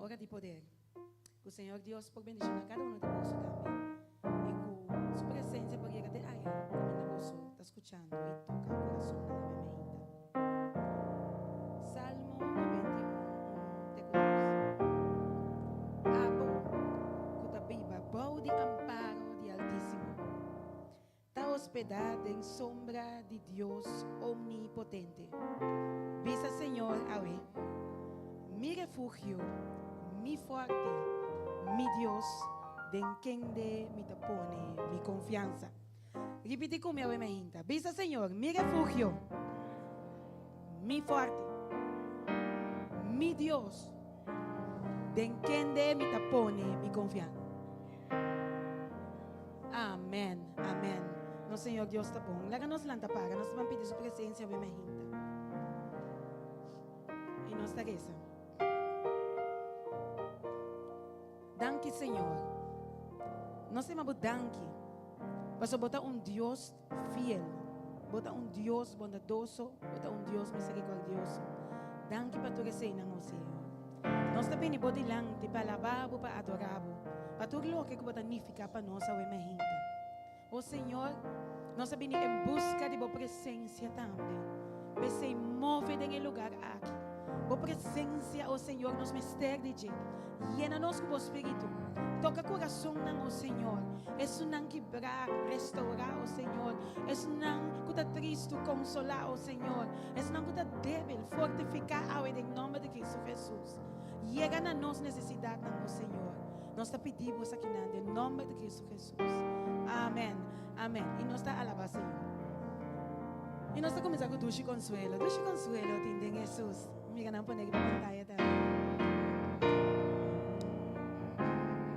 hora de poder. Que o Senhor Deus por bendicionar cada um de nós também. E que sua presença por llegar de aí, como nós está escutando e toca o coração da minha Salmo 91, te Abo, Cutabiba, bau de amparo de Altíssimo. Está hospedada em sombra de Deus omnipotente. Visa, Senhor, awe, mi refugio, mi forte, mi Dios, de en quien de mi tapone, mi confianza. Repite conmigo, me hinta. Visa, Señor, mi refugio, mi fuerte, mi Dios, de en quien de mi tapone, mi confianza. Amén, amén. No, Señor Dios, tapón. Láganos la tapaga, nos van a pedir su presencia, me hinta. Y nos regresa. Danke, Senhor. Nós temos danke. Mas botar Deus fiel. Botar Deus bondadoso. Botar Deus misericordioso. Danke para tu receita, Senhor. Nós também não podemos lang para alabar, para adorar. Para tudo o que botar nificar para nós, ao emergente. O Senhor, nós também em busca de boa presença também. Para se mover em lugar aqui. Boa presença, o Senhor, nos mistérios de llena-nos com o Espírito. Toca o coração, o Senhor. É um não quebrar, restaurar, o Senhor. É um não que está triste, consolar, o Senhor. É um não que está débil, fortificar, em nome de Cristo Jesus. Chega na nossa necessidade, o Senhor. Nós te pedimos aqui, em nome de Cristo Jesus. Amém, amém. E nós está alabando, Senhor. E nós está começando com Duche Consuelo. Duche Consuelo, entendem, Jesus. Mira, não pode para a pantalla também.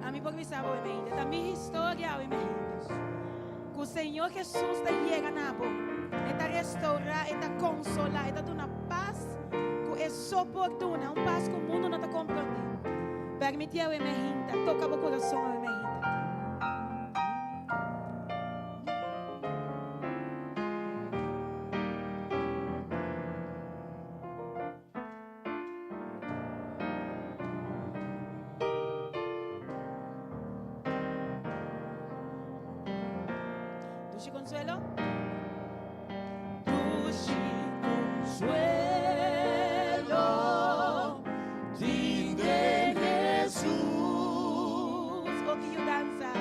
A mim, porque sabe, a minha história, que o Senhor Jesus está chegando, está restaurar, está consolar, está dando uma paz que é só oportuna, uma paz que o mundo não está compreendendo. Permite a minha toca o coração a minha Duche Consuelo. Duche Consuelo, tinde Jesus. O que eu dança,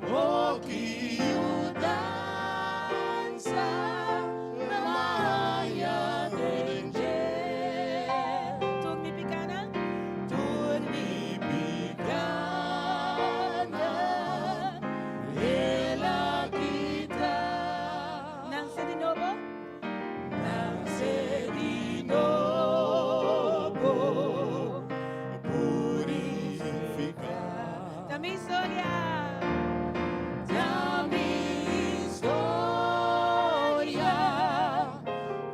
o que eu dança, na maia denge. Turmi picana, turmi picana, ela quita. Nance de novo, purificar. Da minha história, da minha história,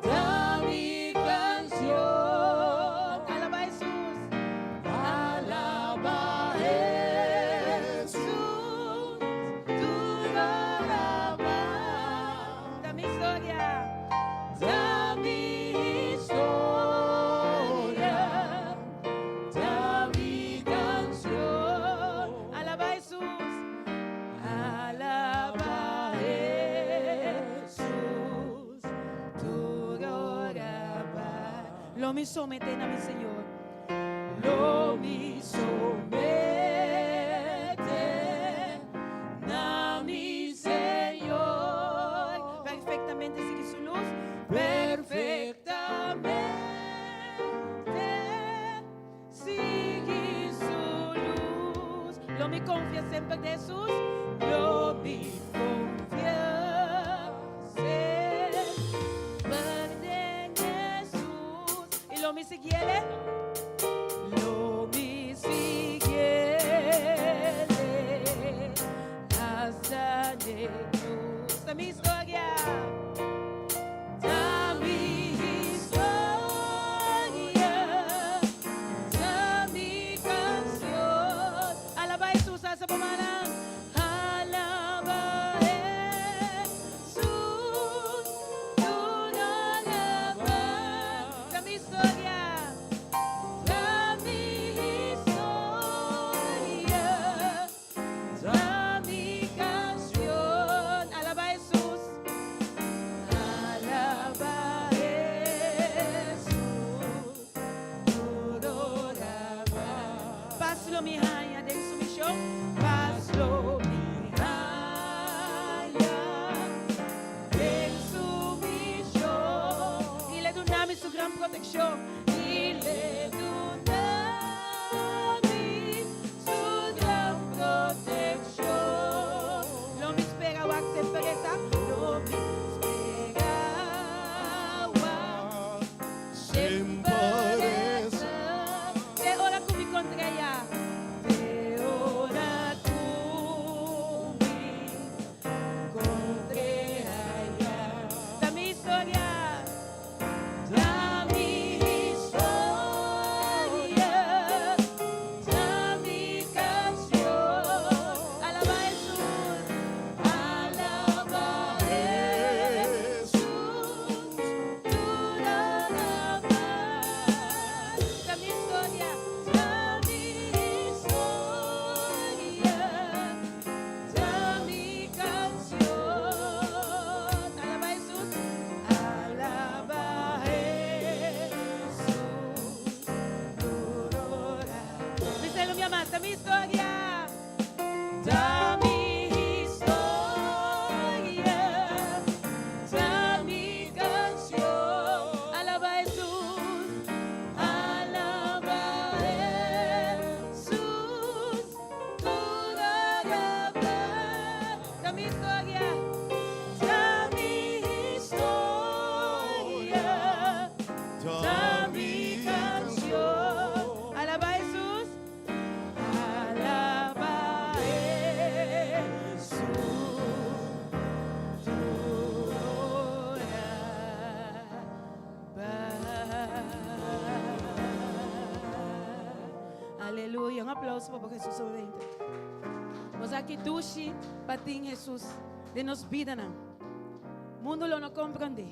da minha canção. Alaba Jesus, alaba Jesus, tu alaba. Da minha história, da minha história, da minha canção. Alaba Jesus, alaba Jesus, tu oraba. Lo me somete na mi Senhor, lo me somete na mi Senhor. Perfeitamente sigue su luz, perfectamente sigue su luz. Lo me confía sempre de Jesús, lo me confía sempre de Jesús. Y lo me siguiere, lo me siguiere hasta de cruz. Da mi historia, da mi historia, da mi canción. Alaba a Jesús, alza pomana. Alaba a lo mi haya de sumisión. Paz lo mi haya de sumisión. Y le donamos su gran protección. Y le donamos su gran protección. Lo me espera o acte pereza. Lo me espera o acte pereza. Te ora cumi contra ella. Te ora cumi contra ella. Da mi historia. Da mi historia. Da mi canción. Alaba a Jesús. Alaba a Jesús. Tú la alabas. Da mi historia. Da mi historia. Da mi canción. Alaba a Jesús. Alaba a Jesús. Díselo, mi amada, mi historia. Da mi historia. Da mi canción. Alaba a Jesús. Alaba a Jesús. Tú la alabas. Da mi historia. Da mi historia. Da mi canción. Alaba a Jesús. Alaba a Jesús. Aleluya. Un aplauso para Jesús sobre 20. Vos aqui dushi patin Jesús de nos vida não. Mundo lo não compreende.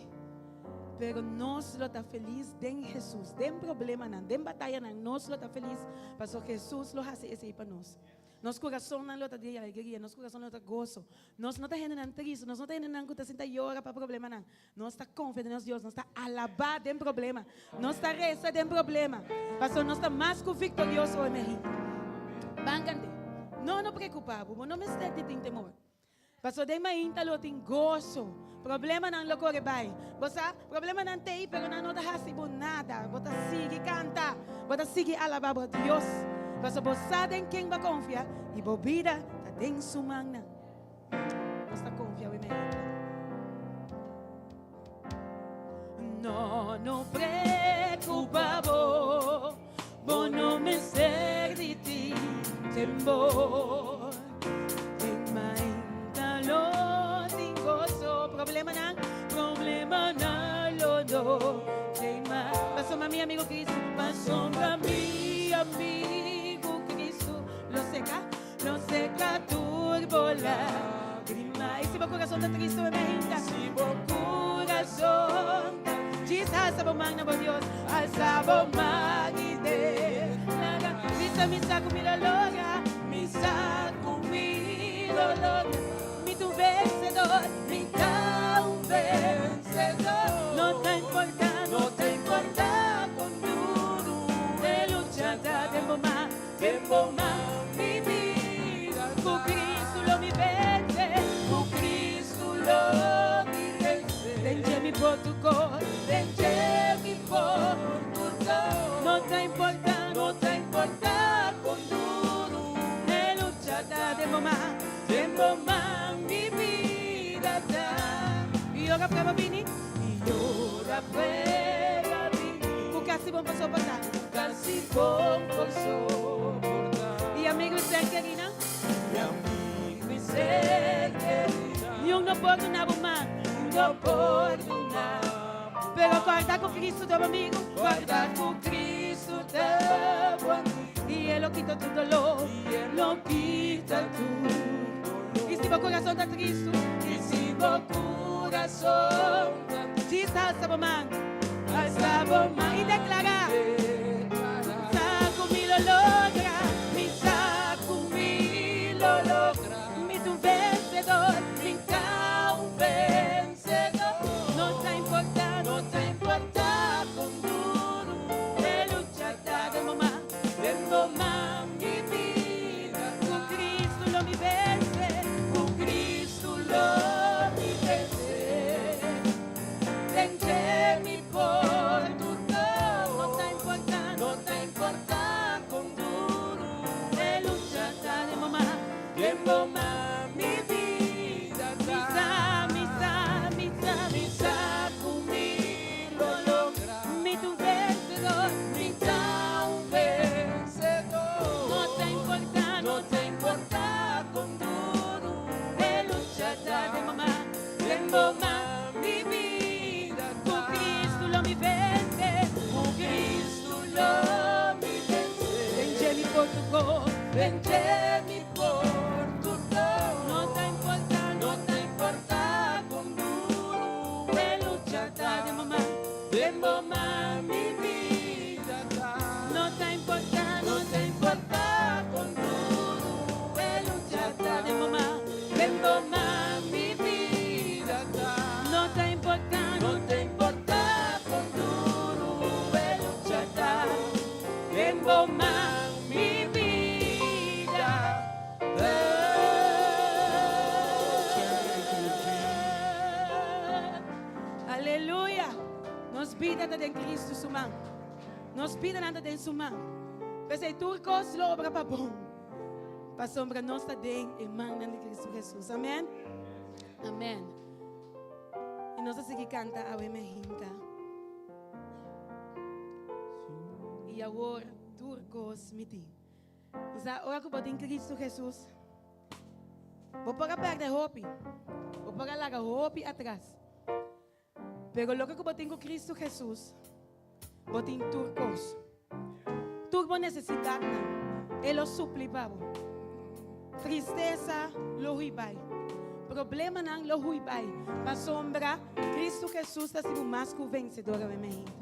Pero nós lo está feliz den Jesus. Den problema não, den batalha não. Nós lo está feliz. Pastor Jesus lo hace esse aí para nós. Nosso coração não lo está de alegria. Nosso coração não está gozo. Nós não está generando triste. Nós não está generando que está senta llora para problema não. Nós está confiando em Deus. Nós está alabar den problema. Nós está reza den problema. Pastor, nós está mais que vitorioso hoje mesmo. Bancante. Não preocupado. Não me esté de temor. Pastor, de mainta lo tem gozo. Problema não lo corre bem. Você problema não tem, pero não dá recibo nada. Você sigue canta. Você sigue alabar a Deus. Pastor, você tem quem vai confiar e a vida está dentro sua mão. Você confia em mim. Não preocupa, vos não me ser de ti temor. Problema não lo do. Passou para meu amigo Cristo. Passou para meu amigo Cristo. Lo seca turbola. E se meu coração está triste, me imagina. Se meu coração Jesus, alça a mão na Deus. Alça a mão e Deus. Misa comigo logra. Misa comigo logra. Mi tu vencedor. Mi tu vencedor. No te importa con duro. De lucha da tempo más mi vida. Por Cristo lo mi vence. Por Cristo lo mi vence. Denche mi por tu cor. Denche mi por tu cor. No te importa con duro. De lucha da tempo más mi vida da. Y ora prueba vini. Y ora prueba vini. O casi bom passou passar. Casi bom passou passar. E amigo e ser querida. E amigo e ser querida. Yung não perdonava mais. Não perdonava. Pero guarda com Cristo teu amigo. Guarda com Cristo teu amigo. E Ele quita tu dolor. E Ele quita tu. E se meu coração está triste. E se meu coração está triste. Diz alça a mão. Alça a mão e declara. Saco mi lo logra. Mi saco mi lo logra. Mi tu vencedor. Mi tu vencedor. No te importa con duro. De lucha da de mamá mi vida. vencermi por tutto. No te importa, No te importa con duro te luchata de mamá. Tempo ma mi vida da. No te importa, No te importa con duro te luchata de mamá. Tempo ma mi vida da. No te importa, No te importa con duro luchata. Tempo ma mi vida da. Aleluia. Nos vida de Cristo suma. Nos vida nada de suma. Pensei turcos lo obra pa bom. Pa sombra nossa den irmã de Cristo Jesus. Amém. Amém. E nós assim que canta a emerginta. E agora turcos miti. Mas agora que eu boto em Cristo Jesus. Vou pagar perto de roupa. Vou pagar lá a roupa atrás. Pero lo que eu boto em Cristo Jesus. Boto em turcos. Turbo necessidade. Ele supli para tristeza lo huibai. Problema não lo huibai. Para sombra, Cristo Jesus está sendo mais que o vencedor da minha vida.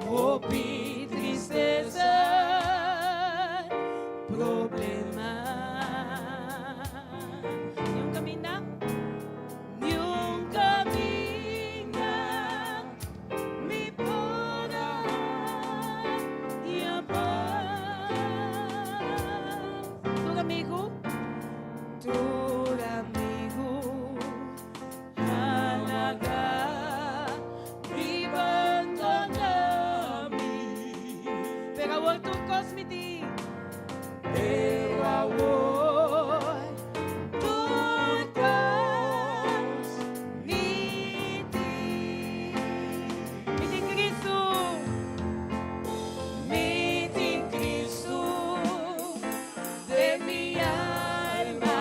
Hope, tristeza, problema. Nenhum caminho, Nenhum caminho me podrá e a paz. tudo amigo. Tu amigo, halaga, abandona-me. Pero agora turcos miti. Eu amor, turcos, miti. Miti Cristo. Miti Cristo de minha alma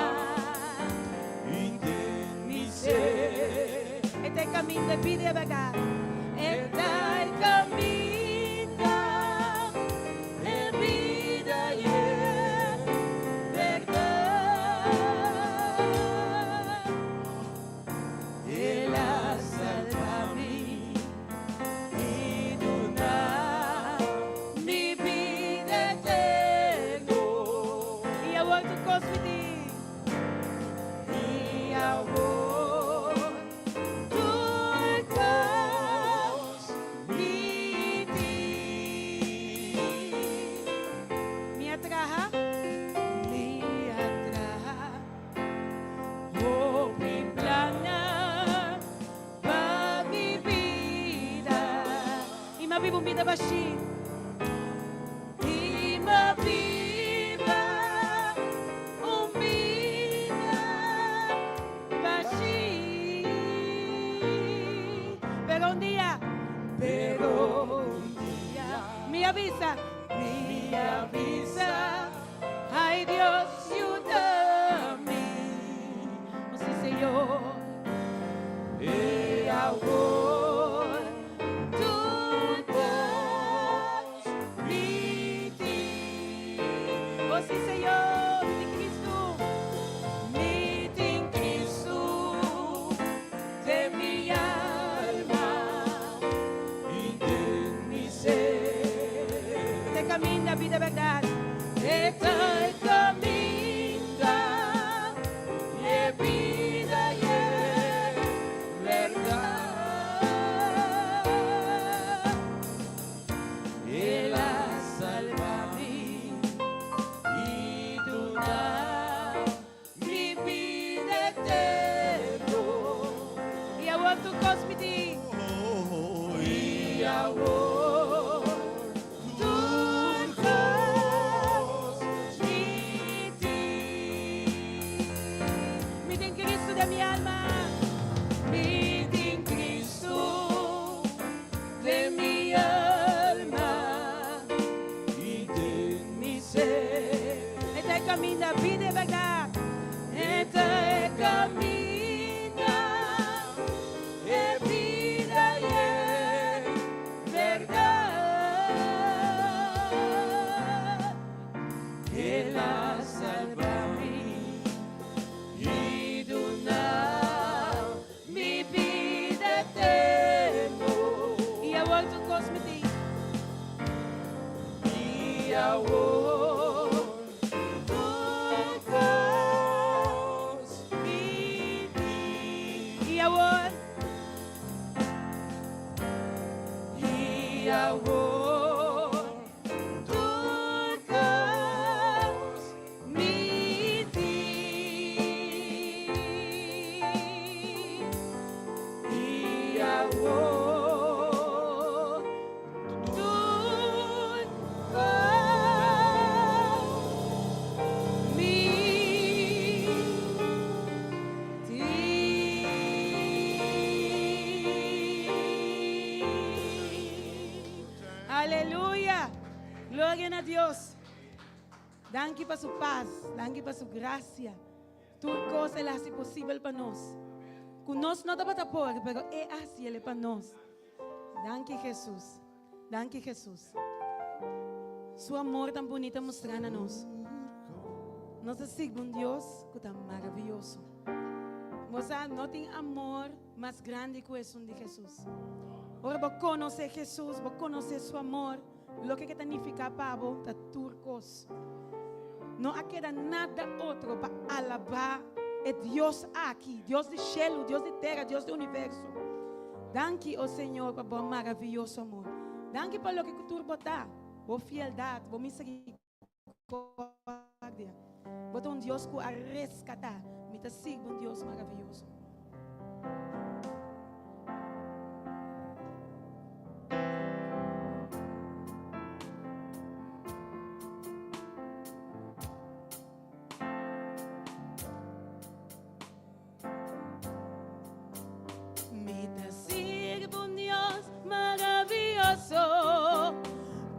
e de mi ser. Este caminho de vida e verdade. Está el camino de vida y verdad. Él ha salvado y dona mi vida eterno. E agora turcos miti. Y ahora turcos miti. Minha traja. Mi atraja, hope plana para mi vida. E uma vida vida baixi. Y ma viva humilda Baixi. Pero um dia pero un día me avisa. me avisa, ay Dios, ayúdame. Oh, sim, Senhor. Y ahora turcos miti. Oh, sim, Senhor. De Cristo. Miti en Cristo de mi alma y de mi ser. de mi alma. Vid din Cristo, de mi alma y de mi ser. Este es el camino, vida y verdad. Este es camino, es vida y es verdad. Él ha salvado y donado mi vida eterna. Y ahora tu cosmeti. Y ahora tu cosmeti. Y ahora. Y ahora tu cosmeti. Y ahora tu Aleluya. Gloria a Dios. Danke para su paz. Danke para su gracia. Tu cosa Él hace posible para nós. Con nós não dá para pôr, pero é assim Ele para nós. Danke Jesus. Danke Jesus. Su amor tan bonito mostrando a nós. Nós seguimos um Deus que está maravilhoso. Moça, não tem amor mais grande que esse de Jesus. Agora, vou conhecer Jesus, vou conhecer seu amor. Lo que significa para vos, está turcos. Não há queda nada outro para alabar. É Deus aqui, Deus de cielo, Deus de terra, Deus do universo. Danke, oh Senhor, por bom maravilhoso amor. Danke por lo que tu botar, por fieldade, por misericórdia. Botar um Deus que a resgatar. Me te sigo um Deus maravilhoso. Me te sirvo un Dios maravilloso,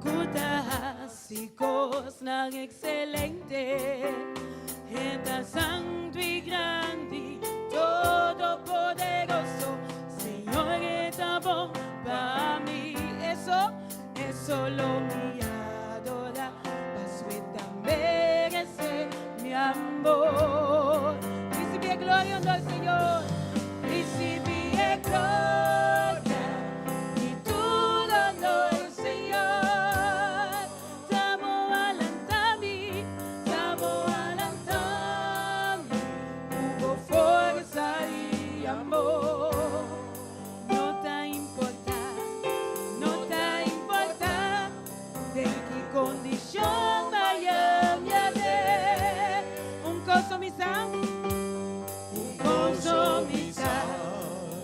cutásicos, tan excelente, está santo y grande, todopoderoso, Señor, está bon para mí. Eso lo mi adora, paso y merece mi amor. Recibe gloria al Señor, recibe gloria y todo honor, Señor. Estamos alentando, hubo fuerza y amor. No te importa de qué condición vaya a ver. Un coso mi sangue.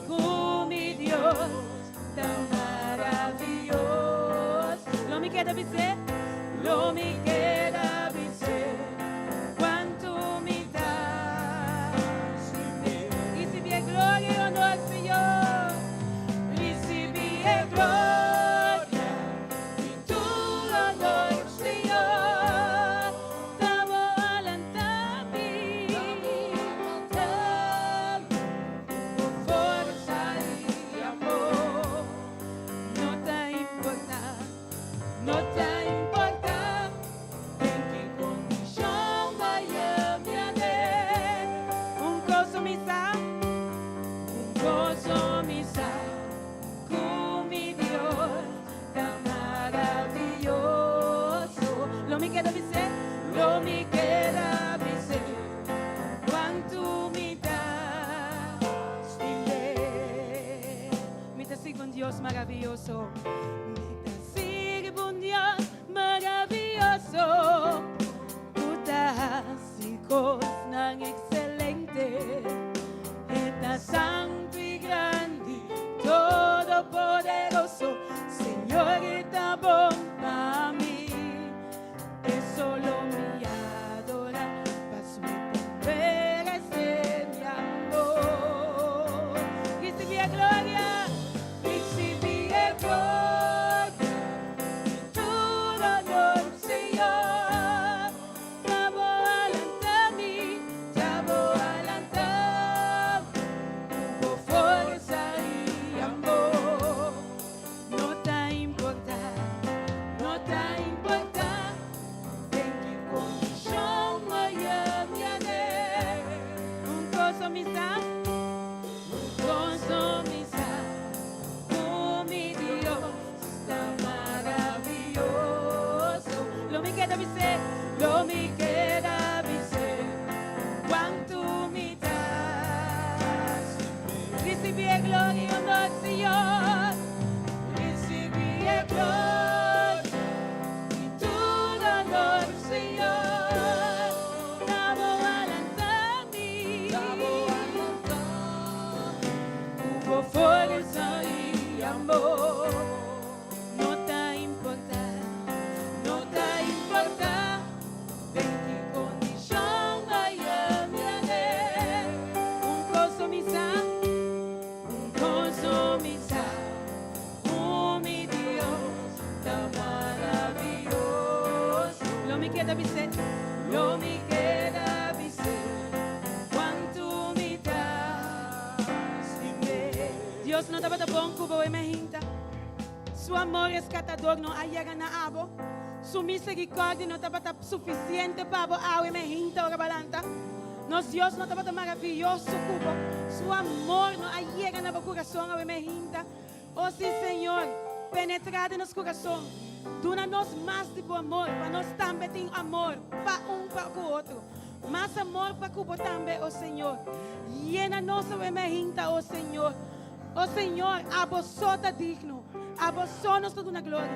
Con mi Dios tan maravilloso. Lo me queda dizer, cuánto me das. Y si bien gloria y honor, Señor, recibí gloria y tu honor, Señor. Estamos alentando. No te importa en qué condición vaya mi haber. Un gozo misa con mi Dios tan maravilloso. Lo me queda dizer, cuánto me das. Me te sigo un Dios maravilloso. Un Dios maravilloso, cutásicos, tan excelente, está santo y grande, todopoderoso, Señor, está bon para mí. Es solo mi adora, para su merece mi amor. Dios no estaba bom cubo emergente. Su amor rescatador no llega na abo. Su misericordia no estaba suficiente para abo emergente o balanta. Nos Dios no estaba maravilloso cubo. Su amor no llega na coração o emergente. Oh sí, Señor, penetrad en nuestro corazón. Dona-nos mais de bom amor, para nós também ter amor para para o outro. Mais amor para o também, oh Senhor. Llena nossa emergente, oh Senhor. Oh Senhor, a você está digno. A você nos dá uma glória.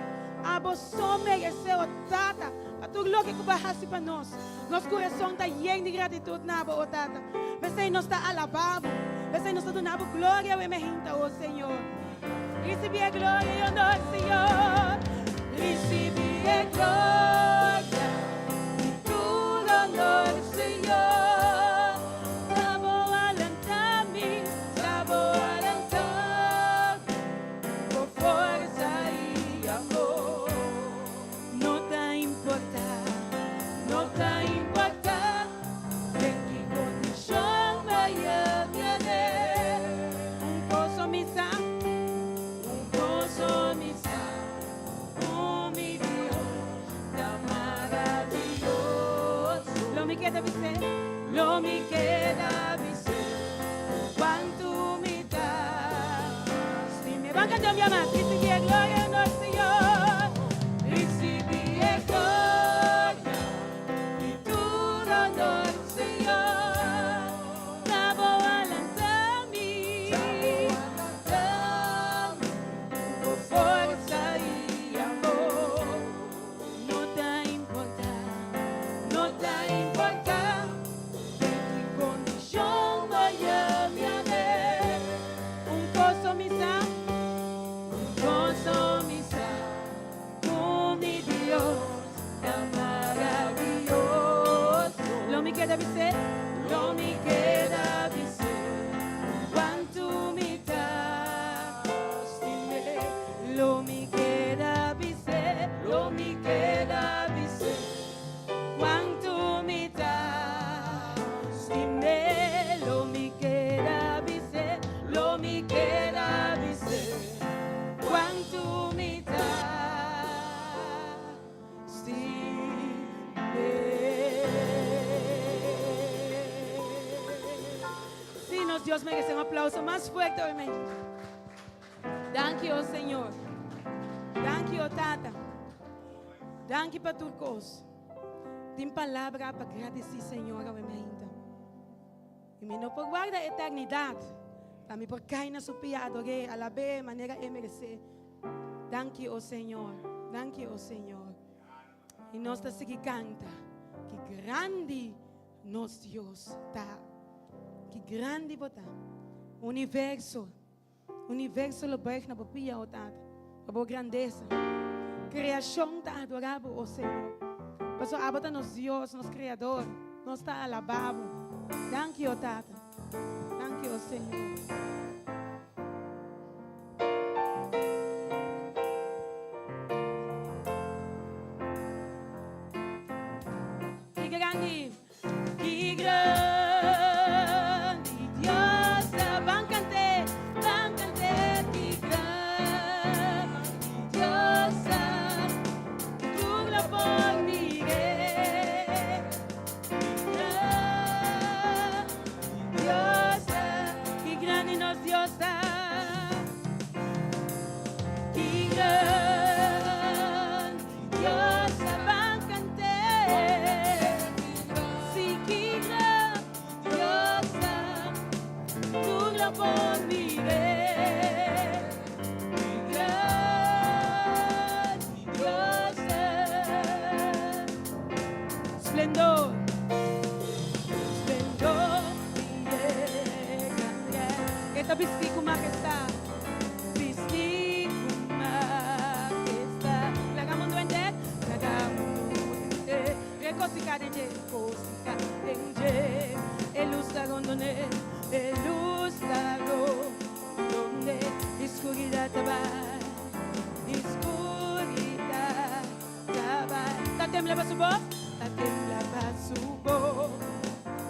A você merece, oh Tata, para tudo o que você para nós. Nosso coração está cheio de gratidão, oh Tata. Você nos está alabado. Você nos está dando glória, oh emergente, oh Senhor. Recibe a glória e honor, Senhor. Recibe a glória e tudo honor, Senhor. Já vou alentar-me, já vou alentar por força e amor. Não está importar, não está importar em que condição vai a minha vida. Posso me dar, posso me dar. Lo me queda dizer quanto me dá. Se me van cantando minha mãe, recibe a glória no Senhor, recibe a glória e tudo honor, Senhor. Já vou alentar-me, por força e amor. Não está importar, não está importar. Deve ser, não me queda dizer quanto me daste, não me queda dizer, não me queda dizer quanto me daste, não me queda dizer, não me queda dizer quanto me daste. Dios merece un aplauso más fuerte, amén. Thank you, Señor. Thank you, Tata. Thank you para tu cosa. Tem palavra para agradecer, Senhor, ao emergente. E me não por guarda a eternidade. Para me por cair na sua adorei, alabei, maneira é merecer. Thank you, Senhor. Thank you, Senhor. E nós está seguindo canta. Que grande nosso Deus está. Que grande botar. Universo lo berg na papia o tata. A boa grandeza. Criação tá adorável o Senhor. Mas a abota nos Deus, nos Criador, nos está alabado. Thank you, tata. Thank you, Senhor. Que grande. Que grande. Esplendor, esta vestí con majestad, la hagamos duende, recosica denge, el lustrago donde, escuridad tabai, ta temblaba su voz. Temblaba su voz,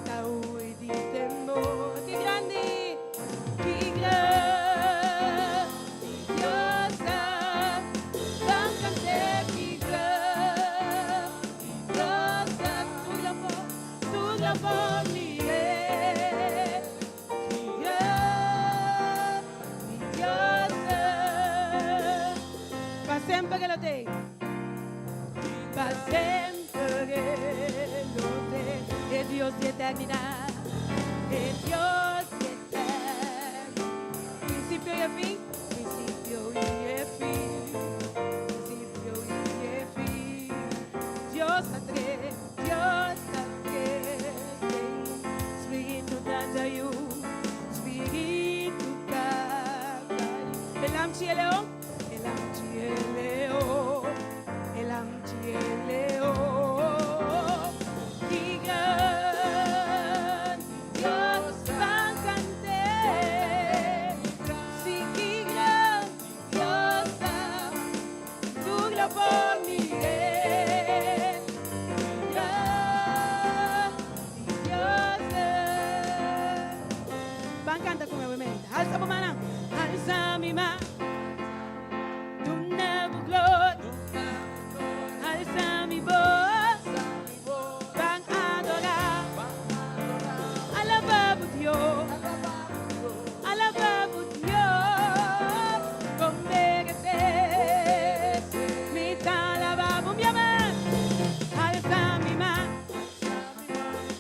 la huí de temor. ¡Qué grande! ¡Qué grande! Amchi el león, el Amchi el león, el Amchi el león. Y gran Dios van canté, sí que gran Dios tu gloria Miguel, gran Dios. Van canta con obviamente. Alza mamá, alza mi mano. Tu nuevo gloria, alza mi voz, van a adorar, alabamos Dios, alabamos Dios, congrégate, mi alabamos mi amor, alza mi mano,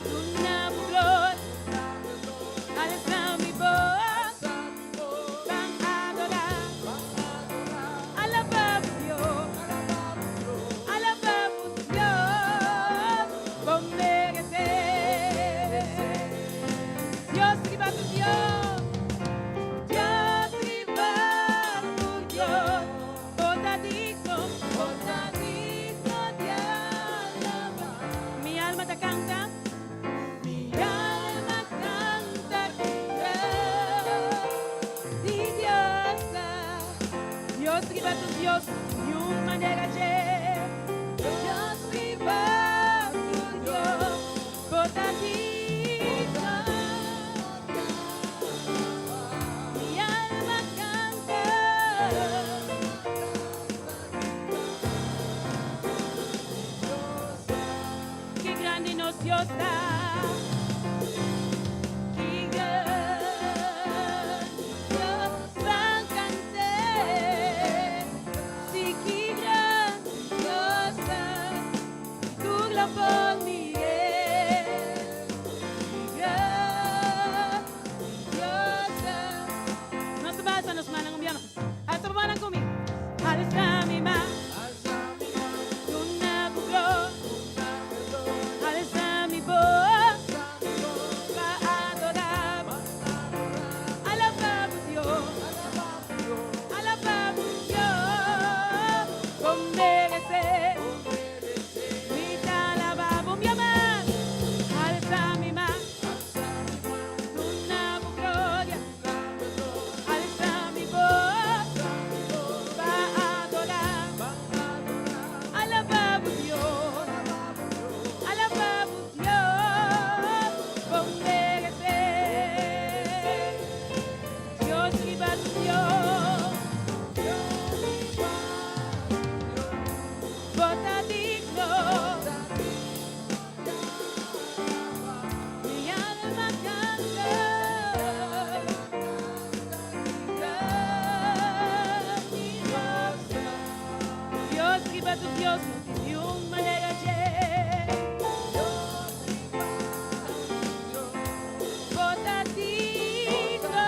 tu nuevo gloria, alza mi voz, van a adorar, alabamos Dios, alabamos Dios, congrégate. Dios viva tu Dios, Dios viva tu Dios, botadito de alabar. Mi alma te canta, mi alma canta, di Dios, Dios viva tu Dios, y un manera Dios viva tu Dios, botadito. Mi alma canta, qué grande nos Dios da, qué gran Dios van canté, sí qué gran Dios da, tu gloria por Miguel, qué gran Dios da. No se basa, nos mandan un piano. Alza mandan conmigo. Alza mi mano, tu nuevo gloria, alza mi voz, va a adorar, alabamos Dios, alabamos Dios, congrégate, mi alabamos mi amor, alza mi mano, tu nuevo gloria, alza mi voz, va a adorar, alabamos Dios, alabamos Dios, congrégate. Dios viva tu Dios, botadito. Mi alma canta, Dios viva tu Dios, y un manera botadito.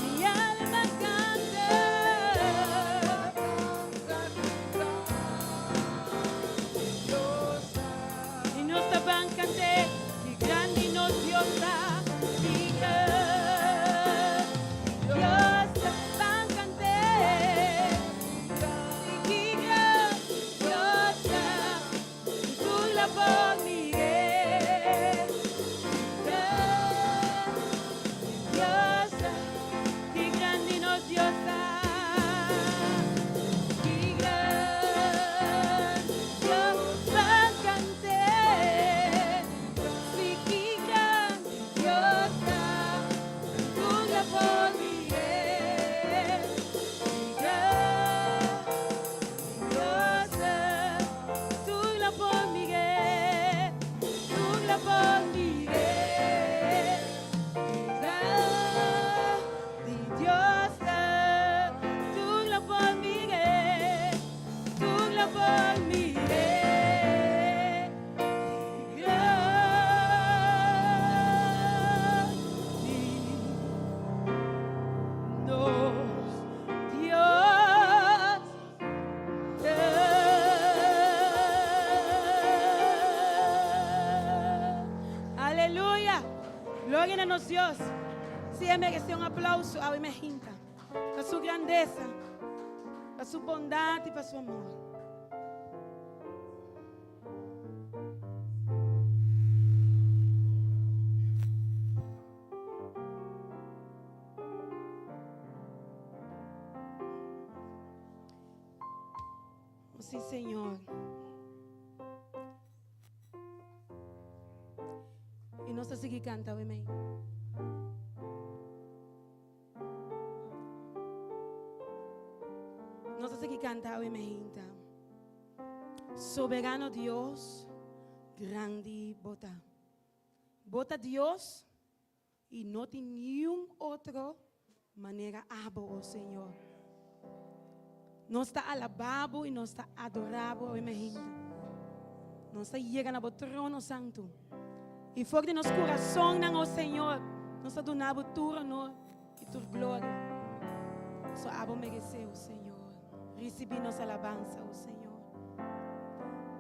Mi alma canta, y nos tapan canté, y grande nos Dios da, y Dios tapan canté, y gran Dios da, tu la por Miguel, Dios da, y grande nos Dios da. Y gran Dios van canté, sí que gran Dios da, tu gloria por Miguel. Y gran Dios da, tu gloria por Miguel, tu gloria por Miguel. Y Dios da, tu gloria por Miguel, tu gloria por Miguel. Y gran Dios Aleluya. Gloria a nos Dios. Si Él merece un aplauso, ahora me jinta. Para su grandeza, para su bondad y para su amor. Oh, sí, Señor. Y no sé si canta, amén. No sé si canta, amén. Soberano Dios, grande bota. Bota Dios y no tiene ni un otro manera abo, oh Señor. No está alabado y no está adorado, amén. No está llegando a trono santo. E for de nosso coração, não, ó Senhor, nós adoramos tu honor e tu glória. Só abo mereceu, Senhor. Recebi nossa alabança, ó Senhor.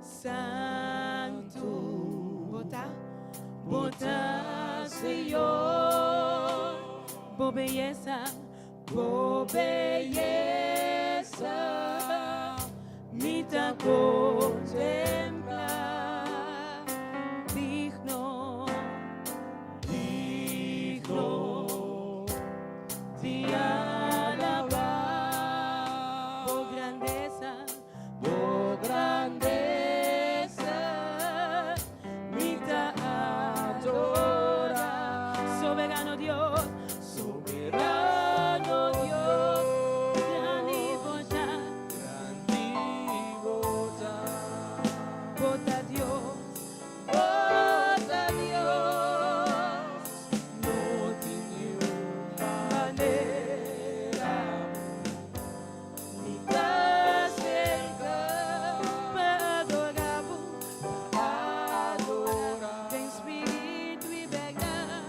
Santo, bota, Senhor, bo beleza, me dá contemplar, digno de alabar, por grandeza, me dá adorar, soberano Dios, grande bota Dios, no tiene manera, ni tan cerca para adorar, de espírito e verdade,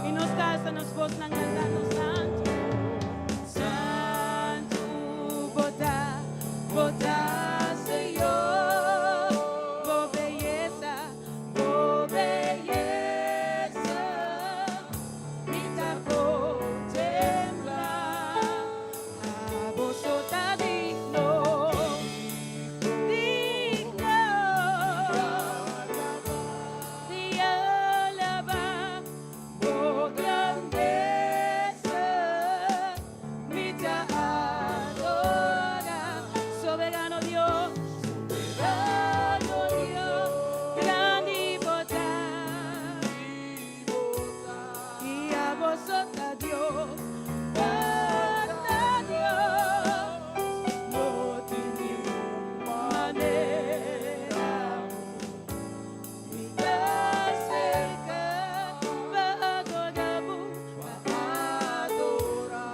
e nos casa nos vos não cantando santo. Bota, Senhor, bo beleza, me dá contemplar, a vos está digno de alabar, por grandeza, me dá adorar, soberano Dios, grande bondad, y a vosotros Dios, no tiene manera, me dá cerca para adorar,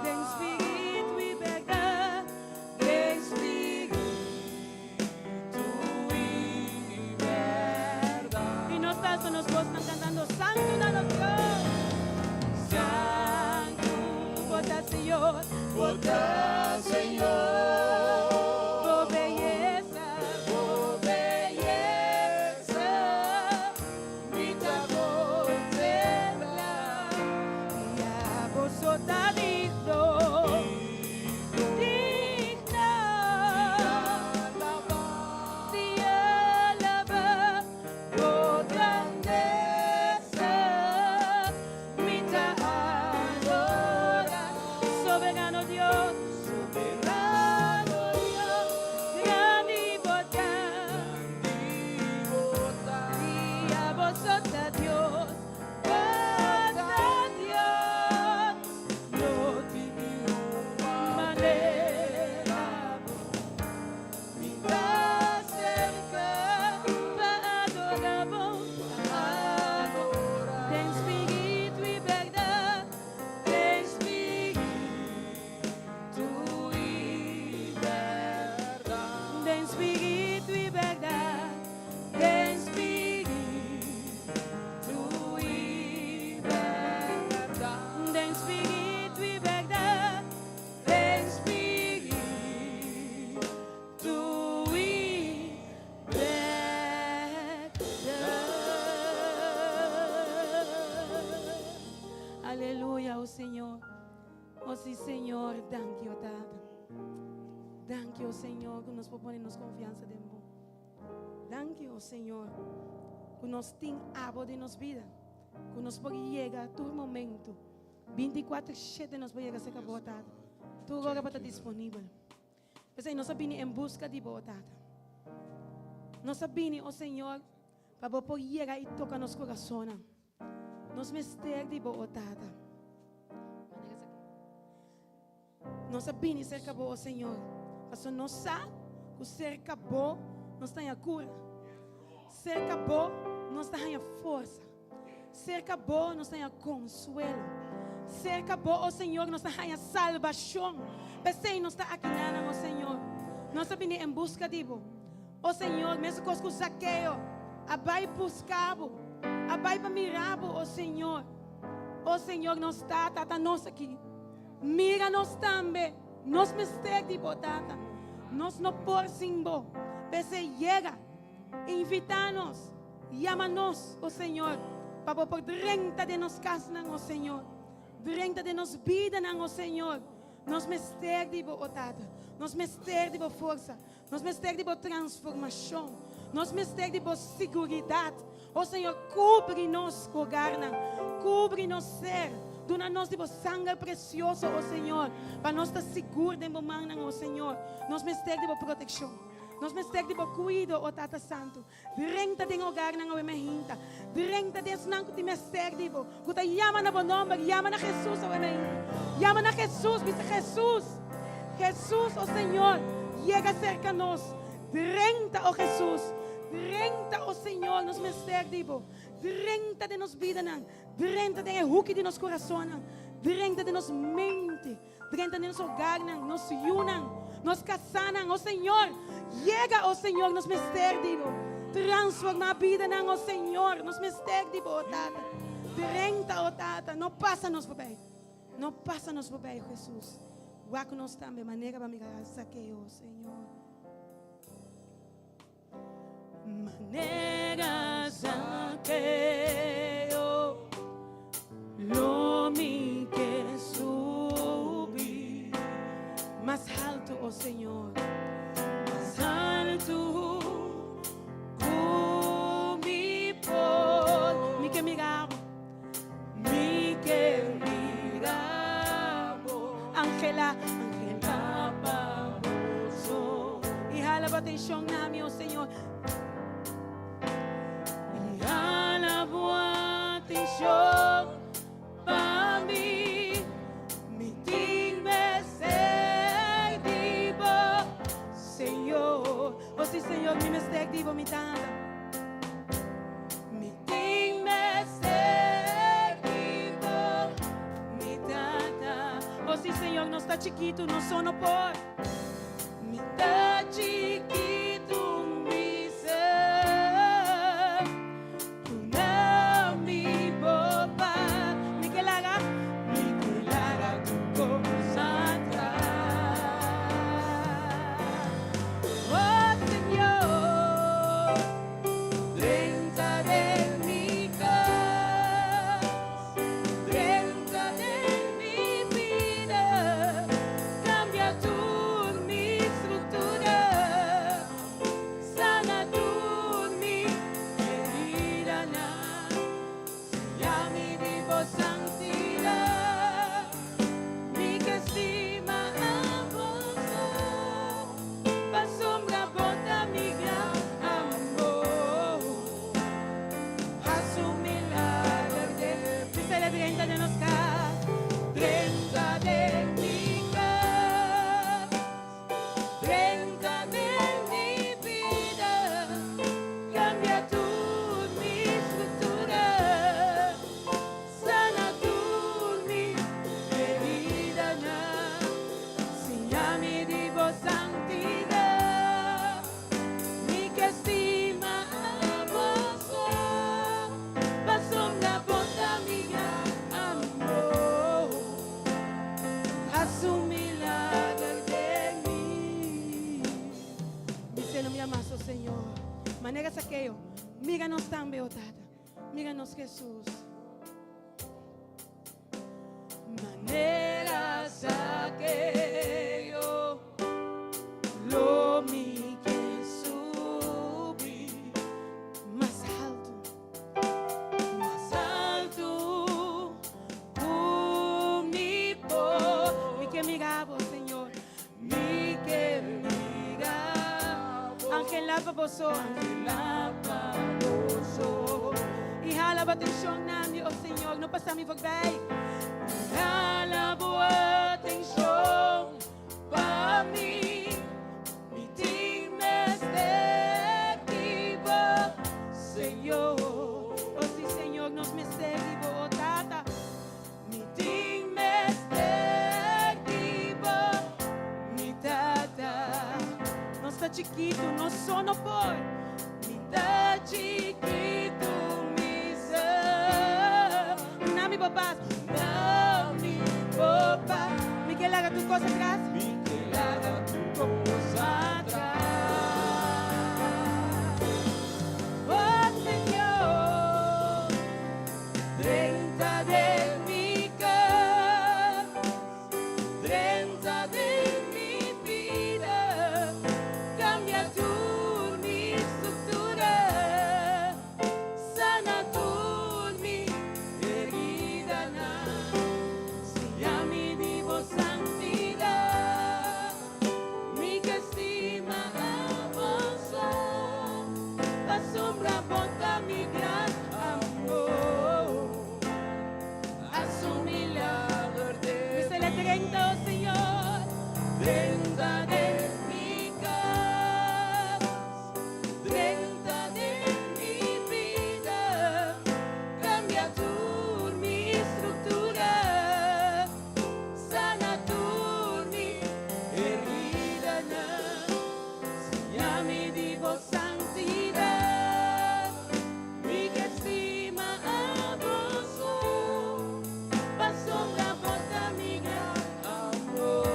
de espírito e verdade, de espírito e verdade. E nós estamos cantando santo da nossa santo, bota Senhor, bo beleza, me dá contemplar, e a vos está digno de alabar, por grandeza, me dá adorar, soberano Dios, oh Señor. Oh sí, Señor, thank you, Tata. Thank you, Señor, que nos ponemos confiança em vos. Thank you, Señor, que nos tem abo de nos vida, que nos pode chegar a todo momento. 24/7 nos pode chegar a ser Tata. Tu agora para estar disponível. Mas aí nós sabemos em busca de vos, Tata. Nós sabemos, oh Senhor, para poder chegar e tocar nos corações. Nos mistérios de vos, Tata. Nós sabemos ser acabou, oh Senhor. Mas nós sabemos que ser acabou, nós tem a cura. Ser acabou, nós tem a força. Ser acabou, nós tem a consuelo. Ser acabou, oh Senhor, nós tem a salvação. Pensei, nós está aqui nada, oh Senhor. Nós sabemos em busca de vos. Oh Senhor, mesmo com o Zaqueu, abai buscavo, abai para miravo, oh Senhor. Oh Senhor, nós está, tata, nós aqui. Mira nós também, nós mistérios de botata, nós não por simbo. Você chega, invita-nos, chama-nos, oh Senhor, para por dentro de nós casas, oh Senhor, dentro de nós vida, oh Senhor, nós mistérios de botata, nós mistérios de força, nós mistérios de transformação, nós mistérios de segurança, oh Senhor, cobre-nos, cobre-nos ser. Dona-nos de sangue precioso, oh Senhor, para nós estar seguros de momento, oh Senhor. Nós mistérios de proteção, nós mistérios de cuidado, oh Tata Santo. Dentro de hogar, não é mehinta. Dentro de isso, não te mistérios de vos. Quando chama na bom nome, chama na Jesus, oh mehinta. Chama na Jesus, diz Jesus. Jesus, oh Senhor, chega cerca de nós. Dentro, oh Jesus. Dentro, oh Senhor, nos mistérios de vos. Dentro de nos vida, dentro de hook de nos coração, dentro de nos mente, dentro de nos hogar, nos unan, nos casan, oh Senhor, chega, oh Senhor, nos mistérios, transforma a vida, oh Senhor, nos mistérios, oh Tata, dentro, oh Tata, não passa-nos por bem, não passa-nos por bem, Jesus, guarda-nos também, maneira para mirar Zaqueu, oh Senhor. Manera Zaqueo, lo mi que subí Mais alto, oh Senhor, más alto, mi por me que miramos, mi que miramos, Angela, baboso, e hala atenção na minha, oh Senhor. alabo atención para mí, mi digna ser vivo, Senhor, oh sim, Senhor, me mistério de vomitada. mi digna ser vivo, mi tata, Oh sim, Senhor, não está chiquito, não sono por. mi ta chiquito, mi ser, una mi boba, Me que larga, mi que larga tu cosa atrás. Oh Señor, renta de mi casa, renta de mi vida, cambia tu mi estructura, sana tu mi herida, ya mi vivo santidad, mi que estima amorosa, pa sombra bota mi gran amor, a su milagro de dice la direnta de nos casa. Renta de mi casa, renta de mi vida, cambia tu mi estructura, sana tu mi herida, enséñame de vos santidad, mi que estima amorosa, pa sombra bota mi gran amor, a su milagro de mí. Dice no me amas, oh Senhor. Maneira Zaqueu, mira-nos também, oh Tata. Mira-nos, Jesus. eras aquello, lo mi que subí más alto. más alto, mi por, Mi que miraba, Señor. mi que mira, Ángel lavaboso. lavaboso, I halava din siyang nami, O Señor. No pasami voorbij. alabo atención para mí, mi timestectivo, Señor, O sí, Señor, nos me seguivo, O Tata. mi timestectivo, mi tata, No está chiquito, no sono por. mi ta chiquito, mi ser, Nami papás. mi papá. Miguel, haga tu cosa atrás. Mi que haga tu cosa atrás. Oh Señor, dentro de mi casa, dentro de mi vida, cambia tu mi estructura, sana tu mi herida, si a mi vivo santidad, mi que estima avanza, asombra bota mi gran amor, haz un milagro Mi de se le 30, oh Señor. dentro de mi casa, dentro de mi vida, cambia tu mi estructura, sana tu mi herida, si a mi vivo santidad, mi que estima avanzó, pasó la bota mi gran amor,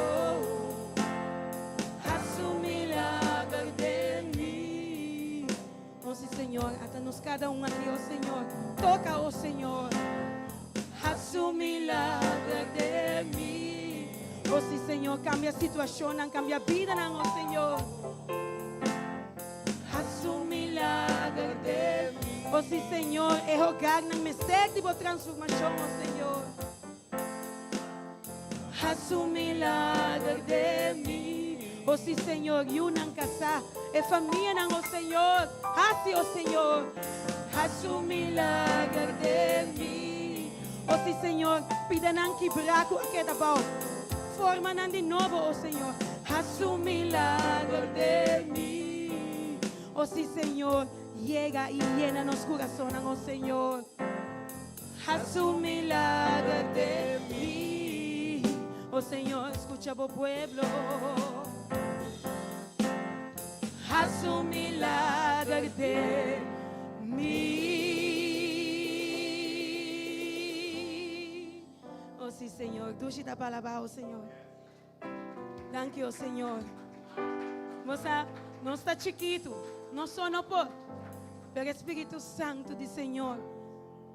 haz un milagro de mí. Oh sí, Señor, hátanos cada uno aquí, oh Señor. Toca, oh Señor. Haz un milagro de mí. Oh sí, Señor, cambia situación, cambia vida, oh Señor. Haz un milagro de mí. Oh sí, Señor, es hogar, me tipo transformación, oh Señor. Haz un milagro de mí. Oh sí, Señor, y una en casa, es familia, oh Señor. Así, oh Señor. Haz un milagro de mí. Oh sí, Señor, pidan que braco a cada bau. Forman de nuevo, oh Señor. Haz un milagro de mí. Oh sí, Señor, llega y llena los corazones, oh Señor. Haz un milagro de mí. Oh Señor, escucha, oh pueblo. Haz un milagro de mí. Oh sí, Señor, dushita palabra, oh Señor. Thank you, oh Señor. Moça, não está chiquito, não só não por. Pero Espírito Santo de Senhor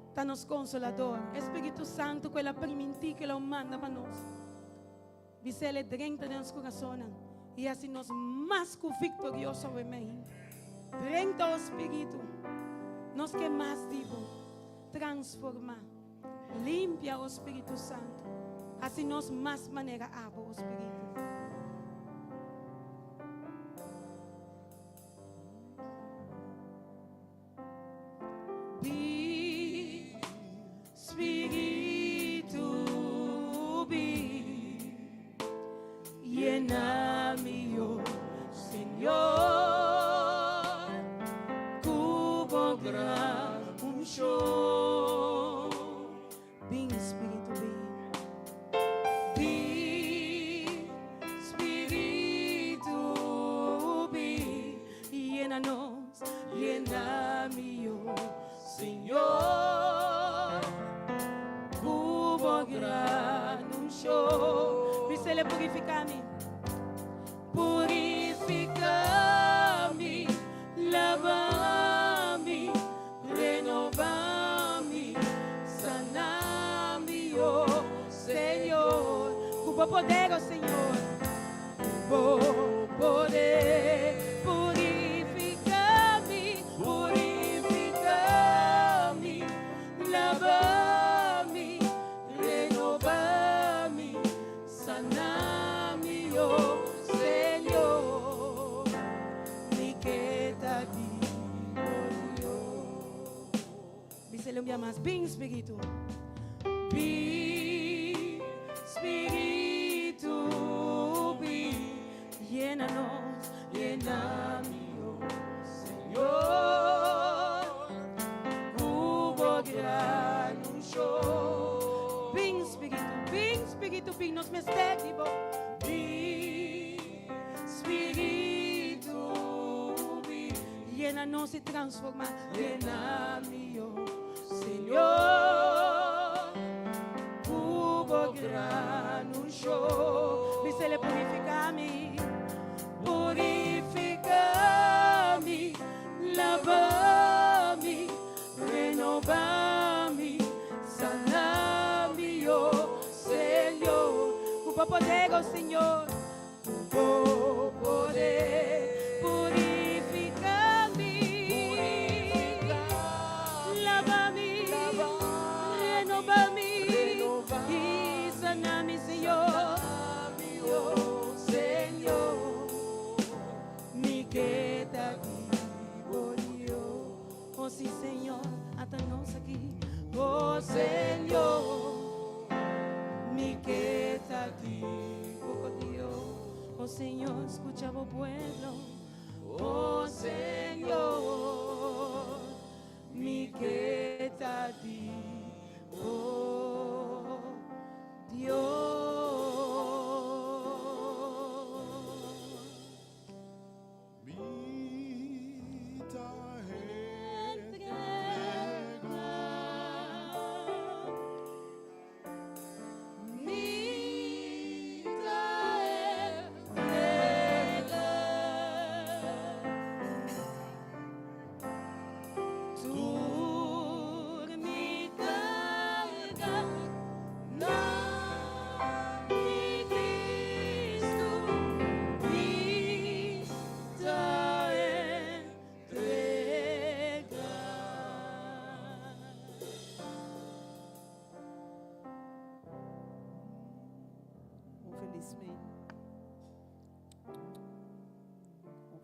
está nos consolador. Espírito Santo que ela permitir que ela manda para nós. Dice ele dentro de nosso coração e assim nós mais que vitorioso sobre mim. Dentro do Espírito, nós que mais digo, transformar, limpia o Espírito Santo. Assim nós mais maneira abo o Espírito. Espírito, llena-me, oh Senhor, cubo gran unción. Vem, Espírito, vem. Espírito, Llena-nos. llena-me, oh Senhor, cubo gran unción. Dice ele purificar-me. Purificami, lavami, renovami, sanami, oh Senhor. Vou poder, oh Senhor. Vou poder purificar-me, purificar-me, lavar-me, renovar-me, sanar-me, oh Senhor. Me queda aqui, oh Dios. Díselo un día más. Ven, Espíritu. Ven, Espíritu, ven. Llénanos, lléname, oh Señor. Hubo gran un show. Ven, Espíritu, ven, nos me esté vivo. Ven, Espíritu, ven. Llénanos y transforma, lléname, oh Señor. Hubo gran un show. Dice le purificame, purificame, lavame, renovame, saname, oh Señor. Hubo poder, oh Señor. Hubo poder, purificame, lavame, renovame, y saname, Señor. Oh Señor, me queda vivo Dios. Oh sí, Señor, atanos aquí. Oh Señor, me queda vivo Dios. Oh Señor, escucha vos pueblo. Oh Señor, me queda vivo Dios.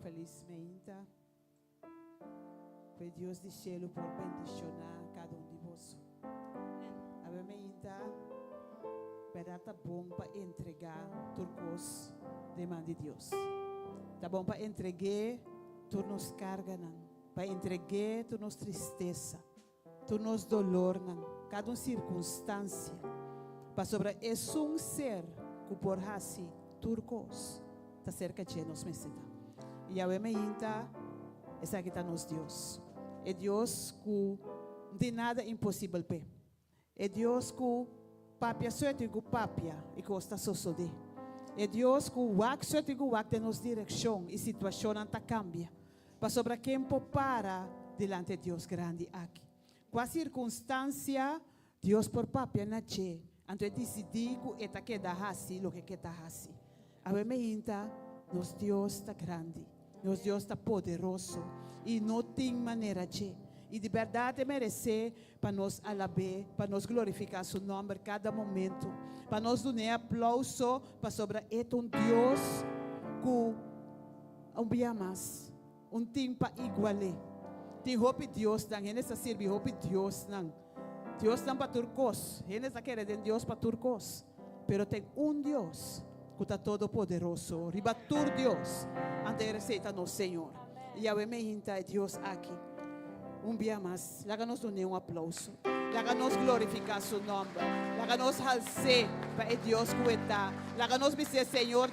Felizmente, foi Deus de cielo por bendicionar cada de vós. Obviamente, para tá bom para entregar turcos de mão de Deus. Tá bom para entregar tu nos carga não, para entregar tu nos tristeza, tu nos dolor não, cada circunstância. Para sobre é um ser que por assim turcos tá cerca de nós meseta. E a inta essa aqui está nos Deus. É Deus que de nada impossível pe. É Deus que papia suerte que papia e que está sosode. É Deus que wak suerte que wak de nos direção e situação anta cambia. Para sobre quem para delante de Deus grande aqui. Qual circunstância Deus por papia na che. Anto decidir que eta que da hasi lo que tá hasi. A inta nos Deus está grande. Nos Deus está poderoso e não tem maneira de. E de verdade merece para nos alabar, para nos glorificar seu nome cada momento, para nos dar aplauso para sobre um Deus que dia mais, tempo iguale. Tem hope Deus, não é nessa serve hope Deus não. Deus não para turcos, é nessa querer de Deus para turcos, pero tem Deus que está todo poderoso, ribatur Deus, ante receita no Senhor. E a inta é Deus aqui. Dia mais, laga-nos dar aplauso, laga-nos glorificar seu nome, laga-nos alcer para Deus que está, laga-nos dizer Senhor,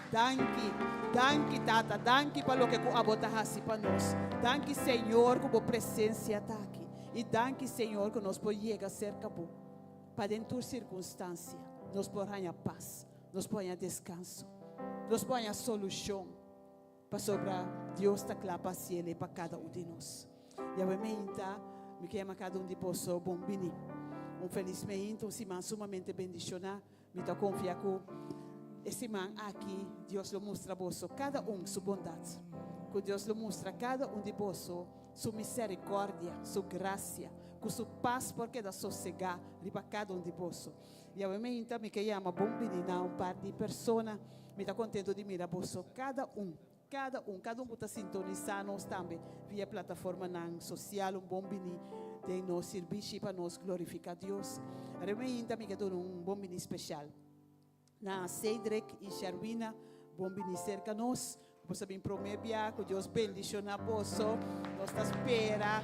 danke tata, danke para o que a bota assim para nós, danke Senhor que a presença está aqui, e danke Senhor que nós podemos chegar cerca para dentro da circunstância, nós podemos paz. Nos põe a descanso, nos põe a solução para sobre Deus está claro para si e para cada de nós. E a me queima cada de vós bom bini. Felizmente, se man sumamente bendicionar, me está confiar que esse man aqui, Deus lo mostra vosso, cada sua bondade. Que Deus lo mostra cada de vosso, sua misericórdia, sua graça, com sua paz, porque da sossegar, riba cada de vosso. E a mim me que chama bom menina, par de pessoas, me está contento de mirar vosso, cada que está sintonizando também, via plataforma social, bom menino, de nos serviço para nos glorificar Deus. A mim também que dou bom menino especial. Na Cedric e Sharwina, bom menino cerca nós. Você bem promebia que Deus bendiciona vosso, nós está espera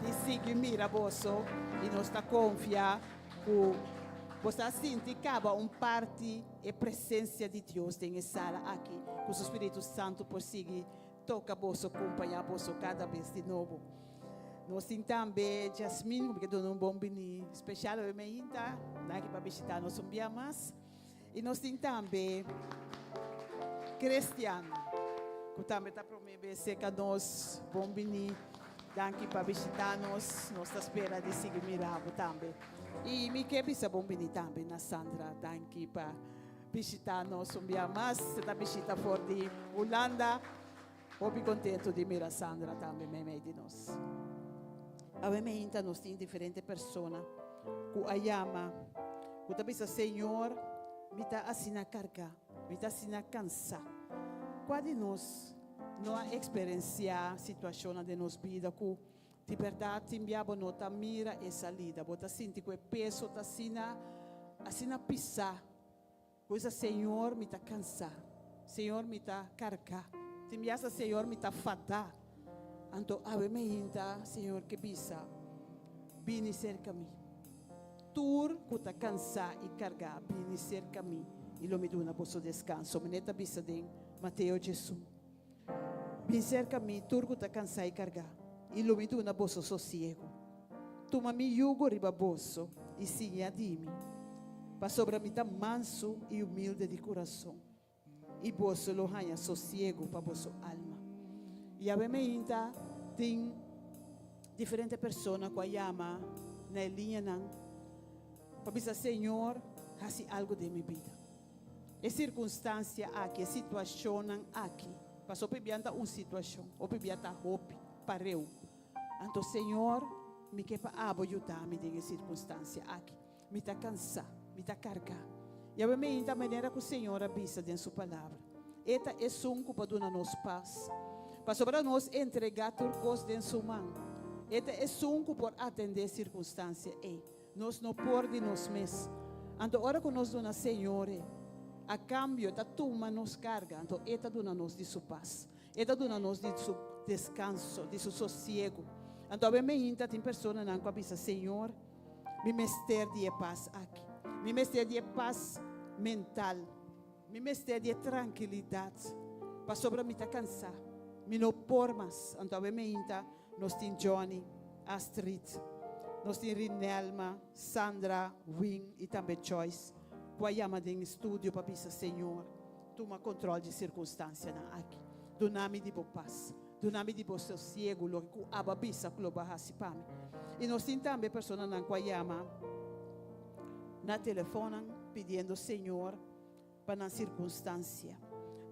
de seguir mira vosso e nós está confia que você sente que acaba parte e presença de Deus em sala aqui, que o Espírito Santo por seguir toca vosso, acompanhar vosso cada vez de novo. Nós temos também Jasmine, que dá bom bini especial para mim, tá? Aqui para visitar nós um dia mais. E nós temos também Cristiano, que também está promovendo que nós bom bini, aqui para visitar nós está espera de seguir mirando também. E me quer bisa bom bini também na Sandra, aqui para visitar nós um dia mais. Você está visita for de Holanda, muito contento de mirar Sandra também, meio de nós. Obviamente nós temos diferentes pessoas que a chama, que está pensando, Senhor, me está assim a carga, me está assim a cansar. Qual de nós não ha experienciado situações de nossa vida que de verdade enviamos nota mira e salida, bota sente que o peso está assim a pisar, coisa Senhor me está cansar, Senhor me está carga, te enviasa Senhor me está fatar. Então, obviamente, Senhor, que bisa, vini cerca mim. Tur, que está cansado e carregado, vini cerca mim. E lo me dá um posso descanso. Meneta bisa de Mateus Jesus. Vini cerca mim, tur, que está cansado e carregado. E lo me dá um posso sossego. Toma mi jugo riba bosso e sinha di mim. Pa sobra mi tá manso e humilde de coração. E bosso lo hanha sossego para bosso alma. E obviamente tem diferentes pessoas que chamam na linha para dizer, Senhor, faz algo de minha vida. É circunstância aqui, é situação aqui. Passou para pianta uma situação, ou para pianta hope, para eu. Então, Senhor, me quer para ajudar-me nessa circunstância aqui. Me está cansado, me está carregado. E obviamente a maneira que o Senhor avisa em sua palavra. Esta é sunco para dar-nos paz. Para nós entregar turcos em sua mão. Este é sunco por atender circunstâncias. Nós não podemos mesmos. Então, hora que nós damos Senhor, a cambio da turma nos carga. Então, esta dá-nos de sua paz. Esta dá-nos de seu descanso, de seu sossego. Então, obviamente, tem pessoas que dizem, Senhor, me mestre de paz aqui. Me mestre de paz mental. Me mestre de tranquilidade. Para sobre mim está cansado. Me não por mais. Então, obviamente, nós temos Johnny, Astrid, nós temos Rinelma, Sandra, Wing e também Joyce. Que chama de estúdio para dizer, Senhor, toma controle de circunstâncias aqui. Do nome de paz. Do nome de sossego, lo que ababisa que lo bahasi para mim. E nós temos também pessoas que chamam na telefone pedindo, Senhor, para a circunstância.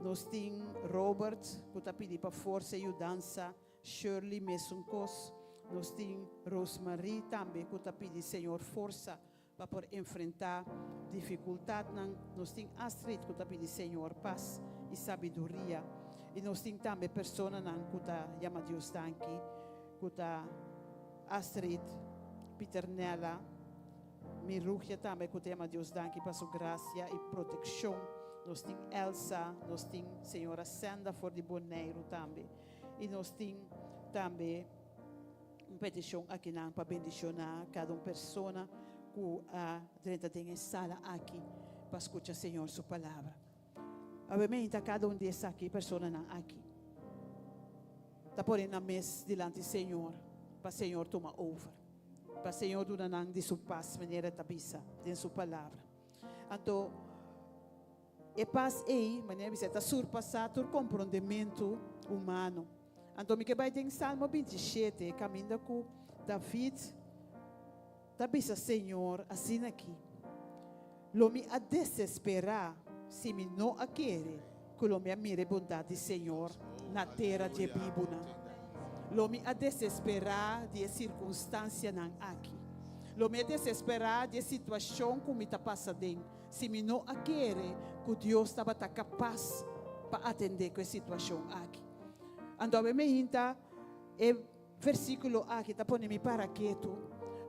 Nós temos Robert, que está pedindo para força e dança. Shirley Mesuncos. Nós temos Rosemary também, que está pedindo, Senhor, força para poder enfrentar dificuldades. Nós temos Astrid, que está pedindo, Senhor, paz e sabedoria. E nós temos também pessoas que está chamando Deus aqui, que está Astrid, Peternella, Miruja também, que está chamando Deus aqui para sua graça e proteção. Nós temos Elsa, nós temos Senhora Senda for de Boneiro também. E nós temos também uma petição aqui para bendicionar cada pessoa que a direita tem sala aqui para escutar, Senhor, sua palavra. Obviamente, cada desses aqui, pessoas aqui, está porém na mesa diante do Senhor, para o Senhor tomar over. Para o Senhor dar de sua paz, maneira tabisa, de sua palavra. Então, e paz aí, maneira de está surpassar o compreendimento humano. Então, me que vai ter Salmo 27, caminho com David, tabisa, Senhor, assim aqui. Lo me a desesperar, se me não a querer, que lo me mire bondade, Senhor, na terra de Bíblia. Lo me a desesperar de circunstância não aqui. Lo me a desesperar de situação que me está passando. Se me não a querer, que Deus estava capaz para atender com a situação aqui. Ando me inta e versículo aqui está pondo me para quieto.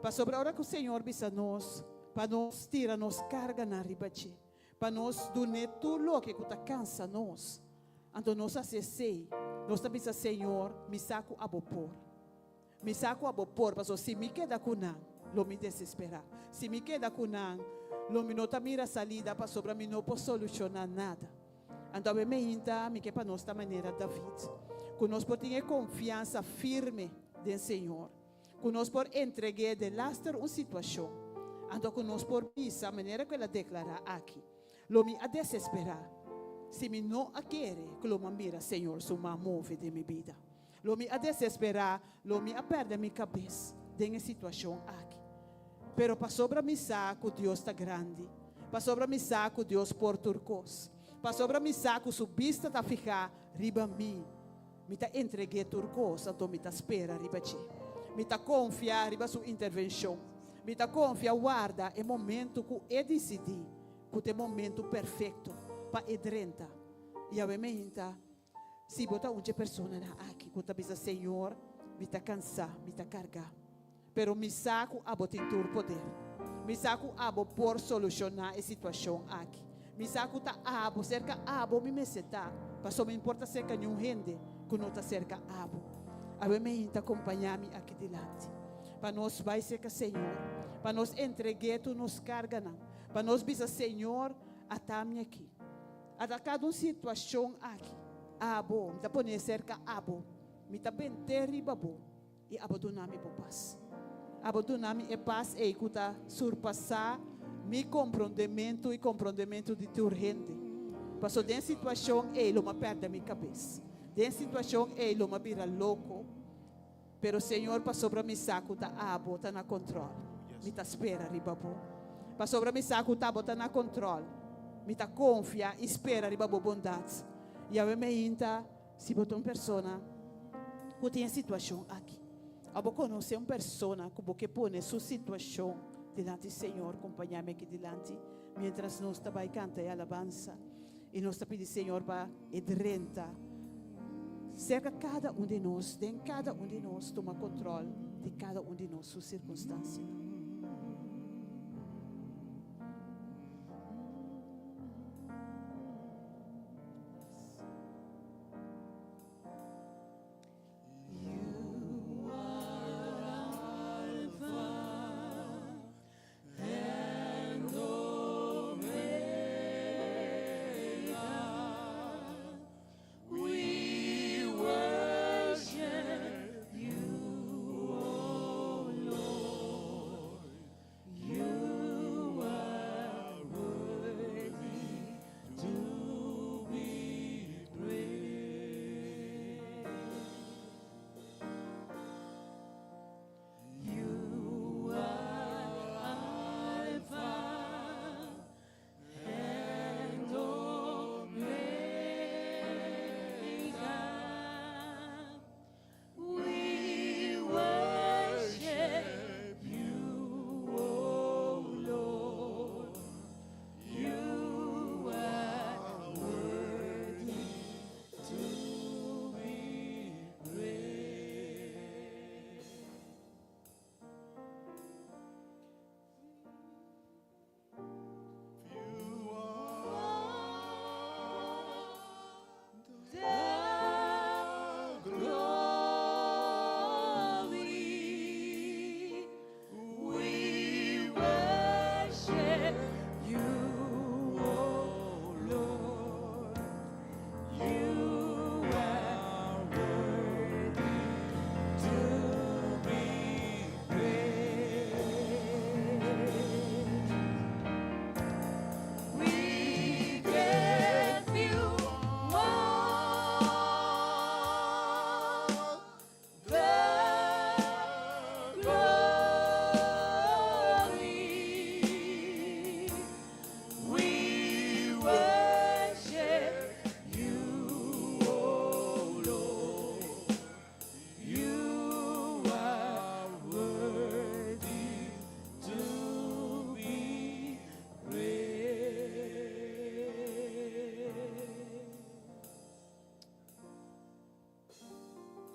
Para sobre a hora que o Senhor bisa nós, para nós tirar nos carga na ribache, para nós donar tudo o que está cansa nós. Ando nós acessei, nós está bisa Senhor, me saco a bopor. Me saco a bopor, para se me queda com não, lo me desesperar. Se me queda com não, lo me nota mira salida para sobre mim não posso solucionar nada. Ando me inta, me que para nós da maneira David. Que nós podemos ter confiança firme do Senhor. Que nós podemos entregar de lastre uma situação. Ando que nós podemos pensar a maneira que ela declara aqui. Lo me a desesperar. Se me não a querer, que lo me mira, Senhor, suma move de minha vida. Lo me a desesperar, lo me a perder minha cabeça de situação aqui. Pero para sobre mi saco, Deus está grande. Para sobre mi saco, Deus por turcos. Para sobre mi saco, su vista está ficar riba mim. Me está entregue turcos, então me está espera riba ti. Me está confia riba sua intervenção. Me está confia guarda é momento que eu decidi, que é momento perfeito para edrenta. E a me inta, se botar uma pessoa aqui, que está bisa Senhor, me está cansar, me está cargar. Pero me saco a botar poder. Me saco a por solucionar a situação aqui. Me saco tá abo cerca abo me meseta. Passou me importa cerca nenhum rende que não tá cerca abo. A me inta acompanhar-me aqui delante. Para nós vai cerca Senhor. Para nós entregar tu nos carga não. Para nós bisa Senhor atame aqui. Atacado uma situação aqui. Abo, me tá poner cerca abo. Me tá bem terrível bom. E abandonar-me por paz. Abandonar-me é paz e escuta surpassar meu compreendimento e compreendimento de tu rende. Passou de situação ele uma perde minha cabeça. De situação ele uma vira louco. Pero o Senhor passou para mim saco tá abo tá na controle. Me tá espera ribabo. Passou para mim saco tá abo tá na controle. Me tá confia espera ribabo bondade. E a me inta se botou uma pessoa que tem situação aqui. Abo conhecer uma pessoa que põe sua situação diante do Senhor, acompanhar-me aqui diante, mientras nós também canta e alabança, e nós pedimos Senhor para edrenta, cerca cada de nós, de cada de nós, toma controle de cada de nós, sua circunstância.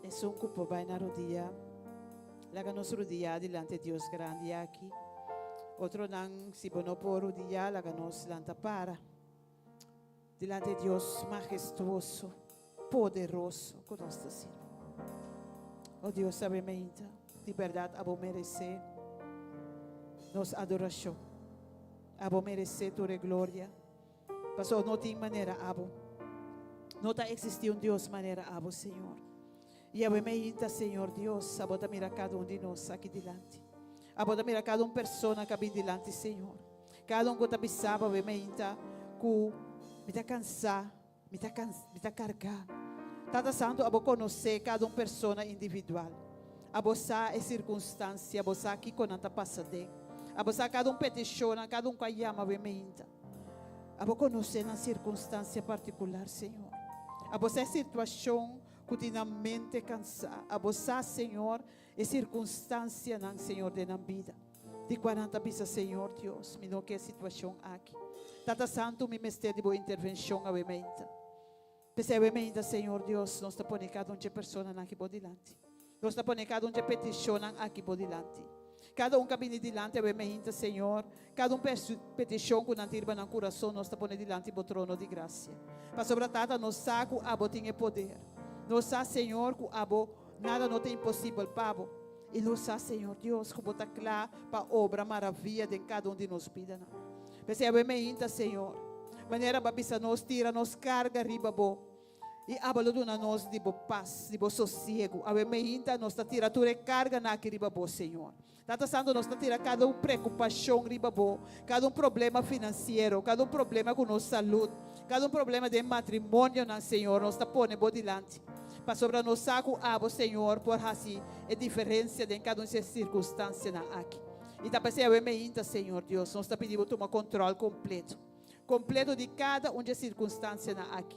Es un cupo vai na rodilla. Laga nos rodilla delante de Dios grande aqui. Outro não, se bono por rodilla, laga nos lanta para. Delante de Dios majestuoso, poderoso, conosco assim. Oh Deus, sabe menta, de verdade, abo merecer nos adoração. Abo merecer tua glória. Pastor, não tem maneira, abo. Não está existindo Deus maneira, abo, Senhor. E abo menta, Senhor Deus, abo da mira cada de nós aqui delante. Abo da mira cada persona que vem delante, Senhor. Cada que está bisaba, abo menta, que me está cansar, me está carregar. Tata Santo, abo conhecer cada persona individual. Abo sa é circunstância, abo sa aqui quando está passando. Abo sa cada peticiona, cada que llama, abo menta. Abo conhecer na circunstância particular, Senhor. Abo sa situação continuamente cansada. Abo sa, Senhor, é circunstância, não, Senhor, de na vida. De 40 bisa, Senhor Deus, me não quer situação aqui. Tata Santo, me mestre de boa intervenção, abo menta. Percebe-me, Senhor Deus, nós estamos pondo cada pessoa aqui por delante. Nós estamos pondo cada petição aqui por delante. Cada que vem delante, obviamente, Senhor, cada petição que não tira no coração, nós estamos pondo delante do trono de graça. Para sobretudo, nós sabemos que abo tem poder. Nós sabemos, Senhor, que abo nada não tem impossível para abo. E nós sabemos, Senhor Deus, que bota claro para a obra maravilha de cada de nós vida. Percebe-me, Senhor. Maneira babisa nos tira, nos carga riba bo. E abalo duna nos de bo paz, de bo sossego. Ave meinta nos tira tua carga na que riba bo, Senhor. Tata Santo nos tira cada preocupação riba bo, cada problema financeiro, cada problema com nossa saúde, cada problema de matrimônio, na Senhor, nos tá pone bo dilante. Para sobre nos saco abo, Senhor, por assim é diferença de cada circunstância na aqui. E tá pensando ave meinta, Senhor Deus, nos tá pedindo tomar controle completo. Completo de cada circunstância aqui.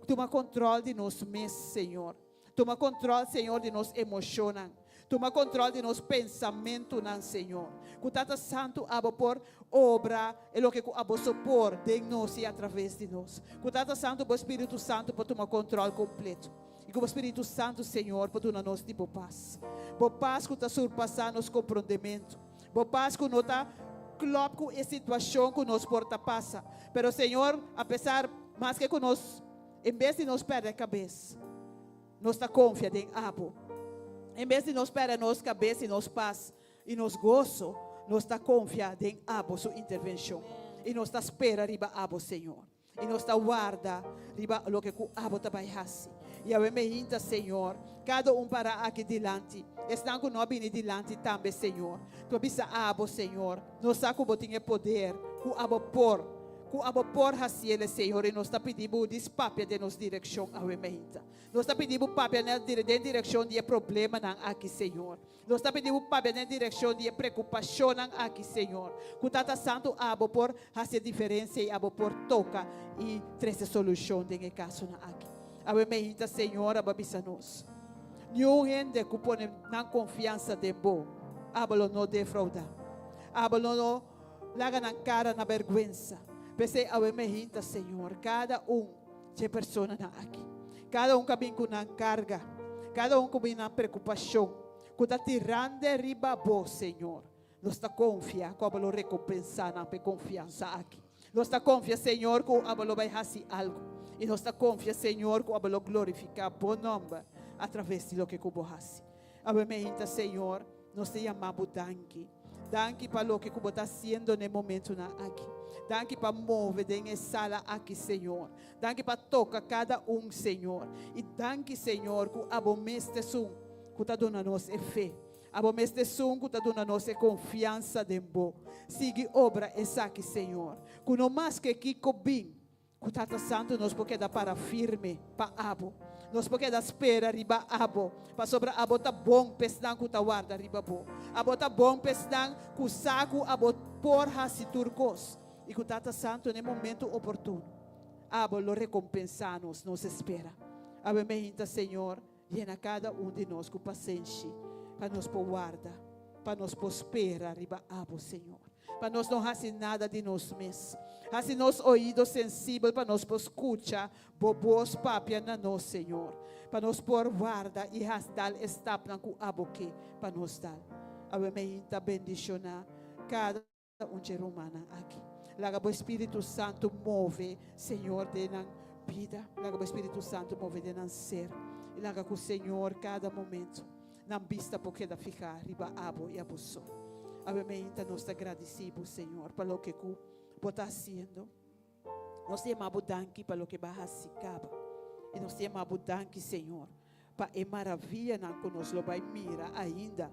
Toma controle de nós mesmos, Senhor. Toma controle, Senhor, de nós emoções. Toma controle de nós pensamentos, Senhor. Que Tata Santo abo por obra, é o que abo supor de nós e através de nós. Que Tata Santo, o Espírito Santo, para tomar controle completo. E que o Espírito Santo, Senhor, para dar nós de boa paz. Boa paz que está surpassando os compreendimentos. Boa paz que não está claro com a situação que nos porta passa. Pero, Senhor, apesar mais que nós, em vez de nos perder a cabeça, nós está confiando em abo. Em vez de nos perder a nossa cabeça e nos paz e nos gozo, nós está confiando em abo sua intervenção. E nós está espera riba abo, Senhor. E nós está guarda riba o que o abo está baixando. E a mim, Senhor, cada para aqui delante. Estão com nós delante também, Senhor. Tu bisa abo, Senhor. Nós saco botinha poder, ku abo por hasiele, Senhor, e nós está pedindo despapia de nos direção ao ementa. Nós está pedindo papia na direção de problema não aqui, Senhor. Nós está pedindo papia na direção de preocupação não aqui, Senhor. Que Tata Santo abo por fazer diferença e abo por toca e trazer solução de caso não aqui. Ao ementa, Senhor, abo bisa nós. Nenhum gente que põe na confiança de bom, hablo não defraudar, hablo não laga na cara na vergonha. Pensei ao emergente, Senhor, cada de pessoa aqui, cada que vem com uma carga, cada que vem na preocupação, que está tirando de riba bom, Senhor, nós está confia, que hablo recompensar na confiança aqui, nós está confia, Senhor, que hablo vai fazer algo, e nós está confia, Senhor, que hablo glorificar bom nome através de lo que cubo hace. Obviamente, Senhor, nós te chamamos danke. Danke para lo que cubo está haciendo no momento aqui. Danke para mover em sala aqui, Senhor. Danke para tocar cada Senhor. E danke, Senhor, que abo mestre sum, que está dando nós fé. Abo mestre sum, que está dando nós confiança de bom. Sigue obra essa aqui, Senhor. Que não mais que Kiko bem, que Tata Santo nos pode dar para firme, para abo. Nós porque da espera riba abo, para sobra abo tá bom pesdan ku tawarda riba bo. Abo tá bom pesdan ku saco abo porra si turcos. E ku Tata Santo no momento oportuno. Abo lo recompensamos, nos espera. Abo meinta, Senhor, llena cada de nós com paciência, para nos guarda, para nos prospera riba abo, Senhor. para nós não fazer nada de nós mesmos. Assim nos ouvidos sensíveis para nós escutar bobos papia na nós, Senhor. Para nós pôr guarda e rastar estapna com a boca para nós dar. Amém. Bendicionar cada ser humano aqui. Laga o Espírito Santo move, Senhor, de na vida. Laga o Espírito Santo move de na ser. E laga com o Senhor cada momento. Na vista porque da ficar riba abo e abuso. Amém. Nós te agradecemos, Senhor, para o que tu está fazendo. Nós te amamos danke para o que vai fazer. E nós te amamos danke, Senhor, para a maravilha que nós vai mirar ainda.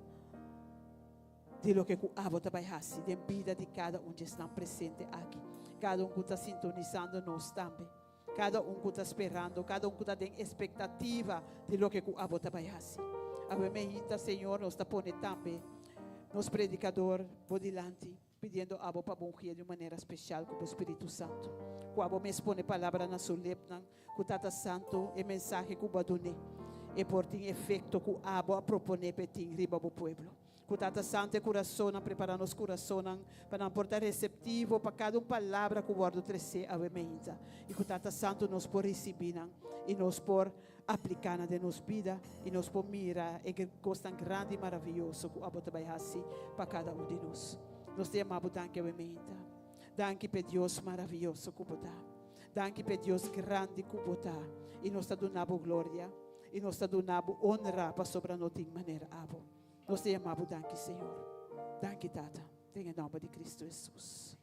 De lo que o abo vai fazer, de vida de cada que está presente aqui. Cada que está sintonizando nós também. Cada que está esperando, cada que está em expectativa de lo que o abo vai fazer. Amém, Senhor, nós está pondo também nos predicador bodilante, pedindo abo para ungir de maneira especial com o Espírito Santo. O abo me expõe palavra na sua lepna, com Tata Santo e mensagem que o badune. E por ter efeito que o abo a propone para ti, riba o pueblo. Com Tata Santo e coração, preparar nos coração para portar receptivo para cada palavra que o guardo trece a vemenza. E com Tata Santo nos por receber e nos por aplicar na de nos vida e nos por mirar e que gosta grande e maravilhoso que o abo vai fazer para cada de nós. Nós te amamos, danke a vemenza. Danke para Deus maravilhoso que o dá. Danke para Deus grande que o dá. E nós te donamos glória e nós te donamos honra para sobre nós de maneira abo. Nós te amamos, danke, Senhor. Danke, Tata. Em nome de Cristo Jesus.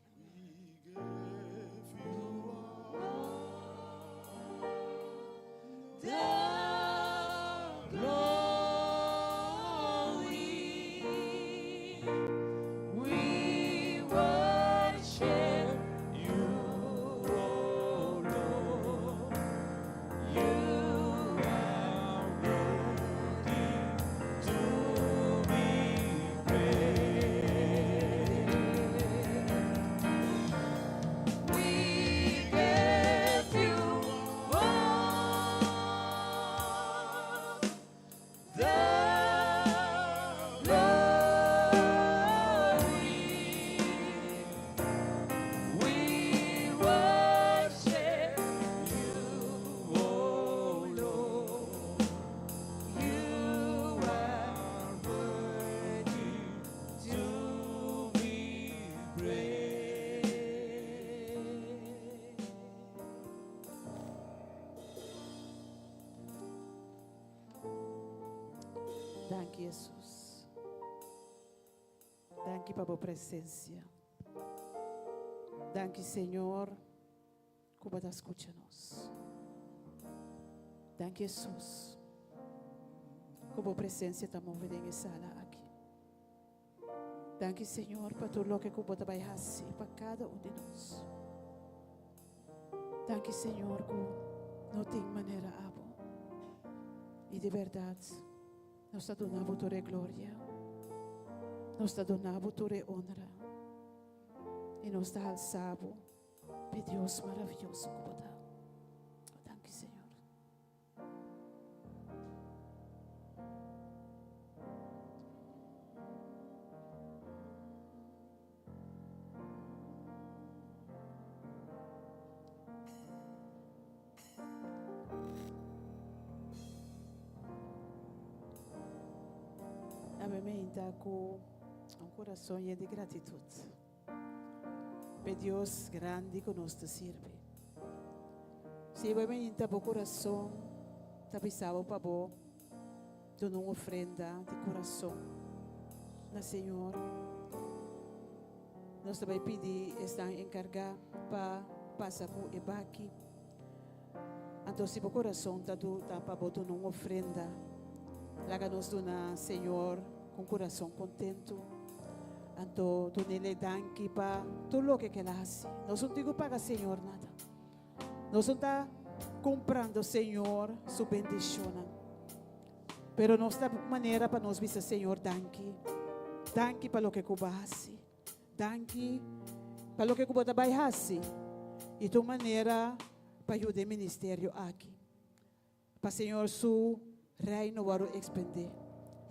Danke, Jesus. Danke para a presença. Danke, Senhor, como está escutando-nos. Danke, Jesus, como a presença está movida em sala aqui. Danke, Senhor, para tudo o que como está vai fazer para cada de nós. Danke, Senhor, que não tem maneira abo. E de verdade, nós te donamos tua glória, nós te donamos tua honra, e nós te alçamos para Deus maravilhoso como está. Danke, Senhor. Amém. Está com um coração cheio de gratitude. Para Deus grande que nos serve. Se você está com o coração, está pensando para você, dar uma ofrenda de coração na Senhor. Nós também pedir, está encarregado para passar por Ebaki. Então, se o coração está para você dar uma ofrenda, láganos dona Senhor com coração contento. Então, tu nele danke para tudo o que ela faz. Nós não digo para Senhor nada. Nós não está comprando Senhor sua bendição. Pero nós está maneira para nós dizer Senhor danke. Danke para o que tu faz. Danke para o que tu vai fazer. E tu maneira para ajudar o ministério aqui. Para Senhor su reino varo expandir.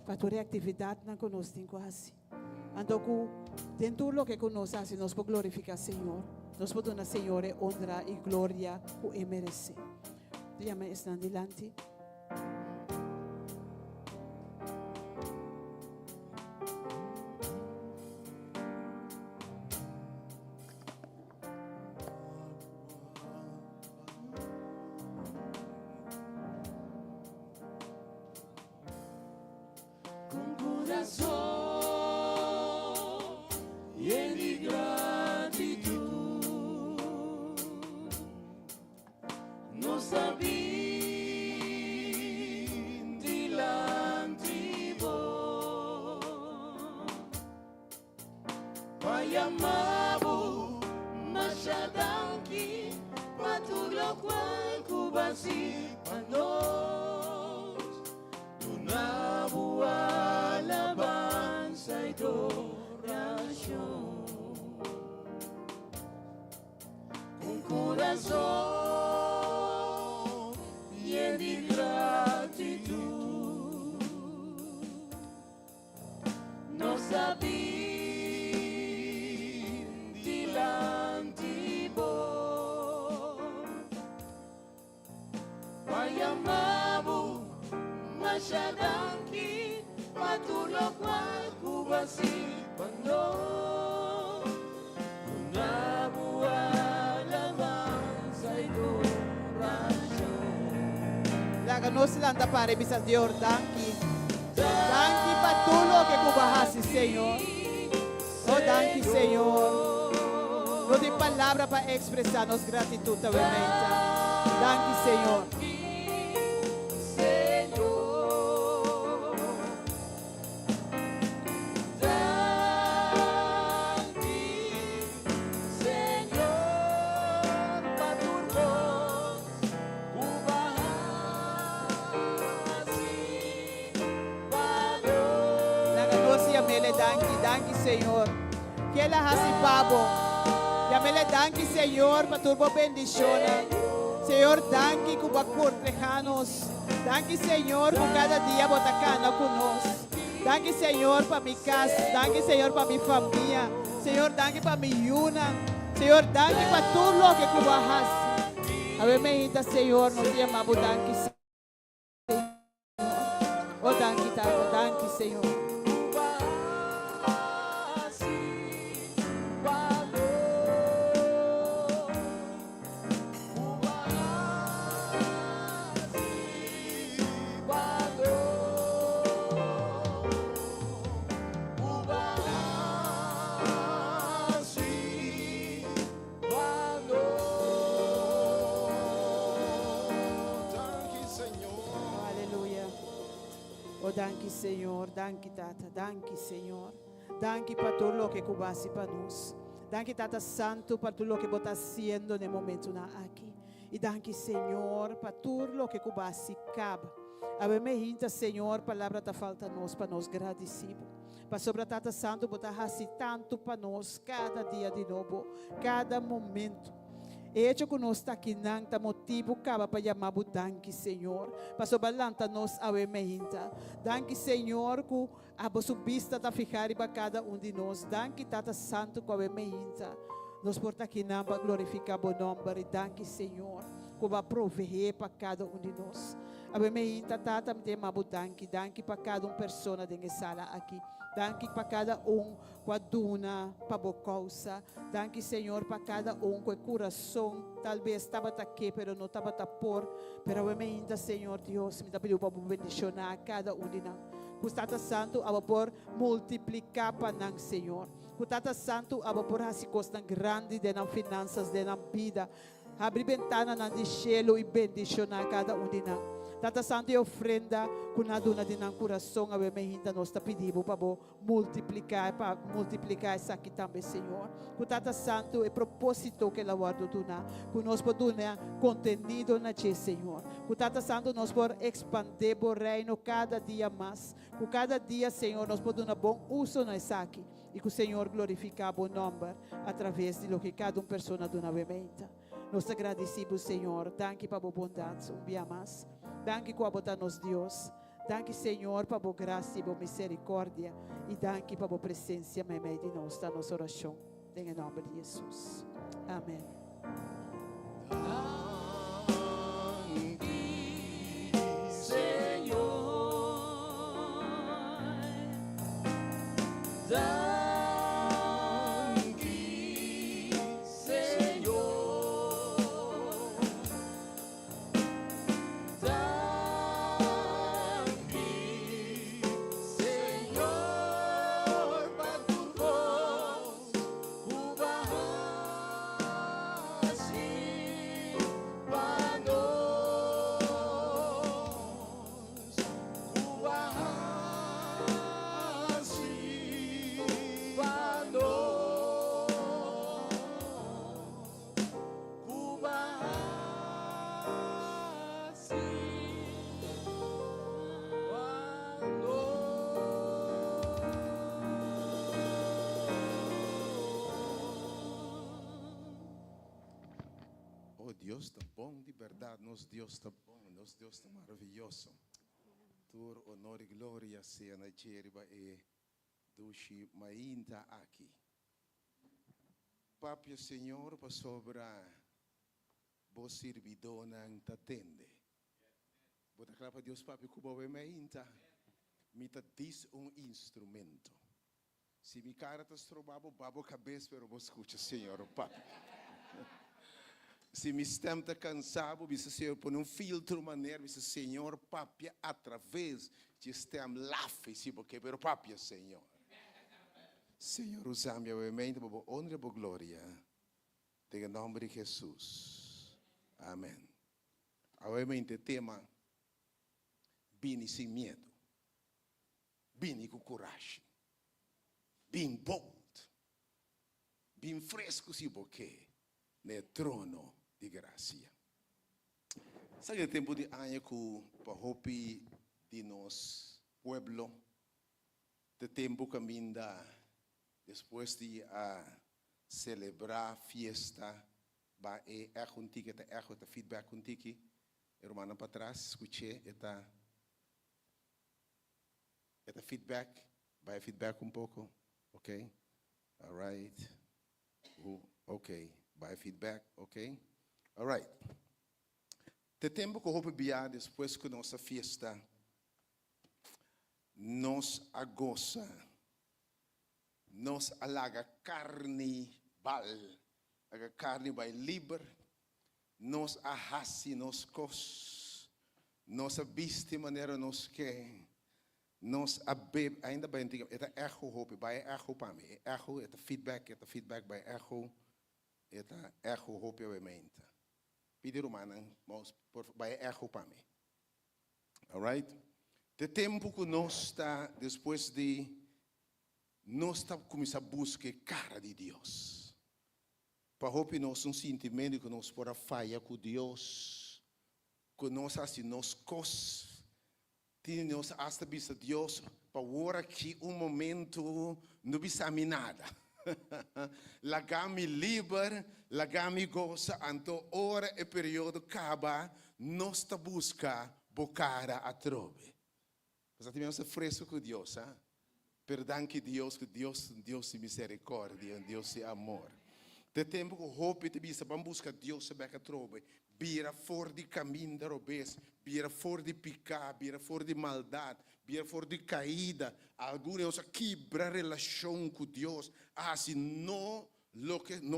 Para toda atividade na conosco quase. Ando com Dentro lo que conoce, así nos puede glorificar, Señor. Nos puede dar, Señor, honra y gloria que merece. Dígame, están delante. Con corazón lleno de gratitud, no sabía delante vos, Pai amado, machadanki, para tudo lo cual cubasi a nós, una boa alabanza y adoración, con corazón lleno de gratitud, no sabía delante vos, Pai amado, machadanki, para tudo lo cual cubasi para nós, una boa alabanza y adoración. Láganos landa para misa Dios, danki. Danki para todo lo que cubahasi, Señor. Oh, danki, Señor. No tem palavra para expressar-nos gratitud, obviamente. Danki, Señor. Danke, Senhor. Que ela hasi babo. Yamele danke, Senhor, para turbo bendiciones. Senhor, danke que va cortejanos. Danke, Senhor, por cada dia botacana conosco. Danke, Senhor, para minha casa. Danke, Senhor, para minha família. Senhor, danke para minha yuna. Senhor, danke para tudo lo que tu vas. Ave meita, Senhor, nos chamamos danke, Senhor. Oh, danke, Tata, danke, Senhor. Danke, Senhor. Danke, Tata. Danke, Senhor. Danke para tudo lo que cubasi para nós. Danke, Tata Santo, para tudo lo que você está fazendo no momento aqui. E danke, Senhor, para tudo lo que cubasi caba. Ave me hinta, Senhor, palavra ta falta nós para nós agradecido. Para sobre Tata Santo, você está tanto para nós cada dia de novo, cada momento. Hecho que nós está aqui nanta motivo caba para chamar o danke, Senhor. Para sobalanta nós ave mehinta. Danke, Senhor, que a vossa vista está ficar para cada de nós. Danke, Tata Santo, que ave mehinta. Nós porta aqui não para glorificar o nome. Danke, Senhor, que vai prover para cada de nós. Ave mehinta, Tata, me tema o danke. Danke para cada pessoa dentro da sala aqui. Danke para cada com a duna, para a causa. Danke, Senhor, para cada com o coração. Talvez estava aqui, mas não estava por. Pero eu me ainda, Senhor Deus, me dá pedido para bendicionar cada de nós. Custata Santo, a por multiplicar para nós, Senhor. Custata Santo, a por as coisas grandes de nas finanças, de na vida. Abrir ventana na de cielo e bendicionar cada de nós. Tata Santo, e ofrenda com a duna de nosso coração, a me hinta nós está pedindo para multiplicar isso aqui também, Senhor. Com Tata Santo, é propósito que ela guarda duna, com nós podemos contenido na Tchê, Senhor. Com Tata Santo, nós podemos expandir o reino cada dia mais. Com cada dia, Senhor, nós podemos bom uso nessa aqui. E que o Senhor glorificar o nome através de lo que cada pessoa duna vementa. Nós agradecemos, Senhor. Danke para a bondade, dia mais. Danke que botar nos Deus. Danke, Senhor, para a boa graça e boa misericórdia. E danke para a boa presença no meio de nós, da nossa oração. Em nome de Jesus. Amém. Oh, Deus está bom de verdade, nosso Deus está bom, nosso Deus está maravilhoso. Tur honor e glória seja na Jeriba e dushi mainta aqui. Papi Senhor, para sobra vos servidona ta tende. Bota claro para Deus, papi, cuba we mainta. Me ta dis instrumento. Se mi cara ta strobabo, babo cabeça, pero vos escucha, Senhor, papi. Se me stem está cansado, você Senhor põe filtro maneiro, você Senhor papia através de stem lafe, se porque pero papia Senhor. Senhor usa-me a mente para honra e glória. Em nome de Jesus. Amém. A mente tema bem sem medo. Bem com coragem. Bem bold. Bem fresco se porque no trono de graça. Sabe o tempo de ano que para hopi de nos pueblo, de tempo que minda depois de celebrar fiesta, ba um ticket, feedback um ticket, hermana para trás, escutei eta feedback, vai feedback pouco, ok, alright, ok, vai feedback, ok. All right. De tempo que eu vou biar depois que nossa fiesta nos agoça, nos alaga carne bal, aga carne vai livre, nos ahasi nos cos, nos abiste maneira nos que, nos abebe, ainda bem diga, eta echo hope, vai echo para mim, echo, eta feedback vai echo, eta echo hope obviamente. Pedir humana, mas vai echo para mim. Alright? De tempo que nós está, depois de, nós está começando a buscar cara de Deus. Para hope nós sentimento que nós podemos falhar com Deus, que nós assim, nós cos, nós hasta vista Deus, para agora que momento não bisa nada. Lagami liber, lagami goza, anto ora e periodo acaba, nosta busca bocara a trove. Mas tivemos fresco com Deus, hein? Perdão que Deus de misericórdia, Deus de amor. De tempo que hope te bisa, vamos buscar Deus se beca trove. Bira for de caminho da robes, bira for de picar, bira for de maldade, bira for de caída. Alguns quebra relação com Deus. Se não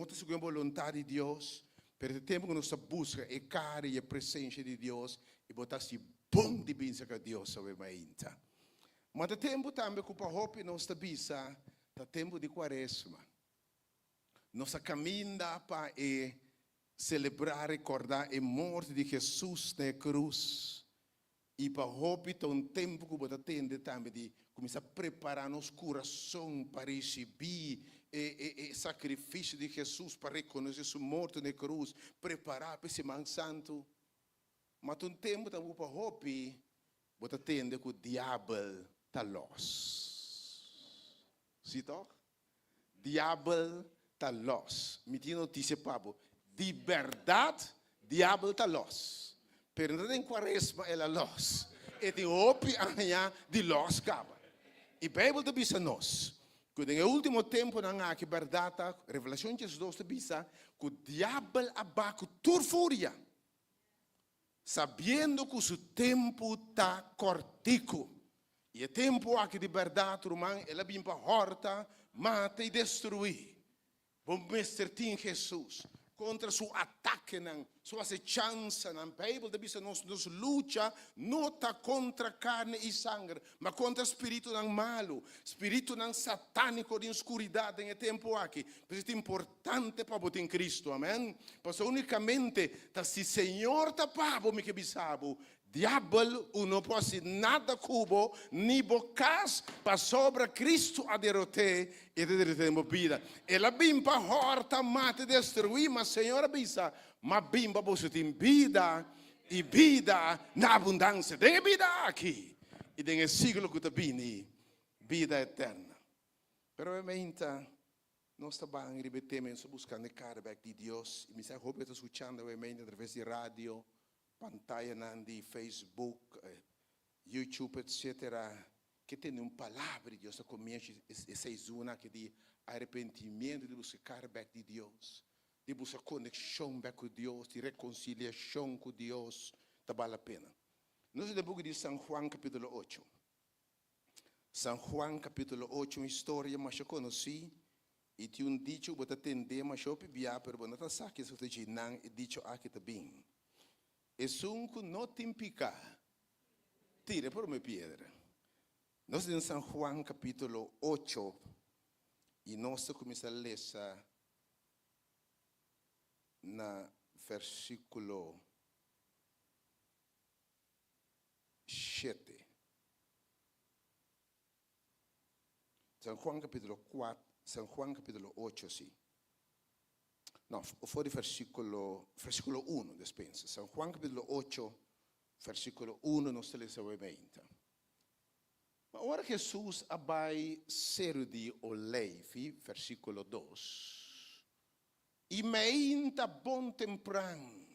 te seguimos a vontade de Deus, pero o tempo que nós busca é cara e a presença de Deus e botar se bom de benção com Deus sobre a ainda. Mas o tempo também que o hope nós está bisa, o tempo de quaresma. Nós caminha para celebrar, recordar a morte de Jesus na cruz. E para hope tempo que você tem também de começar a preparar nosso coração para receber o sacrifício de Jesus, para reconhecer sua morte na cruz, preparar para esse Semana Santo. Mas tempo também para hope, você tem que o diabo está los. Sim, toc? Diabo está los. Me tem notícia para de verdade, diabo está los. Pero não tem quaresma, ela los. e tem opi anha de los caba. E Bíblia te bisa nós. Que no último tempo na que verdade, revelação de Jesus te bisa, que o diabo abaco turfúria. Sabendo que o seu tempo está cortico. E o tempo aqui de verdade, irmão, ela vem para horta, mata e destruir. Vamos mestre em Jesus. Contra seu ataque, sua acechança, na Bíblia diz que nos luta não está contra carne e sangue, mas contra o espírito malo, espírito satânico de escuridade em tempo aqui. Por isso é importante para botar em Cristo, amém? Porque unicamente, se o Senhor está para me que bisabo, diabo não pode nada cubo, nem bocas para sobre Cristo a derrotar e derrotar vida. Ela bim para horta, mata, destruir, mas Senhor avisa, mas bim para você ter vida e vida na abundância. Tem vida aqui e tem o siglo que está vindo, vida eterna. Pero obviamente, nós estamos repetindo, buscando o caráter de Deus. E me sei, roupa está escutando, obviamente, através de rádio, pantalla de Facebook, YouTube, etc. Que tem uma palavra de Deus, começa essa zona que de arrependimento, de buscar back de Deus, de buscar conexão back com Deus, de reconciliação com Deus, tá vale a pena. Nós temos o book de São Juan capítulo 8. São Juan capítulo 8, uma história mais eu conheci, e tinha um dicho, vou atender, mas eu pedi pero vou não sabe que isso te não e dicho aqui também. E sunco não tem pica, tira por uma pedra. Nós temos São Juan capítulo 8 e nós começamos a ler na versículo 7. São Juan capítulo 4, São Juan capítulo 8, sim. No, fuori versículo 1, dispensa. San Juan capítulo 8, versículo 1, non se le seguimenta. Ma ora Jesus abai ser di Olevi, versículo 2, e meinta bon tempran,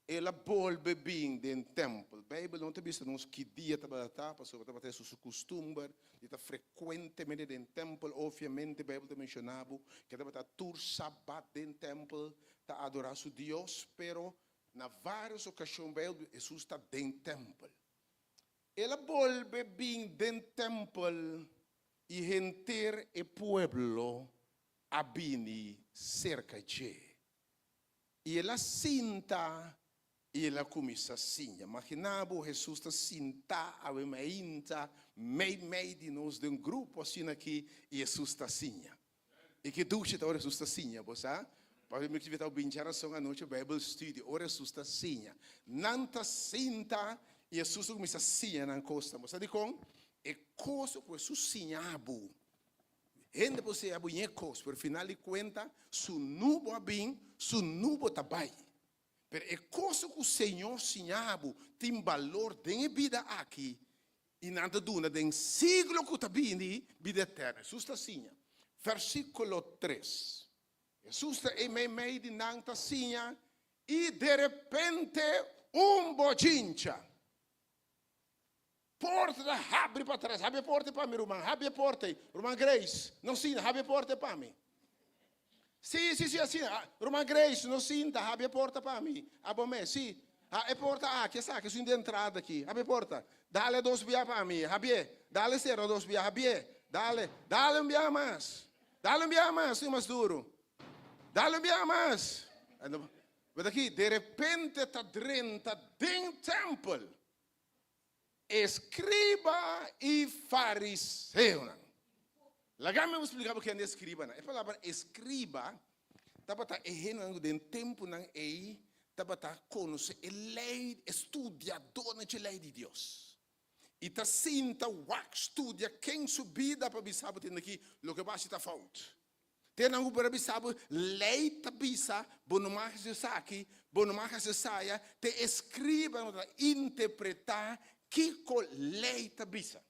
ela volve bem den templo. A Bíblia não te diz nos que dia está, passou para ter seu costume, está frequentemente den templo, obviamente a Bíblia mencionava que está tur sabat den templo, está adorar su Deus, pero na várias ocasiões Jesus está den templo. Ela volve bem den templo e enter e pueblo abini cerca de. E ela sinta e ela começa assim. Imaginava Jesus está sentado, a meinta, meio de nós, de um grupo assim aqui, e Jesus está assim. E que duche está Jesus está assim, você sabe? Para mim que está bem geração à noite, Bible study, ora Jesus está assim. Não está senta, e Jesus começa assim na costa. Você sabe como? É coisa que Jesus sinhabo. Gente você é bem coisa, por final de conta, su nubo abim, su nubo tabai. Pero é coisa que o Senhor sinhabo tem valor tem vida aqui e nada duna tem siglo que está vindo vida eterna. Jesus está assim. Versículo 3. Jesus está em meio de nanta assim e de repente bochincha. Porta da abre para trás, abre a porta para mim, irmão, abre a porta, irmã Grace, não sim, abre a porta para mim. Sim, assim, irmã Grace, não sinta, abre a porta para mim. Abomé, sim. A porta, que sabe, que de entrada aqui. Abre a porta. Dale 2 via para mim, abre. Dale 2 via, abre. Dale via mais. Dale via mais, sim, mais duro. Dale via mais. Vê aqui, de repente está dentro do templo. Escriba e fariseu. Lagame eu explicava o que é escriba. A palavra escriba estava errando de tempo não é estava conhecer a lei, estudador de lei de Deus. E está sinta estudia quem subida para bisabo tem aqui o que vai estar falta. Tem algo para bisabo lei tá bisa, bonumar se saque, bonumar se saia, te escriba interpretar que co lei tá bisa.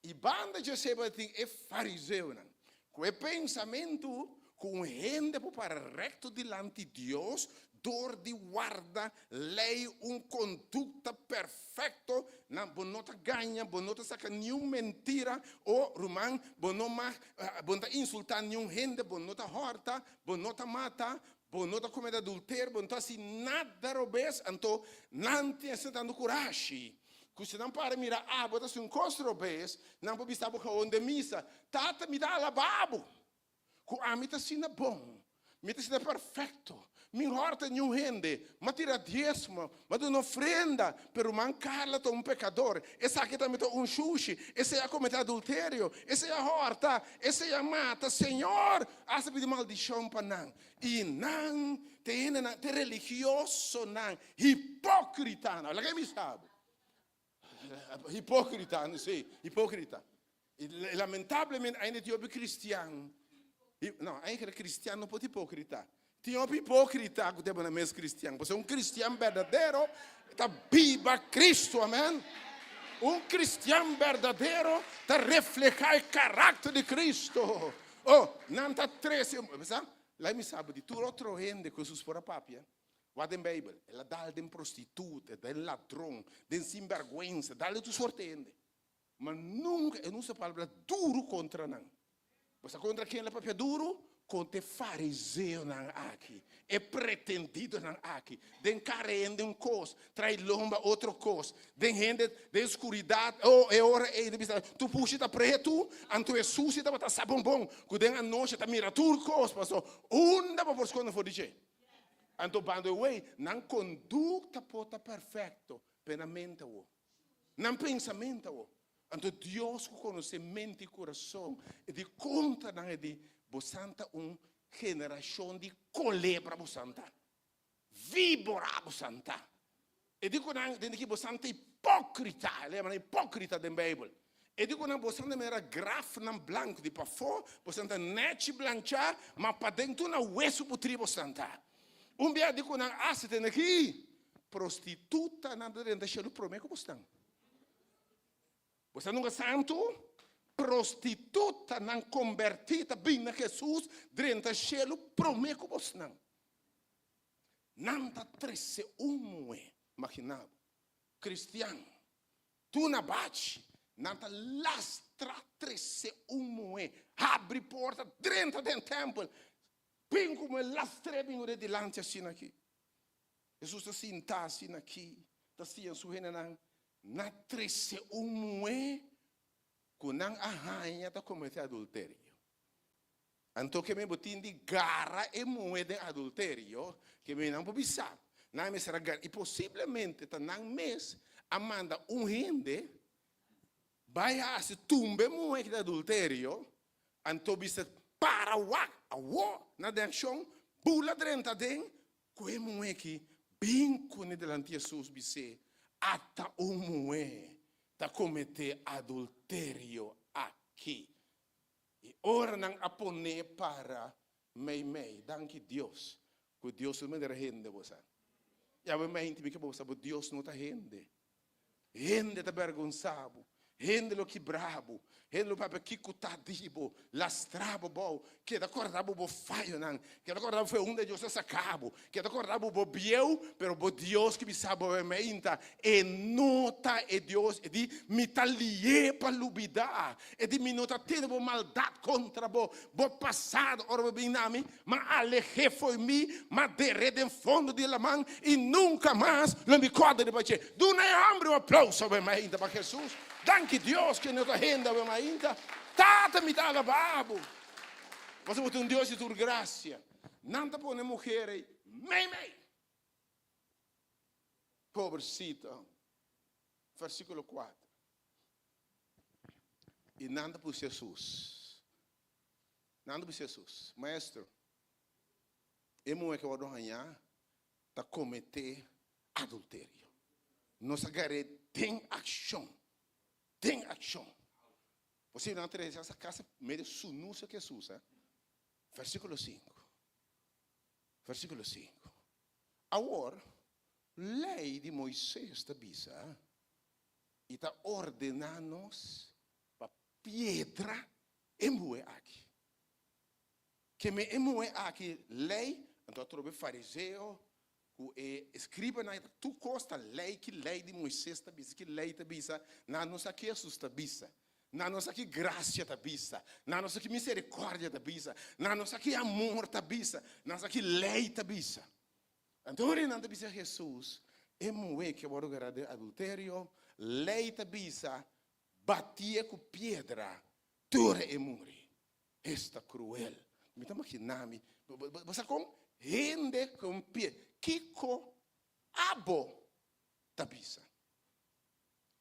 E banda de Jezebel é fariseu, não? Com o pensamento, com gente para recto delante de Deus, guardador de guarda, lei conduta perfecto, não bonota ganha, bonota saca nenhuma mentira, ou román, bonota insultar nenhum gente, bonota horta, bonota mata, bonota comer adultério, bonota assim nada robes, então não tem sentando coragem. Que se não para mirar, bota se costo robes, não pode estar com onde missa, tata me dá lavabo, que a mim tá sendo bom, me tá sendo perfeito. Min horta nenhum rende, mas tira diezmo, mas uma ofrenda, pero mancarla a pecador. Essa aqui também tá sushi, esse é cometer adultério, esse é horta, esse é mata, Senhor, essa pedir maldição para não. E não, te religioso não, hipócrita não, quem me sabe? Hipócrita, não sei, hipócrita. E, lamentavelmente, ainda tem o cristiano. Não, ainda cristiano não pode hipócrita. Tem um hipócrita que tem na mesa cristiana. Você é cristiano verdadeiro, está viva Cristo, amém? Cristiano verdadeiro está reflejar o caráter de Cristo. Não está três. Lá me sabe de tudo outro gente que Jesus for a papia. Wat in Bijbel, ela dá de prostituta, de ladrão, de sinvergüenza, dá-lhe tu sorte. Mas nunca, não se fala duro contra não. Você contra quem é papel duro? Contra fariseu não aqui. É pretendido não aqui. Den carente um cos, trai lomba outro cos. Den gente de escuridade, é hora tu puxa ta preto, anto é sucio ta bata sabão bom, que den a noite ta mira tur cos, pastor. Onda para por esconder for dizer. Então, by the way, não conduta pota perfeito, pensamento, não pensamento. Então, Deus conhece mente e coração, e de conta não é de bosanta geração de colebra bosanta, víbora bosanta. E digo não de que bosanta hipócrita, lembra hipócrita da Bíblia. E digo não bosanta era graf não branco de para fora, bosanta net blanchar, mas para dentro na hueso putri bosanta. Dia digo não tem aqui prostituta nada dentro da chelo prometo bostan. Você nunca santo prostituta não convertida bem na Jesus dentro da chelo prometo bostan. Nanda trece imaginava cristiano tu na bate nanda lastra trece abre porta dentro do templo. Bem como lastre bem o delante assim aqui. Jesus está sentado assim aqui, está assim sua rena na trece que não a rainha está cometendo adultério. Então que me botin de garra e moeda adultério, que me não pode saber. Não me será garra e possivelmente está não mês amanda rende vai a se tumbe moeda de adultério, então bisa para na denchão, pula dentro den, como é que bem com delante de Jesus bise, ata tá cometer adultério aqui. E ora não apone para mei, danke Deus, que Deus não me rende você. E a mim intime que você, Deus não tá rende tá vergonçado. Rende lo que brabo, rende lo papo que cutadibo, lastrabo bo, que da cordabo bo falho não, que da cordabo foi de Deus sacabo, que da cordabo bo bieu, pero bo Deus que me sabe meinta, e nota e Deus e di me talie para lubida, e di me nota ter bo maldade contra bo passado, ora bem nami, mas aleje foi mi, mas derrede em fundo de la mão e nunca mais lo me corda de bache. Do nem hambre aplauso bem meinta para Jesus. Danke Deus que não está renda bem ainda. Tata me dá lavabo. Você botou Deus de tua graça. Não te põe mulher aí. Mei. Pobrecita. Versículo 4. E nada por Jesus. Nada por Jesus. Maestro. Emo é que eu vou ganhar. Está cometer adultério. Nossa garota tem ação. Tem ação. Você não tem essa casa meio sunusa que Jesus. Versículo 5. Versículo 5. Agora, lei de Moisés está bisa e está ordenando-nos para pedra emoe aqui. Que me emoe aqui lei, então trouxe fariseu, escriba na tu costa lei que lei de Moisés tá bisa, que lei tá bisa, na nossa que Jesus tá bisa. Na nossa que graça tá bisa, na nossa que misericórdia tá bisa, na nossa que amor tá bisa, na nossa que lei tá bisa. Então, não tá bisa Jesus, é moe que agora era de adultério, lei tá bisa, batia com pedra, dura e morre. Esta cruel. Me tá imaginando, você com rende com pedra, Kiko abo tá bisa.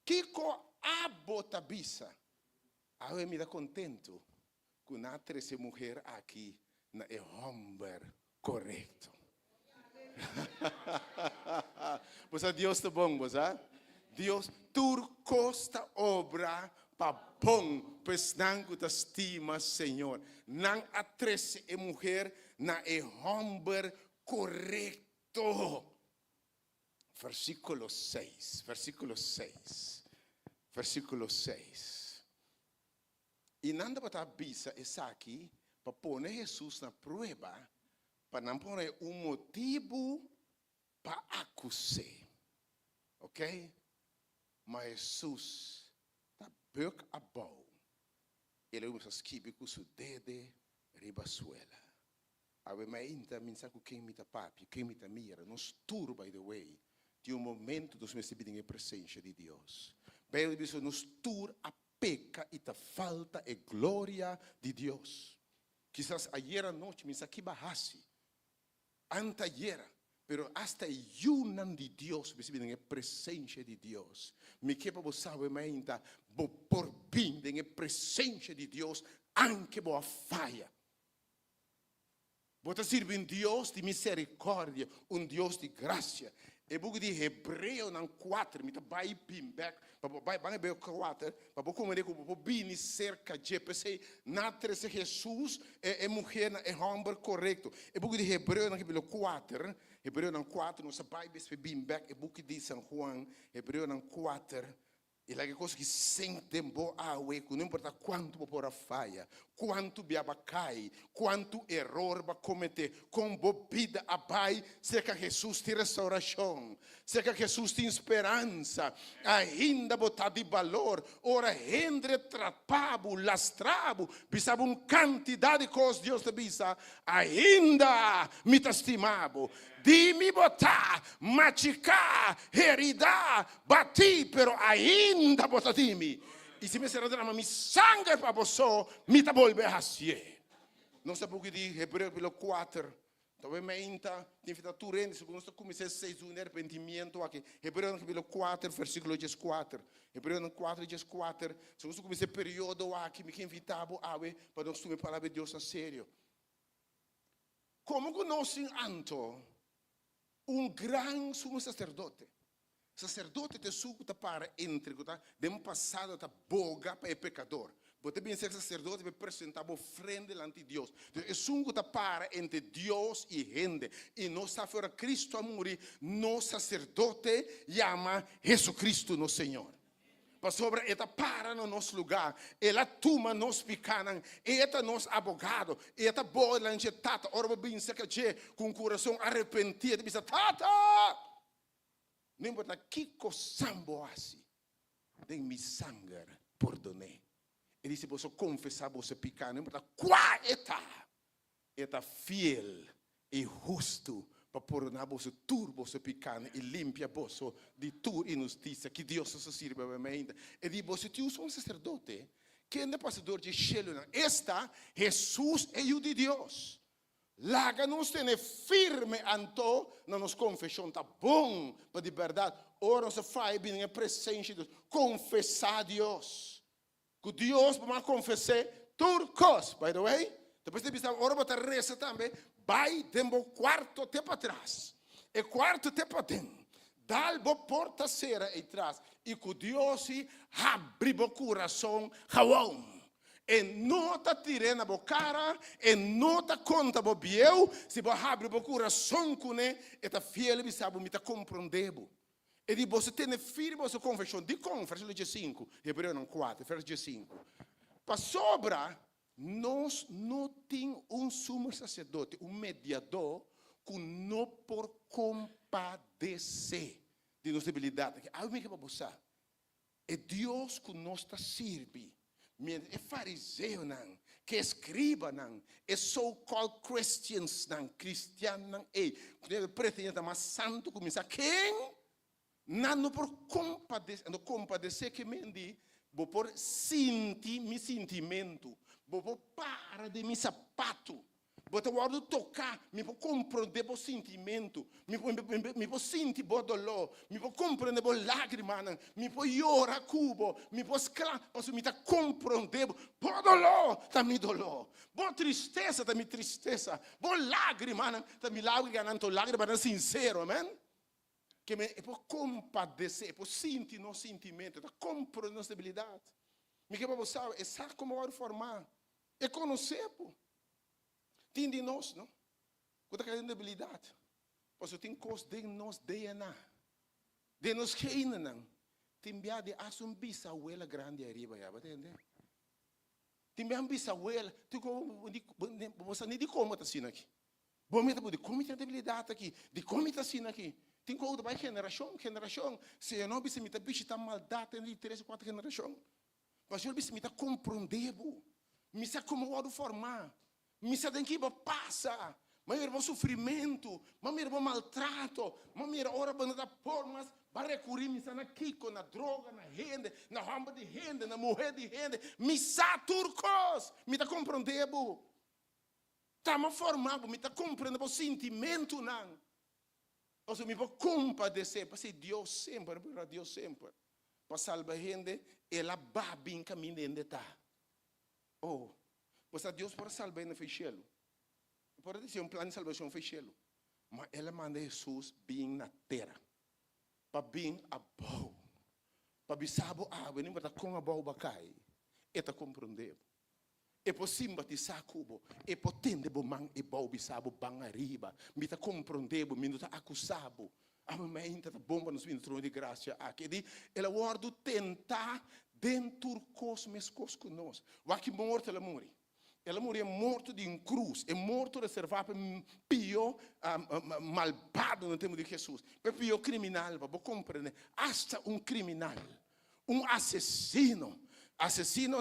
Kiko abo tá bisa. Agora me dá contento com a terceira mulher aqui na é homem correto. Você Deus tá bom, você? Deus tur costa obra para bom, pois não te estima, Senhor. Não a terceira mulher na é homem correto. Versículo 6, versículo 6, versículo 6. E nada para bisa essa aqui para pôr Jesus na prova, para não pôr motivo para acusar, ok? Mas Jesus está bem a bom. Ele usa esquive com seu dedo ribasuela. Ave mas ainda mensa com quem me tá papi, quem me tá mira, nos tour by the way, de momento dos meus em presença de Deus. Bem, ele nos tour a peca e a falta e glória de Deus. Quizás ayer a noite me aqui barrasse, anteayer, pero hasta yunan de Deus, me em presença de Deus. Me que para você saber mais ainda, por bem em presença de Deus, anche boa falha. Você serve Deus de misericórdia, Deus de graça. E book de Hebreu nan 4, me vai pim back, vai Hebreu 4, para como ele como bini cerca de PC, na terceira Jesus é mulher é homem correto. E book de Hebreu nan capítulo 4, Hebreu nan 4, nossa Bíblia se bim back, e book de São João, Hebreu nan 4. E lá que coisa que sem tempo não importa quanto por a falha, quanto biaba cai, quanto erro vai cometer, com bobida a pai, se que Jesus tem restauração, se que Jesus tem esperança, ainda botar de valor, ora rendre trapabo, lastrabo, bisaba quantidade de coisas Deus te bisa, ainda me estimavo. Dimi botar, machucar, heridar, bati, pero ainda botar dimi. E se me será drama, mi sangue para você, me tá volver a ser. Não sei por que de Hebreu pelo 4. Talvez me ainda, tem que tu rende, segundo nós comecei 6 um arrependimento aqui. Hebreu pelo 4, versículo 14. Hebreu 4, 14. Segundo nós comecei período aqui, me que invitava a ver para nós tomar a palavra de Deus a sério. Como que nós em Anto, gran sumo sacerdote. Sacerdote te sucuta para entre, de um passado ta boga para o pecador. Você bem ser sacerdote para apresentar ofrenda diante de Deus. É sucuta para entre Deus e gente. E nós fora Cristo a morrer, nosso sacerdote chama Jesus Cristo, nosso Senhor. Para sobre esta para no nosso lugar, ela toma nos picanan, esta nos abogado, esta boa lanche tata, ora bem se que com coração arrependido, bisa tata. Não importa que cosambo assim, tem mi sangue perdonei. Ele disse você confessar você picano, não importa qual eta fiel e justo. Para perdonar você tudo você picano e limpia você de toda injustiça que Deus se sirva ainda. E de você te usa sacerdote que é pastor de Shelona. Esta Jesus é o de Deus. Laga nos tem firme anto na nos confissão tá bom para de verdade. Ora se faz bem em presença de Deus. Confessar a Deus. Que Deus para confessar tudo coisas, by the way. Depois de pensar ora para reza também. Vai dembo quarto tempo atrás. E quarto tempo dentro. Dalbo porta sera e trás. E que Deus abre o coração Hawaii. E nota tire na bocara. E nota conta bo bieu. Se bo abre o coração com ele. E ta fiel me sabe me ta compreendebo. E di você tem firme a sua confissão. Di com versículo 5. Hebreu 4, versículo 5. Para sobra. Nós não temos sumo sacerdote, mediador, que não por compadecer de nossa debilidade. Aí me que para buscar. É Deus que nos está sirve. É fariseu não, que escriba não, é so-called Christians não, cristiano não, quando pretende mais santo começar quem não por compadecer que me diz, vou por sentir meu sentimento, vou por para de meu sapato. Bota o ar tocar, me vou compreender o sentimento, me vou sentir o dolor, me vou compreender a lágrima, me vou chorar cubo, me vou esclar, posso me compreender o dolor, tá me dolor, a tristeza, tá me tristeza, a lágrima, tá me lágrima sincero, amém? Que me é por compadecer, é por sentir nosso sentimento, tá compreender nossa debilidade. Me que você sabe, é sabe como vai formar, é conhecer, pô. Tem de nós, não? Quando a debilidade, porque tem coisas de nós DNA, de nós que ainda não. Tem bia de um bisabuela grande arriba, já, entende? Tem bia bisabuela, tu você nem de como está sendo aqui. Bom, me de como tem debilidade aqui, de como está sendo aqui. Tem coisa vai geração, se eu não bisa me tá bicho tá maldade tem de 3 ou 4 gerações. Mas eu bisa me tá compreendendo, me sabe como eu vou formar. Me sabe que passa, mas meu sofrimento, mas meu maltrato, mas minha hora para dar formas, para recorrer me aqui com a droga, na renda, na ramba de renda, na mulher de renda, me sabe turcos, me está compreendendo, está me formado, me está compreendendo o sentimento não, ou seja, me vou compadecer, para ser Deus sempre, para salvar a gente, ela babi em caminho de tá, oh. Porque Deus para salvar no fechelo. Pode dizer um plano de salvação fechelo. Mas ela manda Jesus vir na terra. Para vir a boa. Para bisabo água, nem para com a boa bacai. E está compreendendo. E por cima de sacubo. E por tende bomang e boa bisabo bang arriba. Me está compreendendo, me está acusado. A mamãe está bomba nos vindo trono de graça aqui. Ela guarda tentar dentro dos cosmos conosco. Vai que morte ela morre. Ela morreu morto de uma cruz, é morto reservado para o pior malvado no tempo de Jesus, para o pior criminal, para compreender, hasta um criminal, um assassino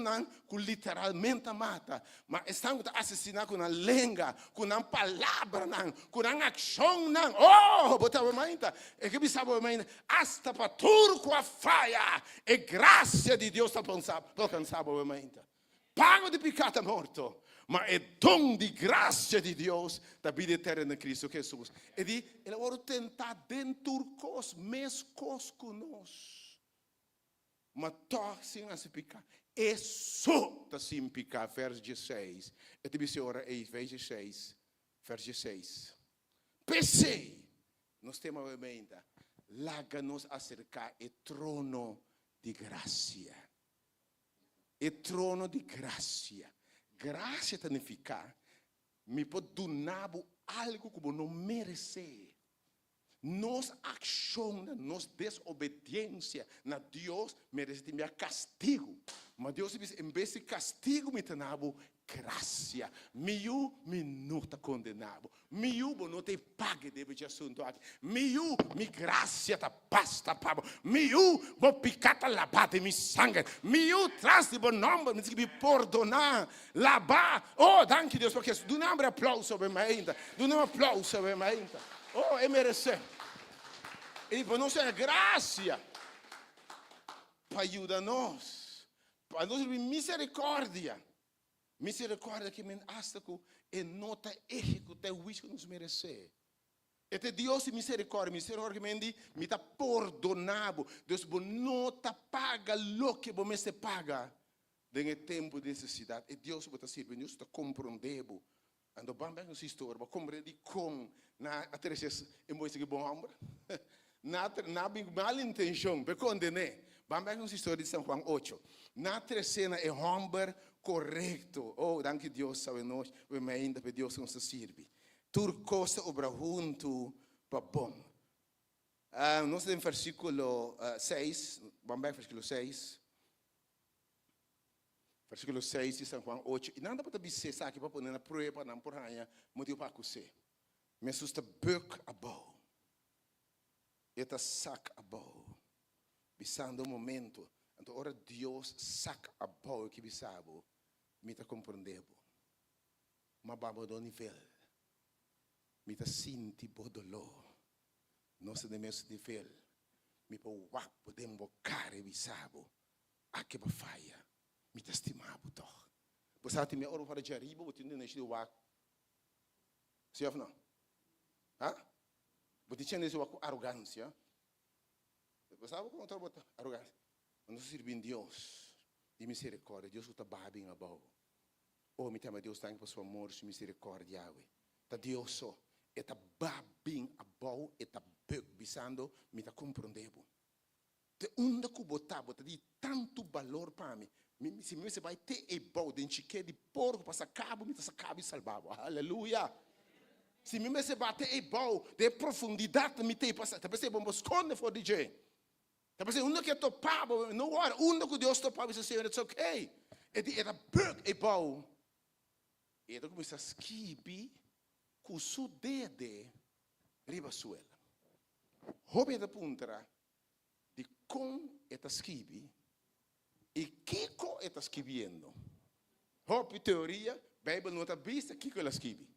não, que literalmente mata, mas estão assassinando com uma língua, com uma palavra não, com uma ação não, botava mais, é que sabe mais, hasta para turco a faia, é graça de Deus para alcançar mais. Pago de pecado morto, mas é dom de graça de Deus da vida eterna em Cristo Jesus. E diz, ele vai tentar dentro dos mesmos conosco. Mas toque sem se picar. É só sem picar, verso 16. E te disse ora, verso 6, verso 6. Pensei, nós temos a mente, laga-nos acercar o trono de graça. E trono de graça. Graça significa me pode donar algo que não merece. Nos ação, nos desobediência na Deus merece minha castigo. Mas Deus diz, em vez de castigo me tenabo graça. Miu me não está condenado. Miu não te pague deve de assunto aqui. Miu me graça ta pasta pabo. Miu vou picata lavada me sangue. Miu traz de bom nome me perdonar. Lavar. Oh, danke Deus porque do nome aplauso bem ainda. Do nome aplauso bem ainda. Oh, é merecer. E para nós é graça. Para ajudar nós. Para nós misericórdia. Misericórdia que me hasta que e nota executar o que nos merece. Este Deus de misericórdia que me está perdonado. Deus não paga o que você paga. No tempo de necessidade. E Deus está servindo, Deus está compreendendo. Ando bem nos história, para compreender como na terceira é muito que bom homem. Na mal intenção, para condenar. Bem nos história de São João 8. Na terceira é homem correto. Oh, danke Deus, sabe nós, mas ainda para Deus nos serve. Tudo coisa obra junto para bom. Nós temos versículo 6, vamos ver versículo 6. Versículo 6 de São João 8. E nada para dizer, sabe, para pôr na prova, não por aí, motivo para você. Mas você está buk a bow. Eta saca a boa. Bisando um momento. Então, ora Deus saca a boa que bisabo. Me tá compreendendo. Mas vamos do nível. Me tá sentindo dolor. Nossa de mesmo nível. Me pa wak podem bocar e bisabo. Aqui ba faia. Me tá estimado toch. Você até me oro para jariba, você não deixa de wak. Sim ou não? Hã? Você tinha nesse wak arrogância. Você sabe como tá bota arrogância? Nós servimos Deus de misericórdia. Deus está babing abaixo. Oh, me tema Deus tanto por sua amor, sua misericórdia, Yahweh. Tá Deus só. Eta babing abaixo, eta bug bisando, me tá compreendendo. Te onda que botar de tanto valor para mim. Se me vai ter e bom, de chique de porco para sacar, me tá sacar e salvado. Aleluia. Se me vai ter e bom, de profundidade me tem passar. Tá pensando vamos esconder for DJ. Tá pensando onde que eu topava, não hora, onde que Deus topava, você Senhor, it's okay. Era bug e bom. E então começa a esquivar com o dedo riba suela. Hobby da punta de com eta esquivar e Kiko está escrevendo. Hobby teoria, Bíblia não está vista, Kiko ela escreve.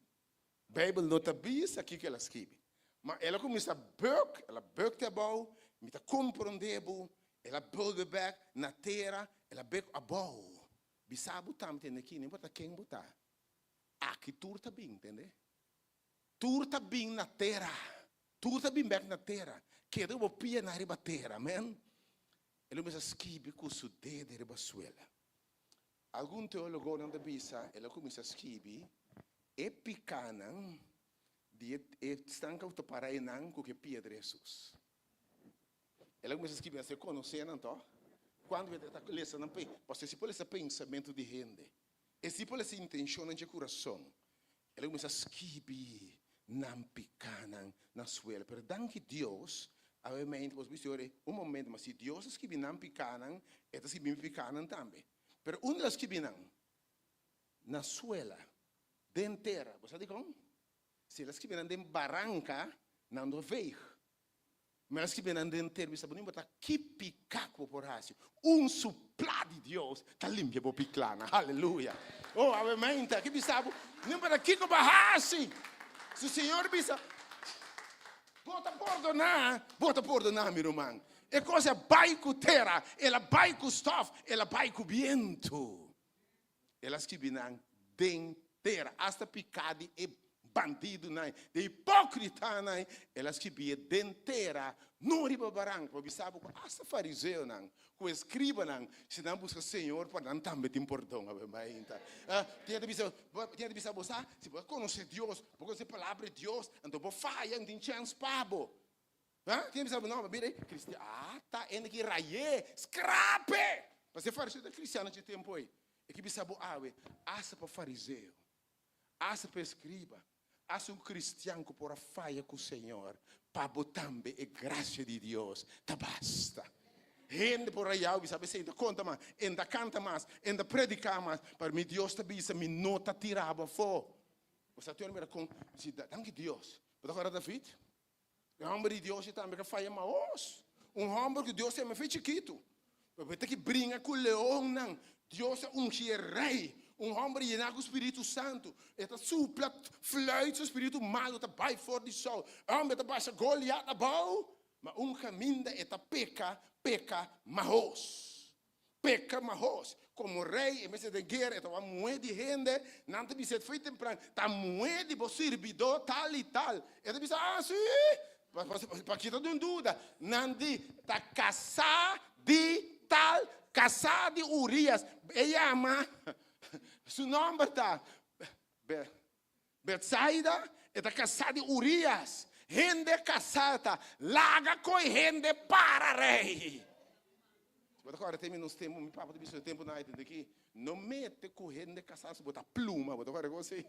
Bíblia não está vista, Kiko ela escreve. Mas ela começa a bug, ela bug te bom. Me está compreendendo, ela build back na terra, ela beg a boa. Bisabo também aqui, não importa quem botar. Aqui tudo está bem, entende? Tudo está bem na terra. Tudo está bem back na terra. Queda uma pia na riba terra, amém? Ele começa a escrever com o dedo de riba suela. Algum teólogo não da bisa, ele começa a escrever e picanam de estanca o toparainan com que pia de Jesus. Ela começa a escrever, você conhece, não tá? Quando você está lendo, você se pode esse pensamento de gente. E se pode essa intenção de coração. Ela começa a escrever, não picanam na suela. Pero danke Deus, obviamente, você momento, mas se Deus escreve não picanam, ela escreve picanam também. Pero onde ela escreve não? Na suela, dentro terra. Você sabe como? Se ela escreve dentro barranca, não do veio. Mas que vem andando termo, sabe não botar que picar por rácio. Suplá de Deus, tá limpo por piclana. Aleluia. Oh, amém. Que bisabo, não para que com barraci. Se o Senhor bisa, bota perdonar, meu irmão. É coisa baico terra, ela baico stuff, ela baico viento. Elas que vêm dentro terra, hasta picade e bandido, de hipócrita, elas que vêm dentera, não riba barranco, porque sabe, hasta fariseu, com escriba, se não busca o Senhor, para não também te perdão, tinha de pensar, se você conhecer Deus, você conhecer a palavra de Deus, então você faz, não tem chance, pabo. Tinha de pensar, não, mas cristiano, tá, ainda que raie, scrape, você fariseu da cristiana de tempo aí, é que pensar, hasta para fariseu, hasta para escriba, hasta cristiano que por a faia com o Senhor, para também é graça de Deus, tá basta. Gente por aí, sabe, se ainda conta mais, ainda canta mais, ainda predica mais, para mim Deus te bisa, me nota tirava fora. Você tem uma com, se danke Deus. Mas agora David, o homem de Deus também que faia mais. Homem que Deus é me fez chiquito. Você tem que brincar com o leão, não. Deus é rei. Homem que com o Espírito Santo. Ele supla, fluit o Espírito Malo, está vai fora de sol. Homem que baixa Goliat na boa. Mas caminho é peca mahos. Peca mahos. Como rei, em vez de guerra, estava muito de gente, não te disse, foi temprano, está muito de servidor, tal e tal. Ele disse, sim, para que não tem dúvida, não de, está casado de tal, casado de Urias, ela ama, seu nome está, Betsaida, está casado de Urias. Gente casada, larga com gente para rei. Agora tem nos tempos, meu papo de tempo na aqui. Não mete com gente casada, se botar pluma, botar agora você,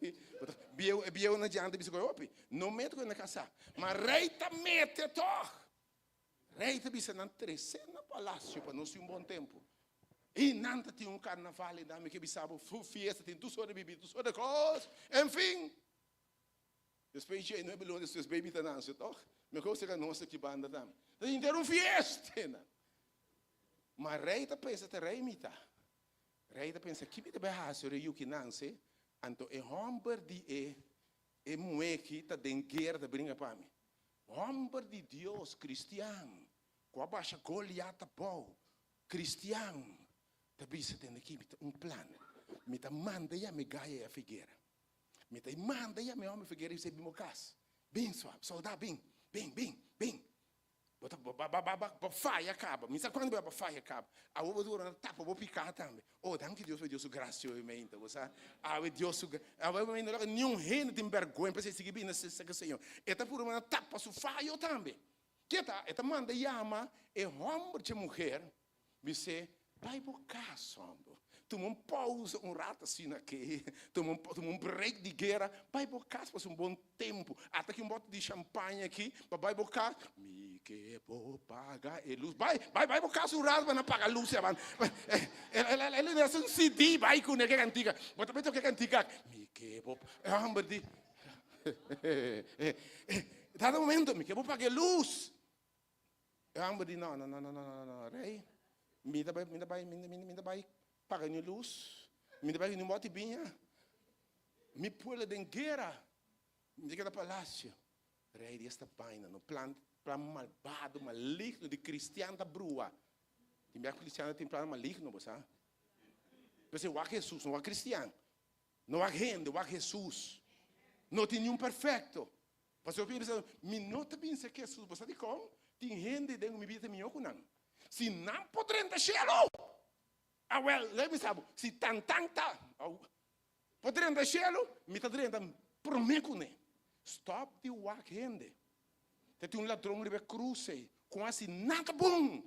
bieu na diante de biscoito, não mete com gente casada. Mas rei tá mete to. Rei tá bisa na trecena palácio para nós um bom tempo. E nanta tinha carnaval da me que bisabo fiesta tem tudo sobre bebida, tudo sobre coisa, enfim. Depois de não é beleza, seus baby tá não, toch? Me coisa que nossa que banda tam. A gente era fiesta, né? Mas rei tá pensa te rei mita. Rei tá pensa que mita berra sobre o que não se, anto é homber de é moeque tá dengueira da brinca para mim. Homber de Deus cristiano, com a baixa Goliata bom, cristiano, tá bisa tendo aqui plano. Mita manda ya me gaia a figueira. Mita manda ya me homem figueira e se bimo cas. Bem suave, soldado bem. Bota faia acaba. Misa quando vai faia acaba. A ovo dura tapa vou picar também. Oh, danke Deus, Deus o graça eu emenda, você. Ah, Deus o emenda nenhum reino tem vergonha para se seguir bem nesse Senhor. Eta por uma tapa su faia também. Que tá? Eta manda yama e homem de mulher. Me se vai por caso, homem. Toma pausa rato assim aqui, toma break de guerra, vai por casa para um bom tempo, até que bote de champanhe aqui, vai por casa, me que vou pagar a luz, vai por casa rato para não pagar a luz, ele é um CD, vai com aquela antiga, bota bem aquela antiga, me que vou, dado momento, me que vou pagar a luz, não, rei, me vai paga a luz, me dá no mote binha, me pula de guerra, me diga da palácio, rei desta paina, no plan malvado, maligno de cristiano da brua, de minha cristiana tem plano maligno, você sabe? Você o Jesus, não é cristiano, não é gente, o Jesus, não tem nenhum perfeito, você pensa, me nota bem se que Jesus, você sabe como? Tem gente dentro da minha vida minha com não, se não poderem deixar ah, well, lei me sabe, se tá, poderem deixá-lo, me tá dizendo, prometo, né? Stop de walk hende. Tem ladrão riba cruze, quase nada bom.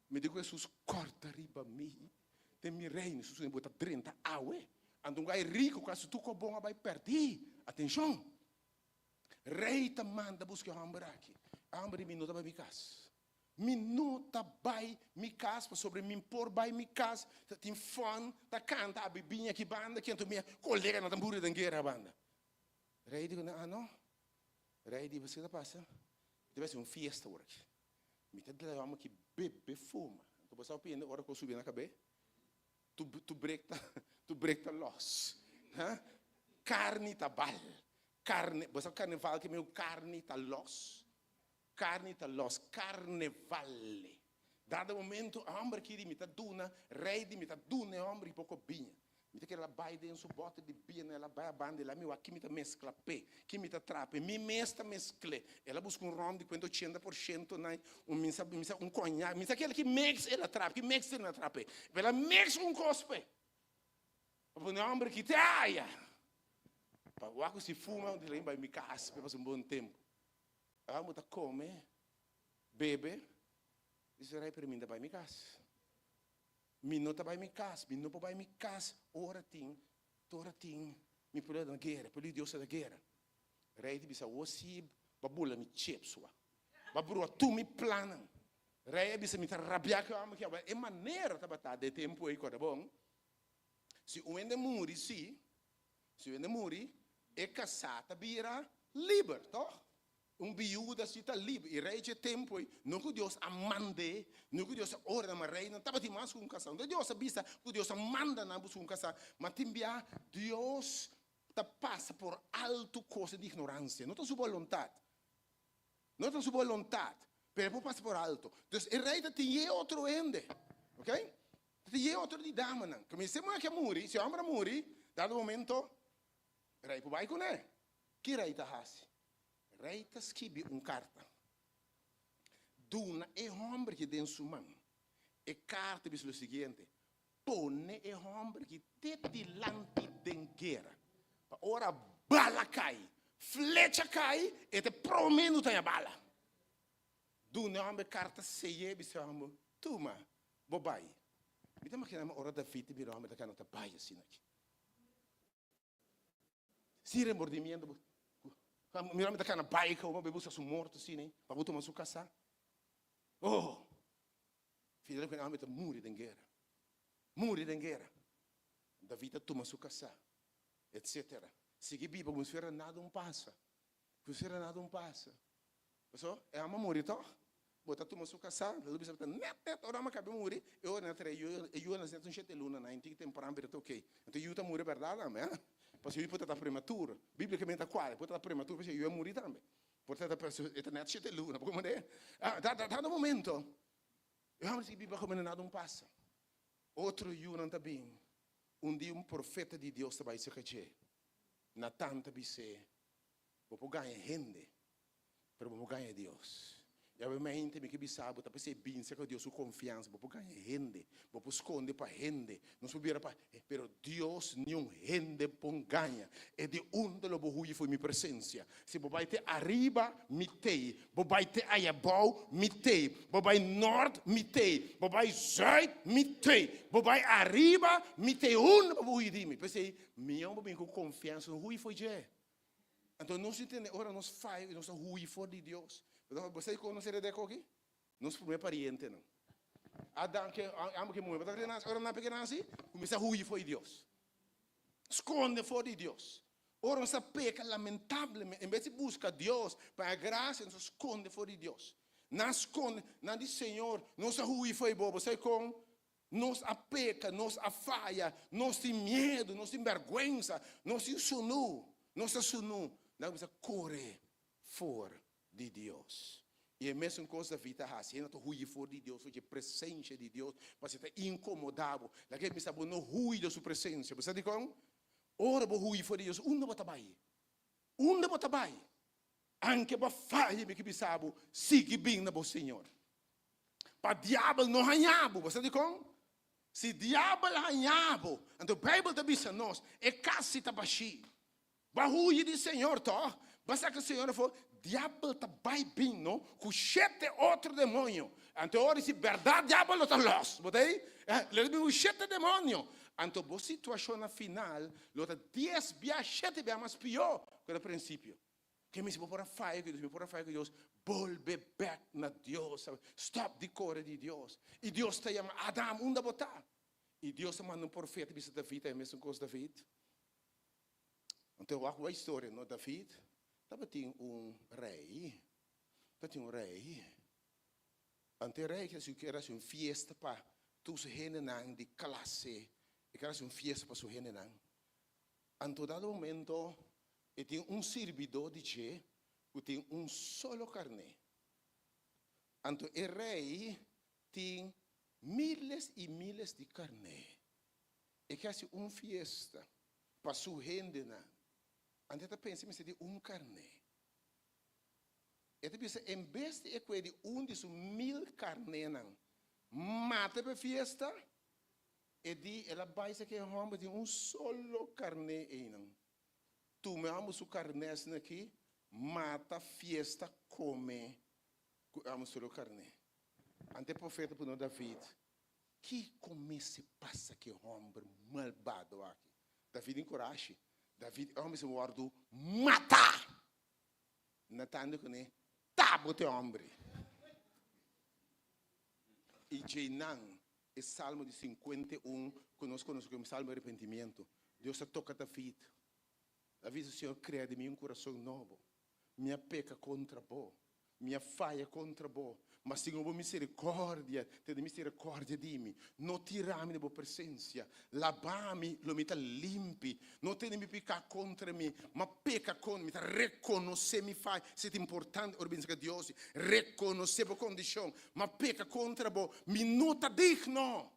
Me digo, Jesus, corta riba mi, tem mi reino, Jesus, me bota 30 aue. Ando um gai rico, quase tu com bom, vai perder. Atenção. Rei te manda buscar a hambre aqui. A hambre minuta vai me casa. Minuta vai me casa sobre mim por vai me casa tem fã tá canta a bibinha que banda que minha colega na tambura da guerra banda rei digo não rei digo você tá passa deve ser um fiesta hoje me tá de homem que bebe fuma tu passa o pino hora que eu subi na cabeça tu break tá loss carne tá bal carne você carnaval que meu carne tá loss carne tá los carnevale. Dado momento, homem que me tá duna, rei de me tá duna, homem pouco binha. Me tá que ela vai dentro do bote de binha, ela vai a banda, ela me aqui me tá mescla pé, que me tá trape, me mesta mescle. Ela busca round de quando 80% na um conhaque, me tá aquele que mix ela trape, que mix ela trape. Ela mix cospe. Para o homem que taia. Para o água se fuma, onde ele vai me casa, para um bom tempo. Ah, muita come, bebe, isso vai para mim, vai me casa. Minuta vai me casa, minuta vai me casa, ora tim, me pula da guerra, pula Deus da guerra. Rei de bisa, você, babula me chepsua, babula tu me plana. Rei bisa me rabia que amo que é maneira tá de tempo aí quando bom. Se o ende muri, se o ende muri, é casada, vira livre, tá? Viúva se está livre, e rei de tempo, não que Deus amande, não que Deus ordena, mas rei não estava de mais com um casal. Não Deus avisa que Deus manda na busca um casal, mas também Deus te passa por alto coisa de ignorância. Não está sua vontade. Não está sua vontade, mas passa por alto. Então, o rei tem outro ende, ok? Tem outro de dama, não. Como se não é que morre, se o homem morre, dado momento, o rei vai com ele. Que rei está fazendo? Rei está escrevendo carta. Duna é homem que tem sua mão. E carta diz o seguinte: pone é homem que te dilante de guerra. Ora bala cai, flecha cai, e te promendo tem a bala. Duna é homem carta seie, diz o homem, tuma, bobai. Me dá uma coisa, ora da fita, vira homem da cana da baia assim aqui. Se remordimento. Mi rame da cana baica, uma bebusa su morto assim, né? Para botar uma su casa. Oh! Filho que não muri de guerra. Muri de guerra. Da vida toma su casa, etc. Se que biba como se nada passa. Você era nada passa. Pessoal, é uma morrer, tá? Botar tu mas o casar, ele bisa net, ora ma cabe morrer. Eu na tre, eu nas net um chete luna na antiga temporada ver ok. Então eu tá morrer verdade, né? Porque eu pode estar prematuro. Biblicamente qual, pode estar prematuro, porque eu ia morrer também. Portanto, a pessoa é net chete luna, porque mané. Dá no momento. Eu amo se Bíblia como nada passa. Outro eu não tá bem. Dia profeta de Deus vai se caché. Na tanta bise, vou ganhar rende, pero vou ganhar Deus. E a minha me que bisabo, tá pensei bem, se que Deus o confiança, vou ganhar rende, vou esconder para rende, não subir para, pero Deus nenhum rende pon ganha. É de onde lo bohui foi minha presença. Se vou vai ter arriba, mitei, vou vai ter ayabau, mitei, vou vai norte, mitei, vou vai zuid, mitei, vou vai arriba, mitei onde vou bohui de mim. Pensei, minha vou bem com confiança, no hui foi je. Então nós entendemos, ora nós faz, nós hui for de Deus. Você conhece de aqui? Nós primeiro pariente não. Adão que amo que morreu, mas ora na pequena assim, começa a hui foi Deus. Esconde for de Deus. Ora nós peca lamentavelmente, em vez de buscar Deus para a graça, nós esconde for de Deus. Não esconde, não diz Senhor, nossa hui foi boa, você com nós a peca, nós a falha, nós tem medo, nós tem vergonha, nós tem sunu, nós sunu, não precisa correr for de Deus. E é a mesma coisa da vida, assim, não ruim for de Deus, foi de presença de Deus, mas está incomodado. Daquele me sabe não ruim da sua presença. Você diz como? Ora, vou ruim for de Deus, onde vou trabalhar? Onde vou trabalhar? Anche para falha, me que me sabe, siga bem na vossa Senhor. Para diabo não ganhava, você diz como? Se diabo ganhava, então a Bíblia está dizendo nós, é casi tabaxi. Barulho de Senhor, tá? Basta que o Senhor for, diabo está bem, não? Com 7 outro demônio. Então, ora, se verdade, diabo está los. Botei? Ele tem 7 demônio. Então, a situação na final, lota 10 via 7 via mais pior que no princípio. Que me se por a faia que Deus, me por a faia que Deus, volve back na Deus. Stop de correr de Deus. E Deus te chama Adam, onde botar? E Deus te manda profeta, bisa David, é a mesma coisa David. Então, a história, não, David, tinha rei. Tinha rei. Ante rei, que era uma festa para todos os renenan de classe. Era uma festa para os renenan. Em todo momento, tinha servidor de Jé, que tinha solo carne. Então, o rei tinha miles e miles de carne. E que era uma festa para os renenan. Ante pensa me de carne. E pensa em vez de equar de su 1000 carne não, mata para festa e di ela vai se que homem de solo carne aí não. Tu me amo su carne aqui, mata festa come amo solo carne. Ante profeta por David, que como se passa que homem malvado aqui. David encoraja. David, homem se guardou, mata! Natando com ele, tabo te homem. E Jainan, é Salmo de 51, que nós conhecemos como Salmo de arrependimento. Deus toca David. David, o Senhor cria de mim coração novo. Minha peca contra vós, minha falha contra vós. Mas Senhor, misericórdia, tem misericórdia de mim. Não tirami da tua presença. Lavami, lo mita limpi. Não tem me pecar contra mim, mas peca contra mim. Reconhecer me faz. Se é importante, orbenza Deus, reconhecer a condição. Mas peca contra vós, me não está digno.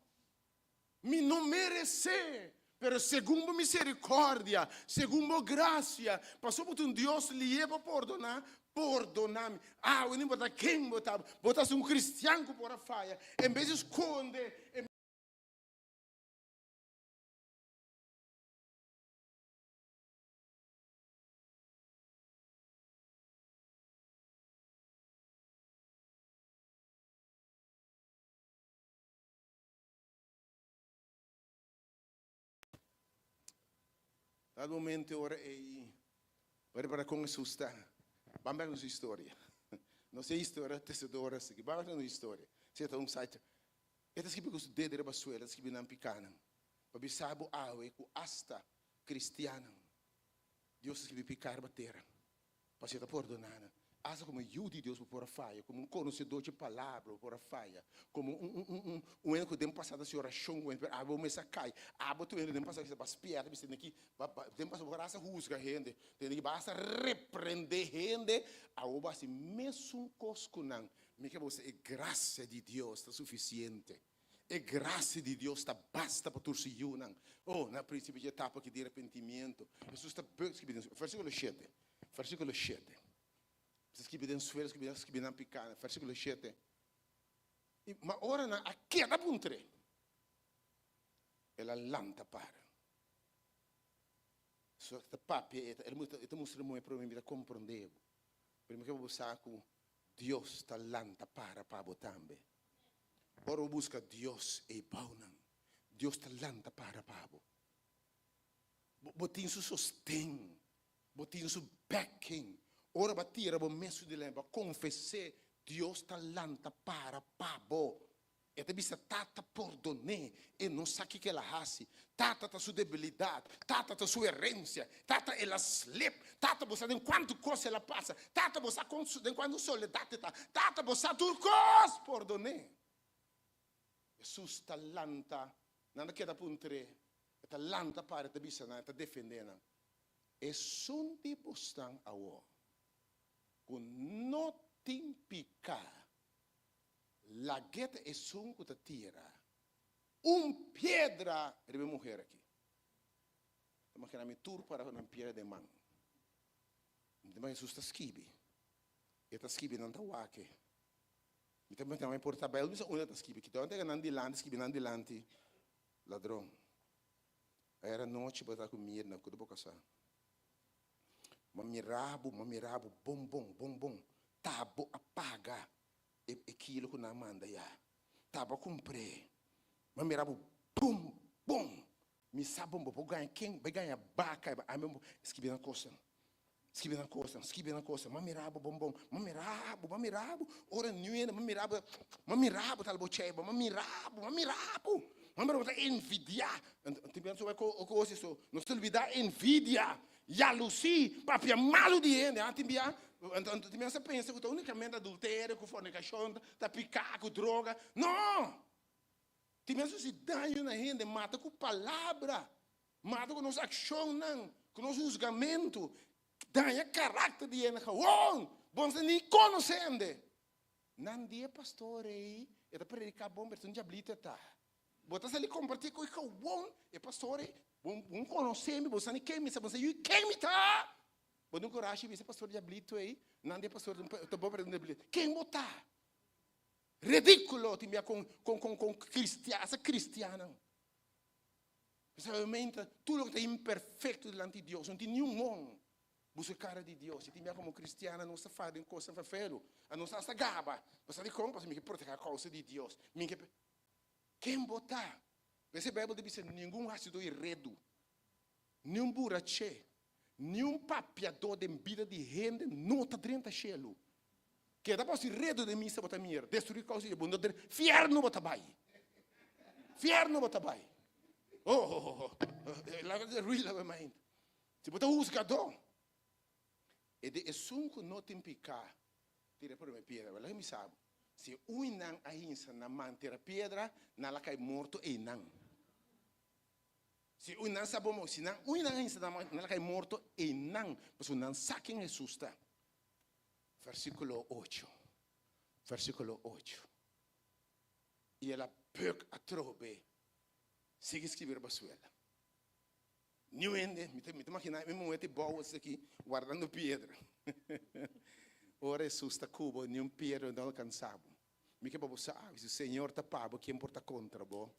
Me não merece. Pero segundo misericórdia, segundo graça, passou por Deus lhe é para perdonar. Perdona-me. Eu não botar quem botar. Botasse cristiano por a faia. Em vez de esconder. Al momento ora para com assustar. Vamos ver nossa história. Nossa história, tesoura, vamos ver nossa história. Você está site. Esta esquipe com os dedos de basuela, esquipe não picana. Para saber que hasta cristiano. Deus esquipe picar a terra. para ser perdonada. Asa como eu de Deus por a falha, como conhecedor de palavra por a falha, como um ano que tem passado a oração, vou me sacar, vou tu ano tem passado que para piada, me tem aqui, tem passado por essa rusga gente, tem que basta repreender gente, a oba assim mesmo cosco não, me que você é graça de Deus está suficiente. É graça de Deus está basta para tu se unir. Oh, na princípio de etapa que de arrependimento. Jesus está versículo 7. Versículo 7. Vocês que pedem suelos, que pedem picana. Versículo 7. Mas ora na a queda puntre. Ela lanta para. Só que papi, ele mostra muito para mim compreender. Primeiro que eu vou saco Deus está lanta para botambe. Ora busca Deus e baunan. Deus está lanta para pabo. Botin su sostém. Botin su backing. Ora batira bo messo di lembra. Confessare Deus está lanta para pabo. E te bisa tata perdone. E não sabe que ela hace. Tata ta sua debilidade. Tata ta sua herência. Tata ela slip. Tata você em quanto coisa ela passa. Tata você em quanto soledade tá. Tata você tudo coisa perdone. Jesus está lanta, nada que da puntre, está lanta para te bisa na, está defendendo. E son de postan awo, com não timpica, la gueta e son que te tira, pedra, ele mulher aqui. Mas que na minha tour para uma pedra de mão. Mas Jesus está esquibe, e está esquibe não está wake. E também porta bem, não sei onde está que então tem que delante, ladrão. Era noite para estar com medo na coisa boca só. Mamirabo, bom, tabo apaga, e aquilo que não manda já, tabo cumprir, mamirabo, bom, me sabe vou ganhar quem, vai ganhar baca, a mesmo esquive na costa. Esquive na costa, mamirabo, bom, mamirabo, ora nuena, mamirabo, tal bocheba, mamirabo, tá envidiar, tem só o coisa isso, não se olvidar envidia, jalousia, papia malo de gente, tem essa pensa que unicamente adultério, com fornicação, tá picar com droga, não, tem essa se danho na gente, mata com palavra, mata com nossa ação, não, com nosso julgamento. Danha caráter de ena gewoon, bons nem conhecendo. Não dia pastor aí, era predicar bom, mas um diablito tá. Botas ali compartilhar com o gewoon, e pastor aí, bom conhecer-me, bom sabe quem me sabe, quem me tá. Bom não coragem, vice pastor diablito aí, não dia pastor, tá bom para um diablito. Quem botar? Ridículo, te me com cristiana. Realmente, tudo que é imperfeito diante de Deus, não tem nenhum mundo. Busca a cara de Deus. Se tiver como cristiana, não se faz em coisa feia. A não se gaba. Você diz como? Você proteger a causa de Deus. Quem botar? Esse Bíblia diz que nenhum ácido irredo, nenhum burache, nenhum papiador de vida de gente não está dentro da chelo. Que dá para ser irredo de mim, se botar minha, destruir a causa de Deus. Fierno botar bai. Fierno botar bai. La mente. Se botar usgador. E de esunco não tem picar, tira por uma pedra, ela me sabe. Se um não ainda na mão tira pedra, não cai morto e não. Se um não sabe como, se não um não ainda na mão, não cai morto e não, mas o não sabe quem Jesus está. Versículo 8. E ela pega a trobe, sigue escrever para sua. New Ende, me imaginar, me moete boas aqui, guardando pedra. Ora Jesus está cubo, nenhum pedra não alcançava. Me que para você, se o Senhor está pago, quem importa contra, bo?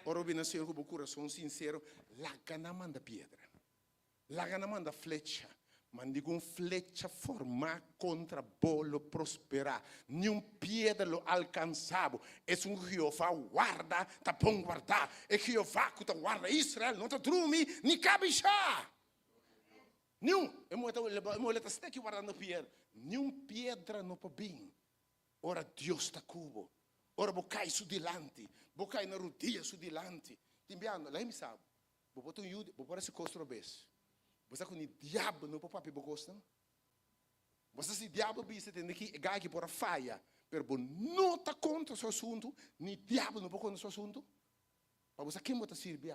Ora o Senhor com o coração sincero, larga na manda pedra, larga na manda flecha. Mandi com flecha formar contra bolo prosperar. Nenhum pedra lo alcançava. É Jeová guarda, tá bom guardar. É Jeová que tá guarda Israel, não tá drumi, nem cabixá. Nenhum. Eu vou estar aqui guardando pedra. Nenhum pedra não pode vir. Ora Deus está cubo. Ora vou cair su dilante. Vou cair na rodilha su dilante. Timbiando, lá me sabe. Vou botar um jude, vou pôr esse costro beijo. Você com o diabo não pode papi gostam? Você se diabo bisa tem que gai que por a faia, pero bom não tá contra o assunto, nem diabo não pode contra o assunto. Para você quem bota servir?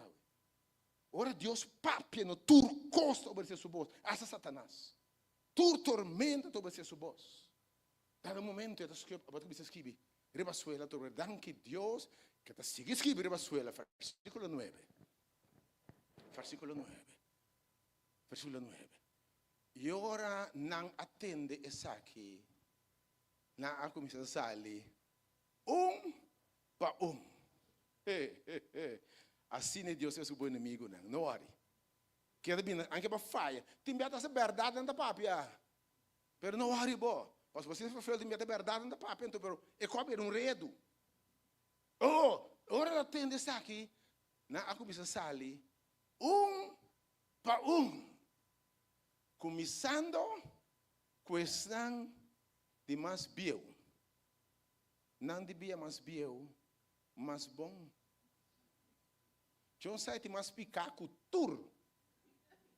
Ora Deus papia no tur costa obedecer sua voz, essa Satanás. Tur tormenta obedecer sua voz. Cada momento eu escrevo, eu vou escrever, rebasuela, tu verdade que Deus que te sigue escrever rebasuela, versículo 9. Versículo 9. Versículo 9. E ora não atende essa aqui. Não há como sali. Para Assim é Deus é seu bom inimigo, não ore. Quer dizer, anche para falha. Tem essa verdade na papia. Pero não ore, bo. Mas você for feio, tem essa verdade na papia, então, pero é como um redo. Ora atende essa aqui. Não há como sali. Para Começando questão de mais bio. Não de bia mais bio, mais bom. John sai te mais picar com tur.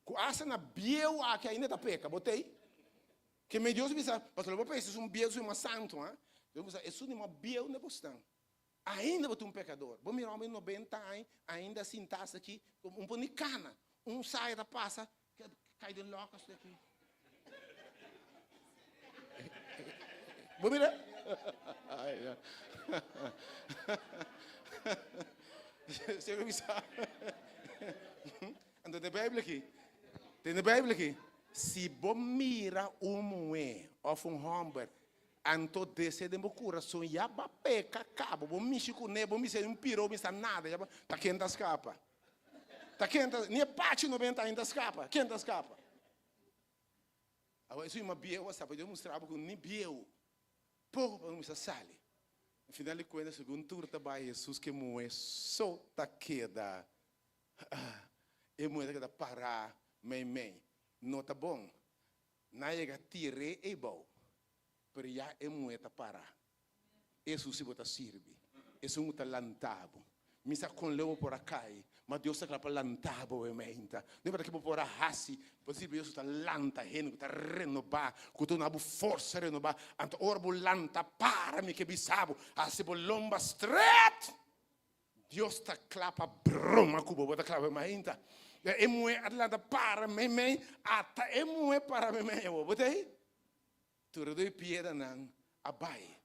Com essa na bio aqui ainda tá peca, botei. Que me Deus me sabe, pastor, eu vou pensar, isso é um bio, isso é um santo, hein? Eu vou dizer, isso não é um bio, não é bostão. Ainda botou um pecador. Vou mirar um 90 anos, ainda assim tá aqui, um bonicana, sai da passa. Cai de loucos daqui. Vou mirar? Você não sabe? Então, tem a Bíblia aqui. Tem a Bíblia aqui. Se você mira mulher ou homem, então desce de meu coração, já vai pecar, acaba. Você mexe com ele, você mexe um pirou, não está nada. Está quente escapa. Tá quente, nem parte 90 ainda escapa. Quente escapa. Agora, isso é uma biel, sabe? Eu mostrava com nem biel. Pouco para não sali. No final de contas, segundo turno trabalho, Jesus que moe só tá queda. E moe que parar, mãe. Não tá bom. Na chega tire e bom. Pero já e moe tá parar. Jesus se bota sirve. Isso é lantabo. Misa com leu por acá. Mas Deus está para lantar boa menta. Não é para que por a hasi, possível Deus está lanta, está renovar, que tu não força renovar. Anto orbo lanta para me que bisabo, assim por lomba straight. Deus está clapa broma cubo, bota clapa menta. E moe atlanta para me, ata e moe para me, botei. Tu redoi pieda nan abai.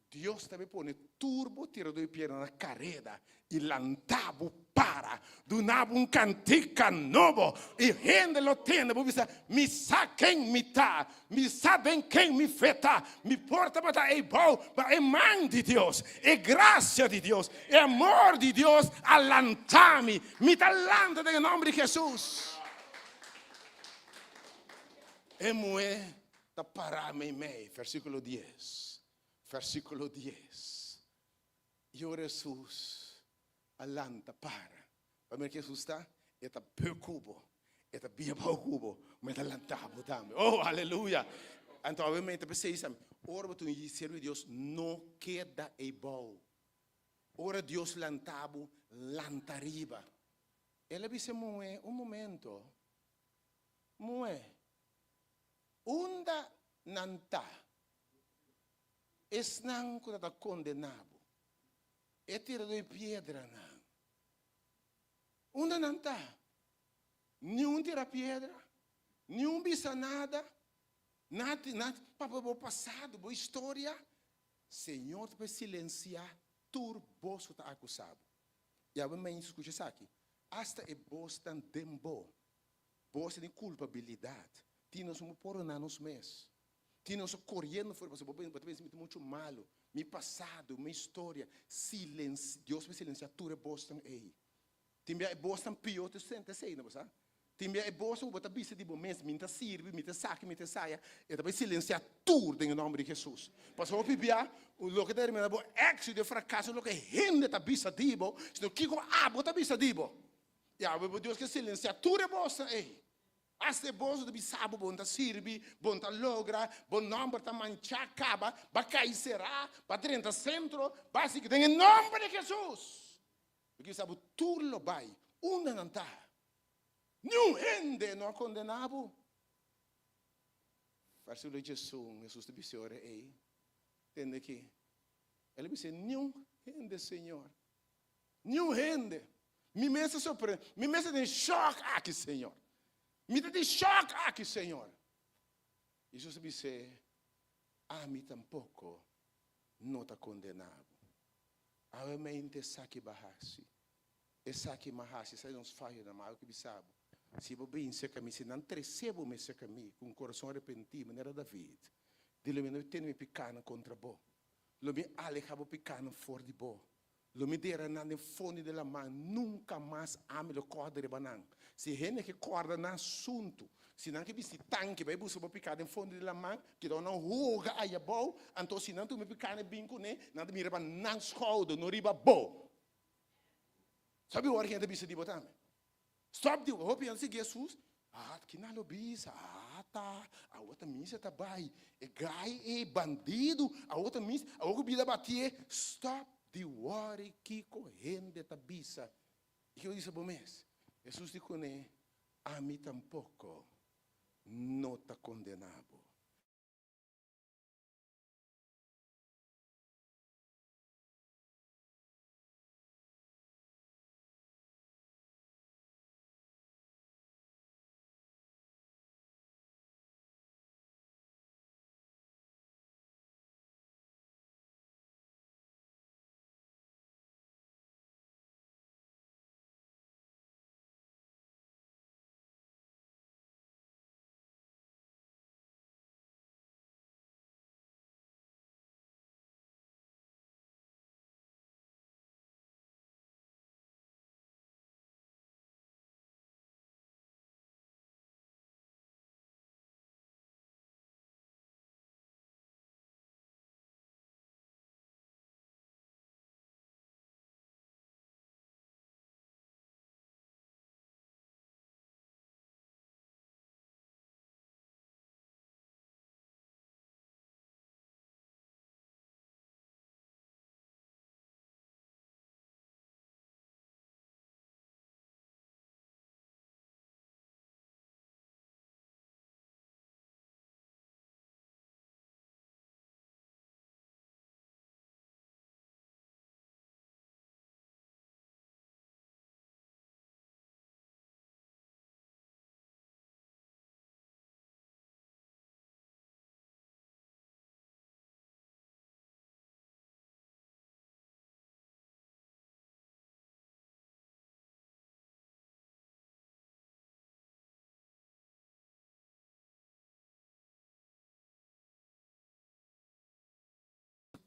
Deus também põe turbo, tira do pé na carreira e lantabo para, do nabo cantica novo e rende lo tende, porque me sabe quem me tá, me sabem quem me feta, me porta para é bom, é mão de Deus, é graça de Deus, é amor de Deus, alantame, me talanta em nome de Jesus. E moe da para me, versículo 10. Versículo 10. E o Jesus alanta para. Para ver que Jesus está? Está cubo. Está bem cubo. Mas está lantado também. Oh, aleluia. Então, obviamente, precisa. Ora, tu serve Deus não queda igual. Ora, Deus lantabo, lantariba. Ela disse, moe, um momento. Moe. Unda nanta. Es não que está condenado. É tira de pedra não. Onde não está? Nenhum tira pedra, nenhum bisa nada, nada para o passado, boa história. Senhor, para silenciar, turbo está acusado. E a mãe escuta isso aqui. Hasta é bostan tempo, bosta de culpabilidade. Tínhamos por anos mês. Tínhamos correndo fora, mas eu muito malo. Meu passado, minha história, silêncio. Deus vai silenciar tudo é bostan aí. Timbia é bostan pior, tu sente assim, não é? Timbia é bostan, bota bisa de bom mês, minta sirve, minta saque, minta saia. E também silenciar tudo em nome de Jesus. Mas o pibia, o local termina bo éxito de fracasso, o local rende ta bisa dibo, se não kiko bota bisa dibo. E a Deus que silenciar tudo é bostan aí. Aste bozo de bisabo bonta sirvi, bonta logra, bon nombre ta mancha acaba, ba cair será, ba 30 centro, básico em nome de Jesus. Porque sabe tudo lo vai, onde não está. Nenhum rende não condenado. versículo de Jesus te disse, ora, ei, entende que? Ele disse, nenhum rende, Senhor. Nenhum rende. Me mesa surpreende. Me mesa de choque aqui, Senhor. Me de choque aqui, Senhor. E Jesus disse, a mim tampouco não está condenado. A mente saque barrasi. E saque marrasi, sai uns falhos na mão que bisabo. Se você bem se caminho, se não recebo me se caminho, com o coração arrependido, maneira David. Dile-me, não tem me picando contra bo. Lo me alejava picando fora de bo. Lo me dera na fone de la mão, nunca mais ame lo corda de banana. Se rende que corda na assunto, se não que bisi tanque, vai buscar picado em fone de la mão, que dá uma ruga aí a bo, então se não tu me picando binco né, não te mira para não escoldo, não riba bo. Sabe o hora que a gente bisi de botar? Stop de hope e assim Jesus, que não lo bisa, tá, a outra missa tá bai, é gai é bandido, a outra missa, a outra vida bater, stop de worry que correndo tá bisa. E que eu disse para mês, Jesus disse né, a mim tampouco não está condenado.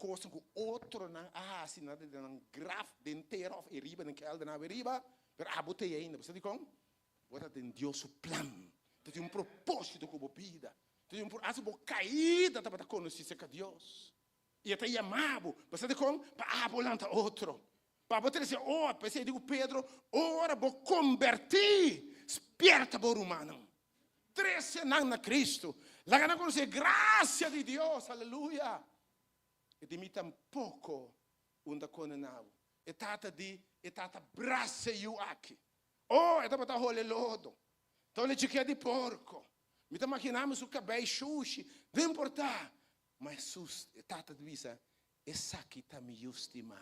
Coisa com outro não assim nada de um graf de inteiro of riba nem kelder na riba per abotei ainda você diz como bota tem Deus o plano tem propósito com a vida tem assim bo caída tá para conhecer que Deus e até chamado você diz como para abolanta outro para botar esse outro pensei digo Pedro ora bo convertir esperta por humano 13 anos na Cristo la gana conhecer graça de Deus aleluia. E di mi tampouco unda condenado. E tata braça io aqui. Oh, e tata role lodo. Então le chiquia di porco. Mi ta machinamo su cabei sushi. Non importa. Mas sus, e tata divisa, e saki ta mi justima.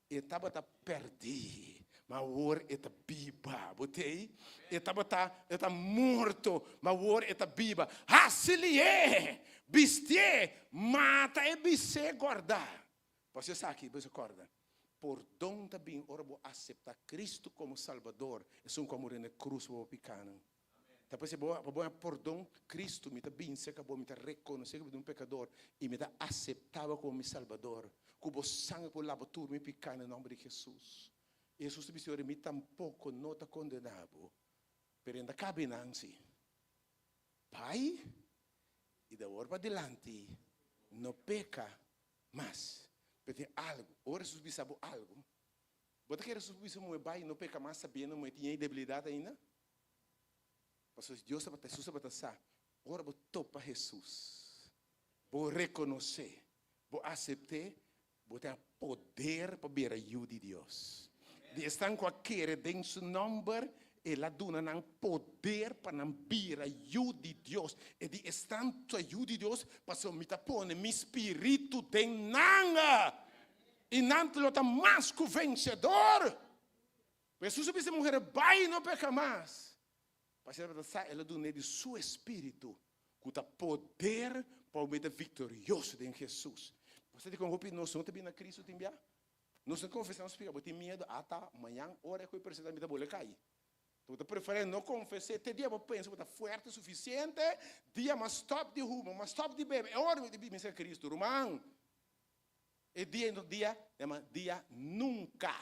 E taba ta perdi. Ma ora e ta biba. Botei? E taba ta morto. Ma ora e ta biba. Hasili é. Bistie, mata e bisse guardar. Você sabe que você acorda? Por dom também, ora vou aceitar Cristo como Salvador. É só como na cruz vou picando. Depois vou por dom Cristo me também se acabou me reconhecer como um pecador e me aceitava como meu Salvador. Como sangue por lava tudo me picando em nome de Jesus. Jesus disse ora me tampouco não está condenado. Pero ainda cabe nansi. Pai e da hora para adelante não peca mais. Porque tem algo, ora Jesus sabe algo. Você quer Jesus sabe pai não peca mais sabendo que tinha debilidade ainda? Porque Deus sabe Jesus sabe saber. Ora vou topar Jesus. Vou reconhecer, vou aceitar, vou ter poder para ver a ajuda de Deus. De estão com aquele dentro do nome ela dona não poder para não vir a ajuda de Deus. E de tanto ajuda de Deus, para se me pone meu espírito tem nanga. E não te lota mais que vencedor. Jesus disse, mulher, vai não peca mais. Para ser ela dona de seu espírito, que dá poder para o meio vitorioso de Jesus. Você tem como nós não temos na Cristo também? Nós não confessamos, fica, tem medo, até amanhã, hora que eu preciso da minha bola cair. Tu te prefere não confessar, te dia eu penso que está forte o suficiente, dia mas stop de rumo, mas stop de beber, é hora de beber Cristo, irmão. E dia no dia, dia nunca.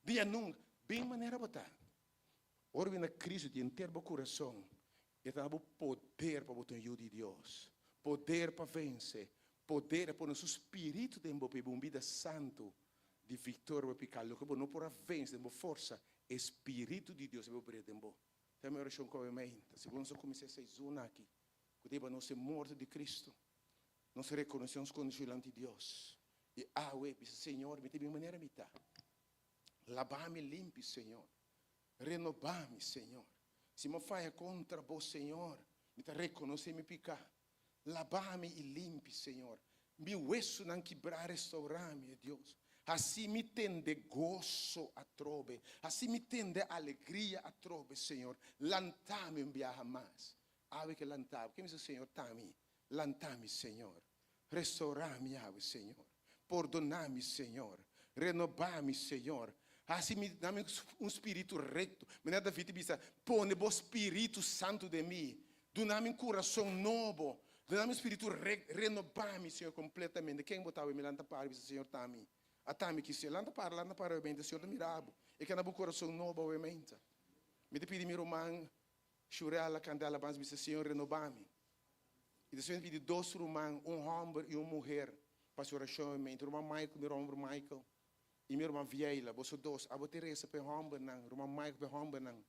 Dia nunca. Bem maneira botar. Ora na Cristo de inteiro coração, e tem poder para botar ajuda de Deus, poder para vencer, poder para o nosso espírito de uma vida santo, de vitória para pecado, que não para vencer, de força. Espírito de Deus, eu vou tempo. Tem uma oração com a mãe. Segundo eu comecei a ser aqui, que deva não ser morto de Cristo, não se reconhecemos como diante de Deus. E Senhor, me tem de maneira me tá. Lavar-me limpo, Senhor. Renovar-me, Senhor. Se me faia contra vós, Senhor, me tá reconhecer me picar. Lavar-me e limpe, Senhor. Meu hueso não quebrar, restaurar-me, Deus. Assim me tende gozo a trove, assim me tende alegria a trove, Senhor. Lantame um viaja mais. Ave que lantame, que me diz, Senhor, tami, lantame, Senhor. Restaurar-me, ave, Senhor. Perdonar-me, Senhor. Renovar-me, Senhor. Assim me dá um espírito reto. Me dá David disse, põe o Espírito Santo de mim. Dá-me um coração novo. Dá-me um espírito renovar-me, Senhor, completamente. Quem botava me lanta para mim, Senhor, tami. A tami que se lanta para o Senhor da mirabo. E que na o coração novo, obviamente. Me te pedi, meu irmão, chorar, cantar, alabança, disse, Senhor, renovar-me. E depois me pedi 2 irmãos, um homem e uma mulher, para a oração, obviamente. O irmão Michael, meu irmão Michael. E minha irmã Vieira, você 2, a botar essa para o homem, não. O irmão Michael para o homem, não.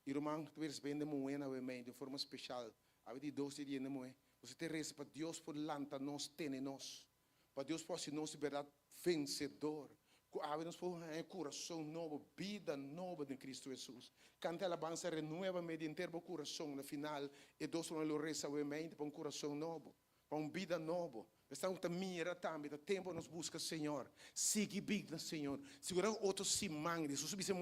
E o irmão, tu eres bem de moeda, obviamente, de forma especial. A botar 2 dias de moeda. Você tem reza para Deus por lanta nós, tem nós. Para Deus possa nos liberar vencedor. Nos por um coração novo, vida nova de Cristo Jesus. Canta a alabança, renueva-me de inteiro coração no final. E Deus não reza obviamente para um coração novo, para uma vida nova. Estamos a mira também, o tempo nos busca, Senhor. Siga vida, Senhor. Segura outro simão. Jesus disse,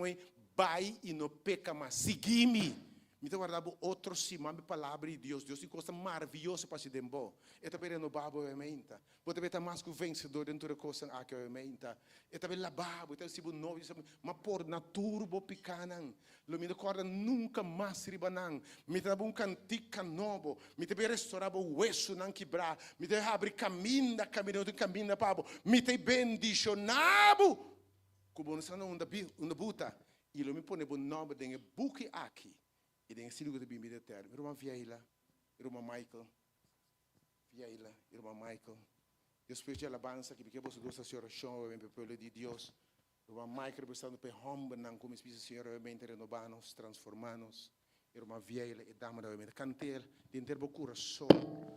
vai e não peca mais. Segui-me. Me te guardava outro simão, a palavra de Deus. Deus tem coisa maravilhosa para se dembo. E também renovar, obviamente. Você também está mais que o vencedor dentro da coisa aqui, obviamente. E também lavar, então se você não, mas por natura, você picanan. Lo me recorda nunca mais ribanan. Me te dava cantica novo. Me te restaurava o hueso não quebrar. Me te abre caminho para me te bendicionava. Como nós não uma buta. E lo me põe o nome de buque aqui. E tem sido de bem eterno. Irmã Vieira, irmã Michael, Vieira, irmã Michael. Depois de alabança que porque você gosta de oração, o povo de Deus. Irmã Michael estando para homem, não como espírito Senhor, obviamente renovar-nos, transformar-nos. Irmã Vieira e dama obviamente cantar de inteiro coração.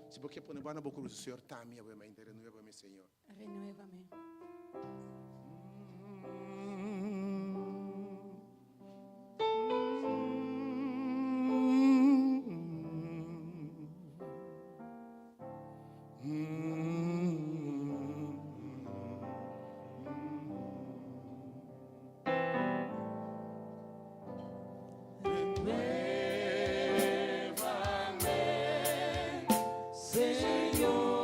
Se porque põe na boca do Senhor, também obviamente renova-me, Senhor. Renueva-me. Senhor Jesus.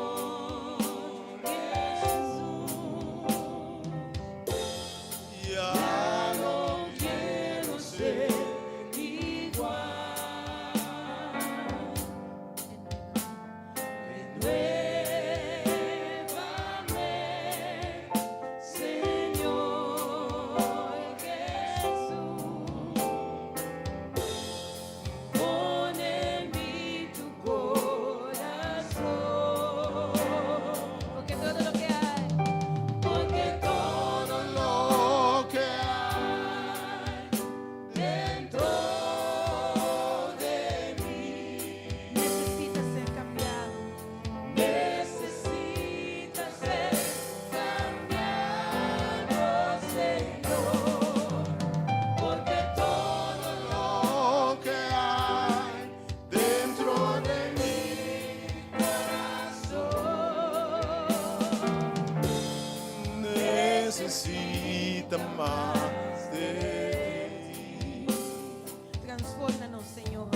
Transfórmanos, Señor.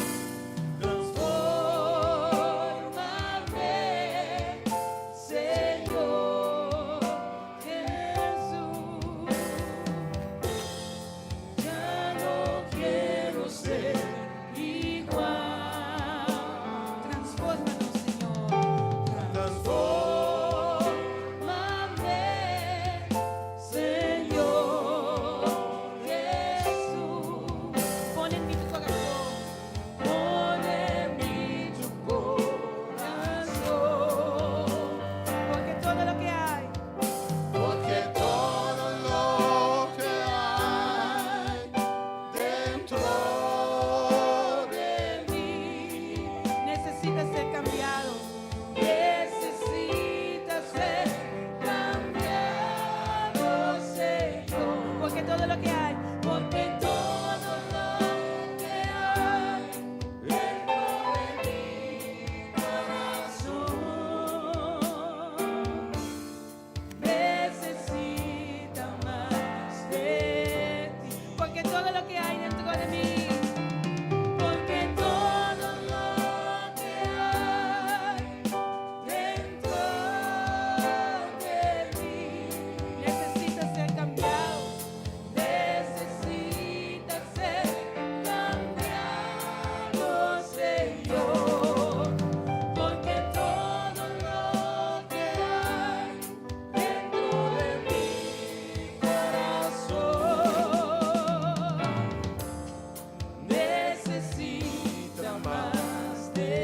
Transfórmame, Señor Jesús. Ya no quiero ser igual. Transfórmanos, Señor. Transfórmame, Señor Jesús. Pon en mí tu corazón. Pon en mí tu corazón, Porque todo lo que hay Porque todo lo que hay dentro de mí necesita ser cambiado. necesita ser cambiado, Señor. Porque todo lo que hay Porque todo lo que hay dentro de mi corazón necesita más de ti. porque todo lo que hay dentro de mí Porque todo lo que hay dentro de mí necesita ser cambiado. necesita ser cambiado, Señor. Porque todo lo que hay dentro de mi corazón necesita más de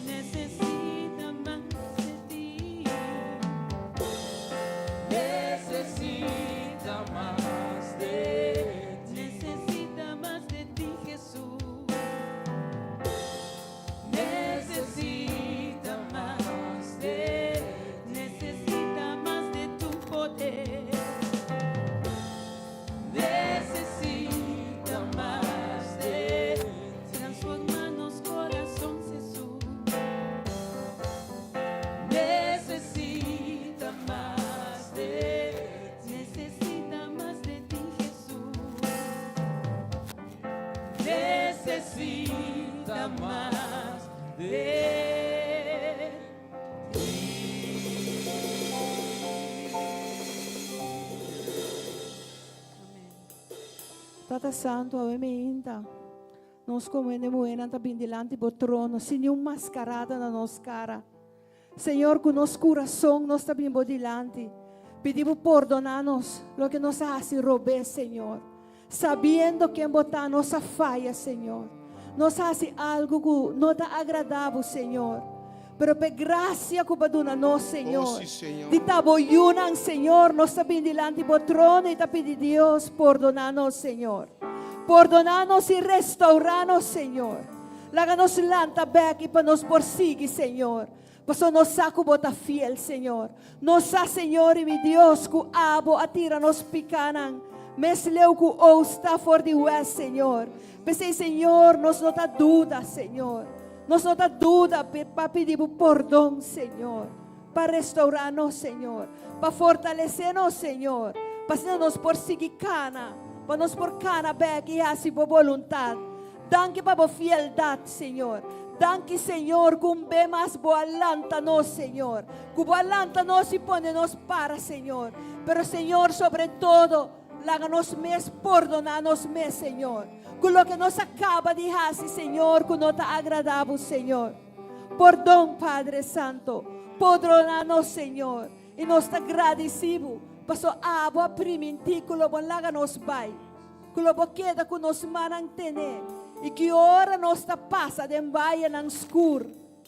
Necesita más de ti. necesita más de ti. Necesita más de ti, Jesús. Necesita más de Necesita más de tu poder. necesita más de Transformanos, corazón, Jesús. necesita más de Necesita más de ti, Jesús. necesita más de Amén. Tata Santo, ave minta. Nós comemos também delante do trono, sem nenhuma mascarada na nossa cara. Senhor, com nosso coração, nós também vamos delante. Pedimos perdonar-nos lo que nos hace robar, Senhor. Sabendo que botar nossa falha, Senhor. Nos hace algo que não está agradável, Senhor. Pero por graça que dona nós, Senhor. Oh, sí, Señor. Di taboyunan, Senhor, nós também delante do trono e te pedi Deus, perdonar-nos, Senhor. Perdonar-nos e restaurar-nos, Senhor. Laga-nos lanta back e para nos perseguir, Senhor. Paso nos saco bota fiel, Senhor. Nos sa, Senhor, e mi Deus, que abo atira nos picanan. Mes leu que ou está for de west, Senhor. Pensei, Senhor, nos não tá dúvida, Senhor. Nos não tá dúvida para pedir perdão, Senhor. Para restaurar-nos, Senhor. Para fortalecer-nos, Senhor. Para nos perseguir cana. Para nos por cana back e assim por vontade. Danke para a fieldade, Senhor. Danke, Senhor, com bem mais boa lanta-nos, Senhor. Com boa lanta-nos e põe-nos para, Senhor. Pero, Senhor, sobre todo, láganos mes, perdonar-nos mes, Senhor. Com o que nos acaba de fazer, Senhor, que não está agradável, Senhor. Perdão, Padre Santo. Perdonar-nos, Senhor. E nós está agradecido. Paso abo a priminti, que o láganos vai. Que o queda que nos manang tener. E que ora nós está passa de baia nang escuro.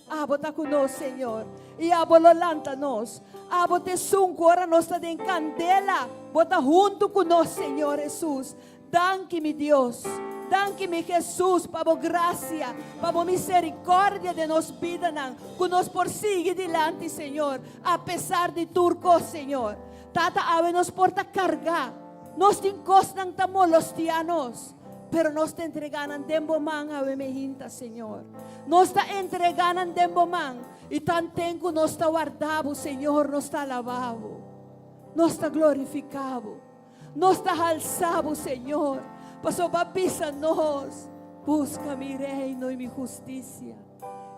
Abo tá conosco, Senhor. E abo lolanta nós. Abo te sunco, ora nós está de candela. Bota junto conosco, Senhor Jesus. Danke, mi Deus. Danke, mi Jesus, para a graça, para a misericórdia de nos vida, que nos persigue delante, Senhor. Apesar de turco, Senhor. Tata, ave nos porta cargar. Nos te encostan tamolostianos. Pero nos te entreganan dembo man a mehinta, Senhor. Nos te entreganan dembo man. E tantenco nos te guardavo, Senhor, nos te alabavo. Nos te glorificavo. Nos te alzavo, Senhor. Paso babisa nos. Busca mi reino y mi justicia.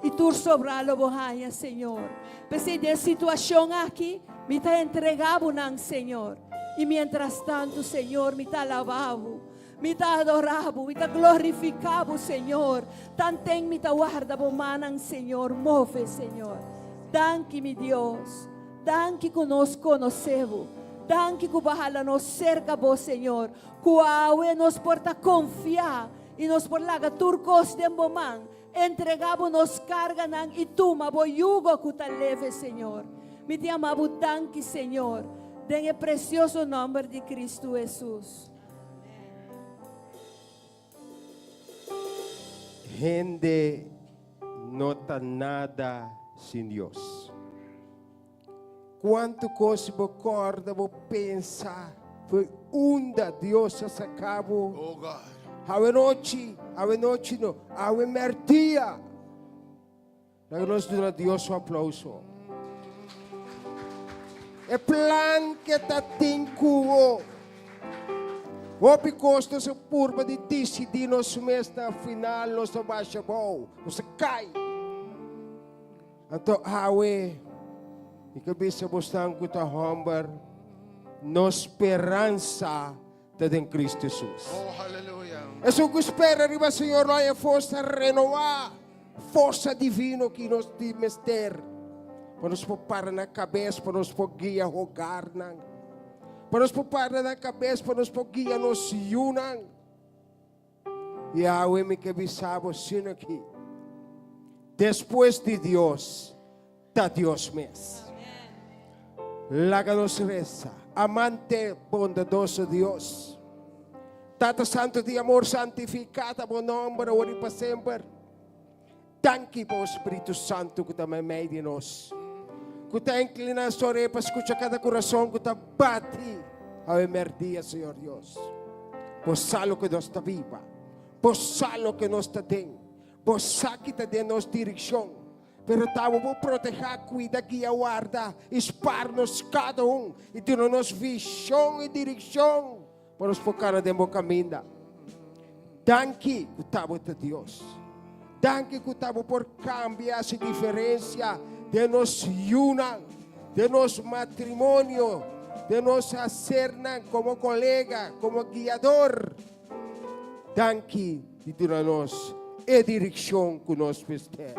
E tu sobralo bohaya, Senhor. Pensei de situação aqui, me está entregado não, Senhor. E mientras tanto, Senhor, me está lavado, me está adorado, me está glorificado, Senhor. Tantem me está guardado, manang, Senhor. Move, Senhor. Danke, mi Deus. Danke que nos conhecemos. Danke que bahala nos cerca, vos, Senhor. Que nos porta confiar e nos por laga turcos de bomán. Entregamos nos carga nang ituma bo yugo que te leve, Senhor. Me te amamos danke, Senhor. En el precioso nombre de Cristo Jesús. Gente não está nada sem Deus. Quanto coisa você acorda, você pensa, foi da Deus se acabou. Oh God. Ave noite não, ave mertia. Nós damos a Deus um aplauso. É plan que está tinkuo. O picosto se purba de decidir nos mês na final nos baixa bom, nos cai. Então, awe, e cabeça bostang ko ta hombar, no esperança em Cristo Jesus. Oh, hallelujah. É só que espera riba Senhor lá é força renovar, força divino que nos de mister. Para nos para na cabeça, para nos guiar rogar nang. Para nos para na cabeça, para nos guiar nos yunang. E a me que bisabo sino aqui. Depois de Deus, está Deus mesmo. Laga nos reza, amante bondadoso Deus. Tata Santo de amor santificado, bom nome, ori para sempre. Danke po Espírito Santo que também meio de nós. Que está inclinado a orar para escutar cada coração que está bate a emerdia, Senhor Deus. Por salo que nós está viva, por salo que nós está dentro, por saque está dentro nossa direção. Pero estamos por proteger, cuidar, guiar, guardar, espar-nos cada e ter-nos visão e direção para nos focar no caminho. Danke que estamos de Deus. Danke que estamos por cambiar essa diferença de nos unir, de nos matrimônio, de nos fazer como colega, como guiador. Danke de ter-nos a direção que nos vestir.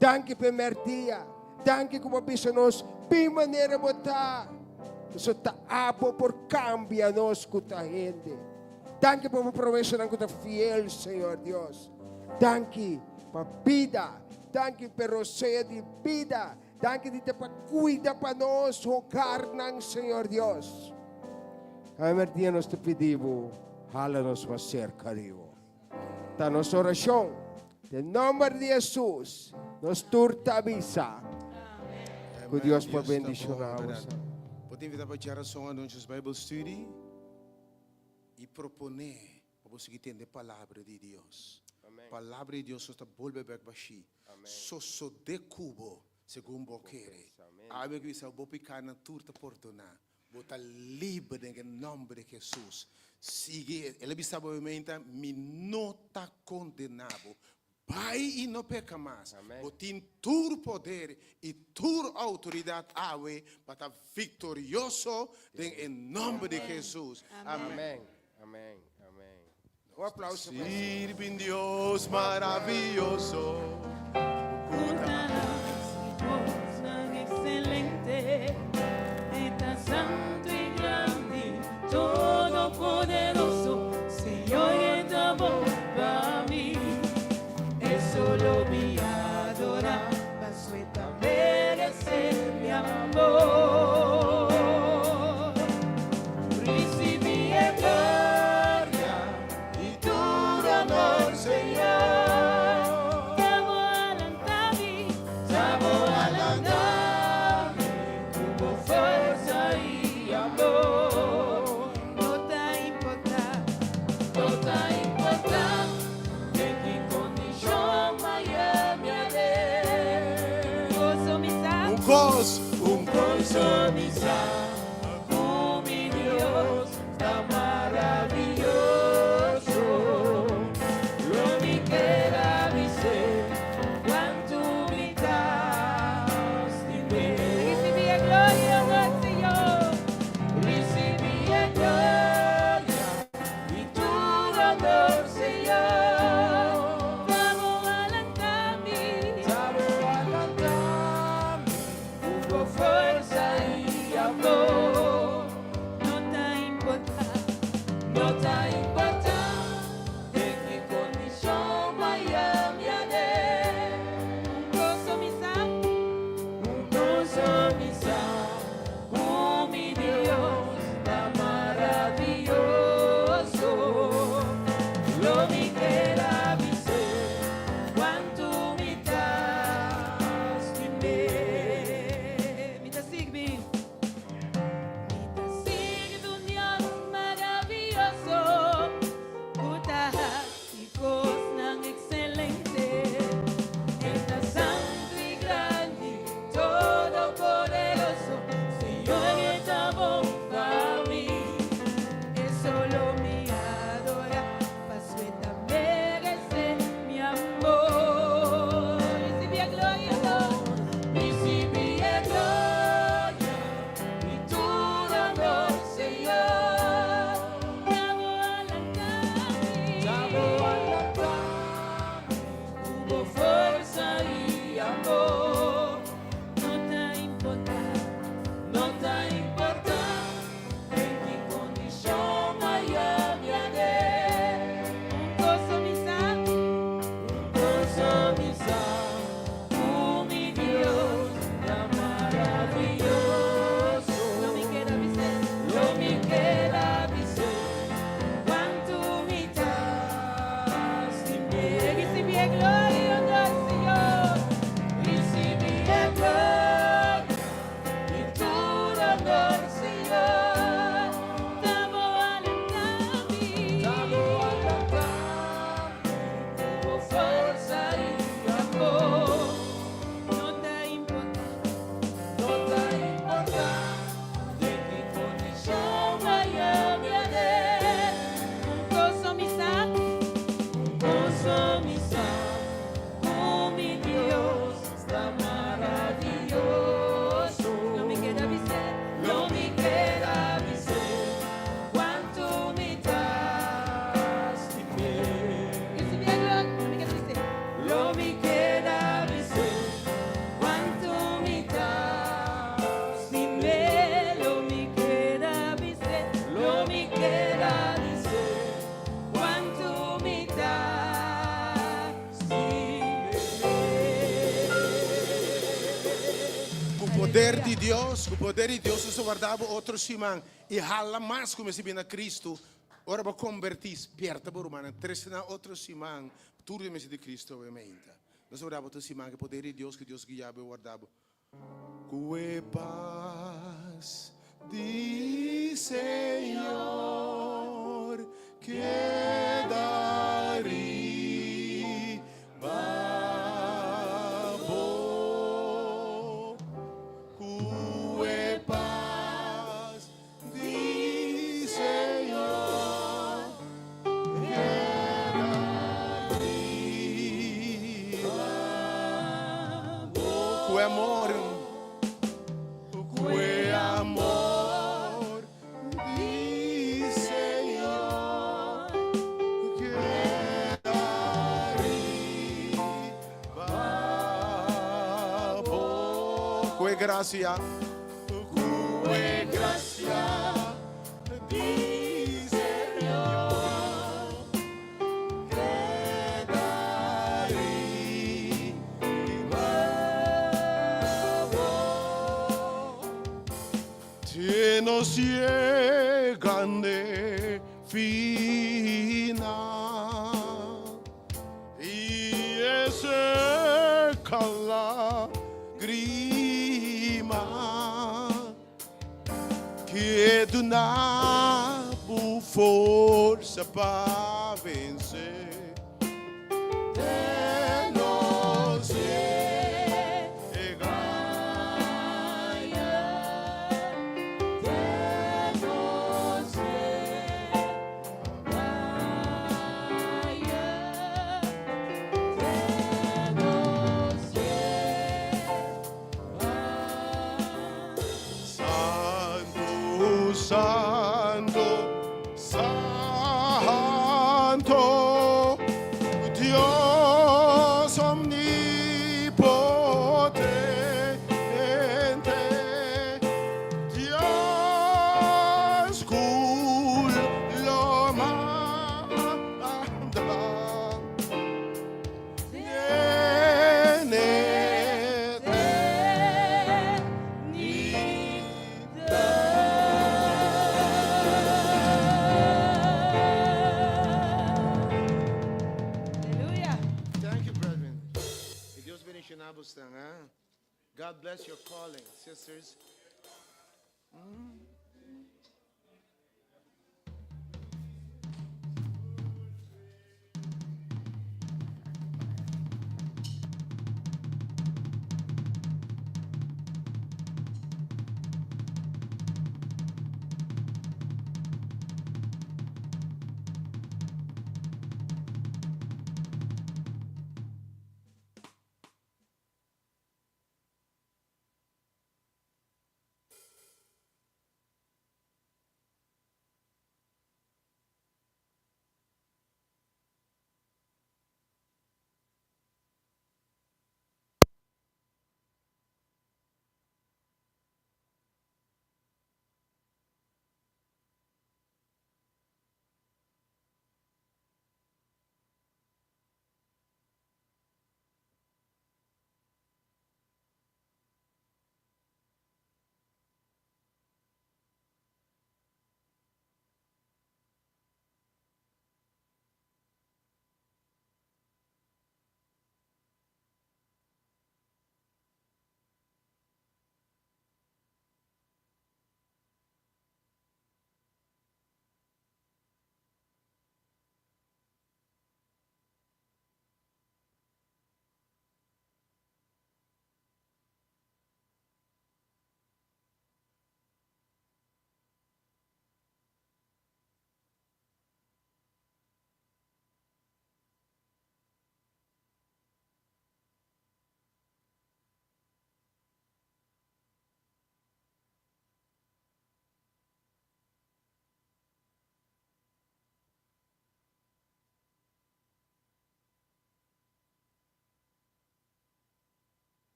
Danke per merdia. Danke como nos bem maneira botar. Isso está abo por cambiar nos com a gente. Danke por promessa que está fiel, Senhor Deus. Danke para vida. Danke pelo cheio de vida. Danke de para cuidar para nós, rogar ng Senhor Deus. A merdia nós te pedimos, hala-nos para cerca de Deus. Está nossa oração, em nome de Jesus, nos turta avisa. Que Deus por bendicionar-nos. Podemos invitar para a geração a nossa Bible Study e proponer para você entender a palavra de Deus. A palavra de Deus está volve back baixi. Só de cubo, segundo o quer. Ave que você vai ficar na turta portona. Bota livre em nome de Jesus. Sigue, ele está movimenta, me não está condenado. Vai e não peca mais. Botin tur poder e tur autoridade ave para estar vitorioso em nome de Jesus. Amém. Amém. Amém. Um aplauso. Sirve em Deus maravilhoso. Excelente, está santo y grande, todopoderoso, Señor está para mí. Es solo mi adorar, basta merecer mi amor. Recibí en gloria y tu honor, Señor. Fuerza y amor, no te importa de qué condición vaya mi alé. Un gozo, mi Dios, tan maravilloso. gloria y honor, Señor. Recibiendo y tu honor, Señor. Estamos alentando, con fuerza y amor. No te importa de qué condición vaya mi haber. Gozo mi ser, oh mi Dios, está maravilloso. No me queda dizer, cuánto me das de mí. Recibiendo, no me queda dizer, cuánto me das de mí. Lo me queda dizer, cuánto me das de O poder de Deus nos guardava outro simão. E hala mais como se bem a Cristo. Ora vai convertir, perto por humana, tresna outro simão. Tudo é de Cristo, obviamente. Nós guardava outro simão, que o poder de Deus, que Deus guiava e guardava. Que paz de Senhor que darí babo. Que paz de Senhor que darí babo. Que amor de Senhor que darí babo. Que gracia de Senhor que darí babo. Te nos llegan de final y ese cala grima que do nabo força para vencer. Te nos Santo, Santo, Dios omnipotente, Dios culo manda, Aleluia. Thank you, brethren. Que Deus bendicionar você, God bless your calling, sisters.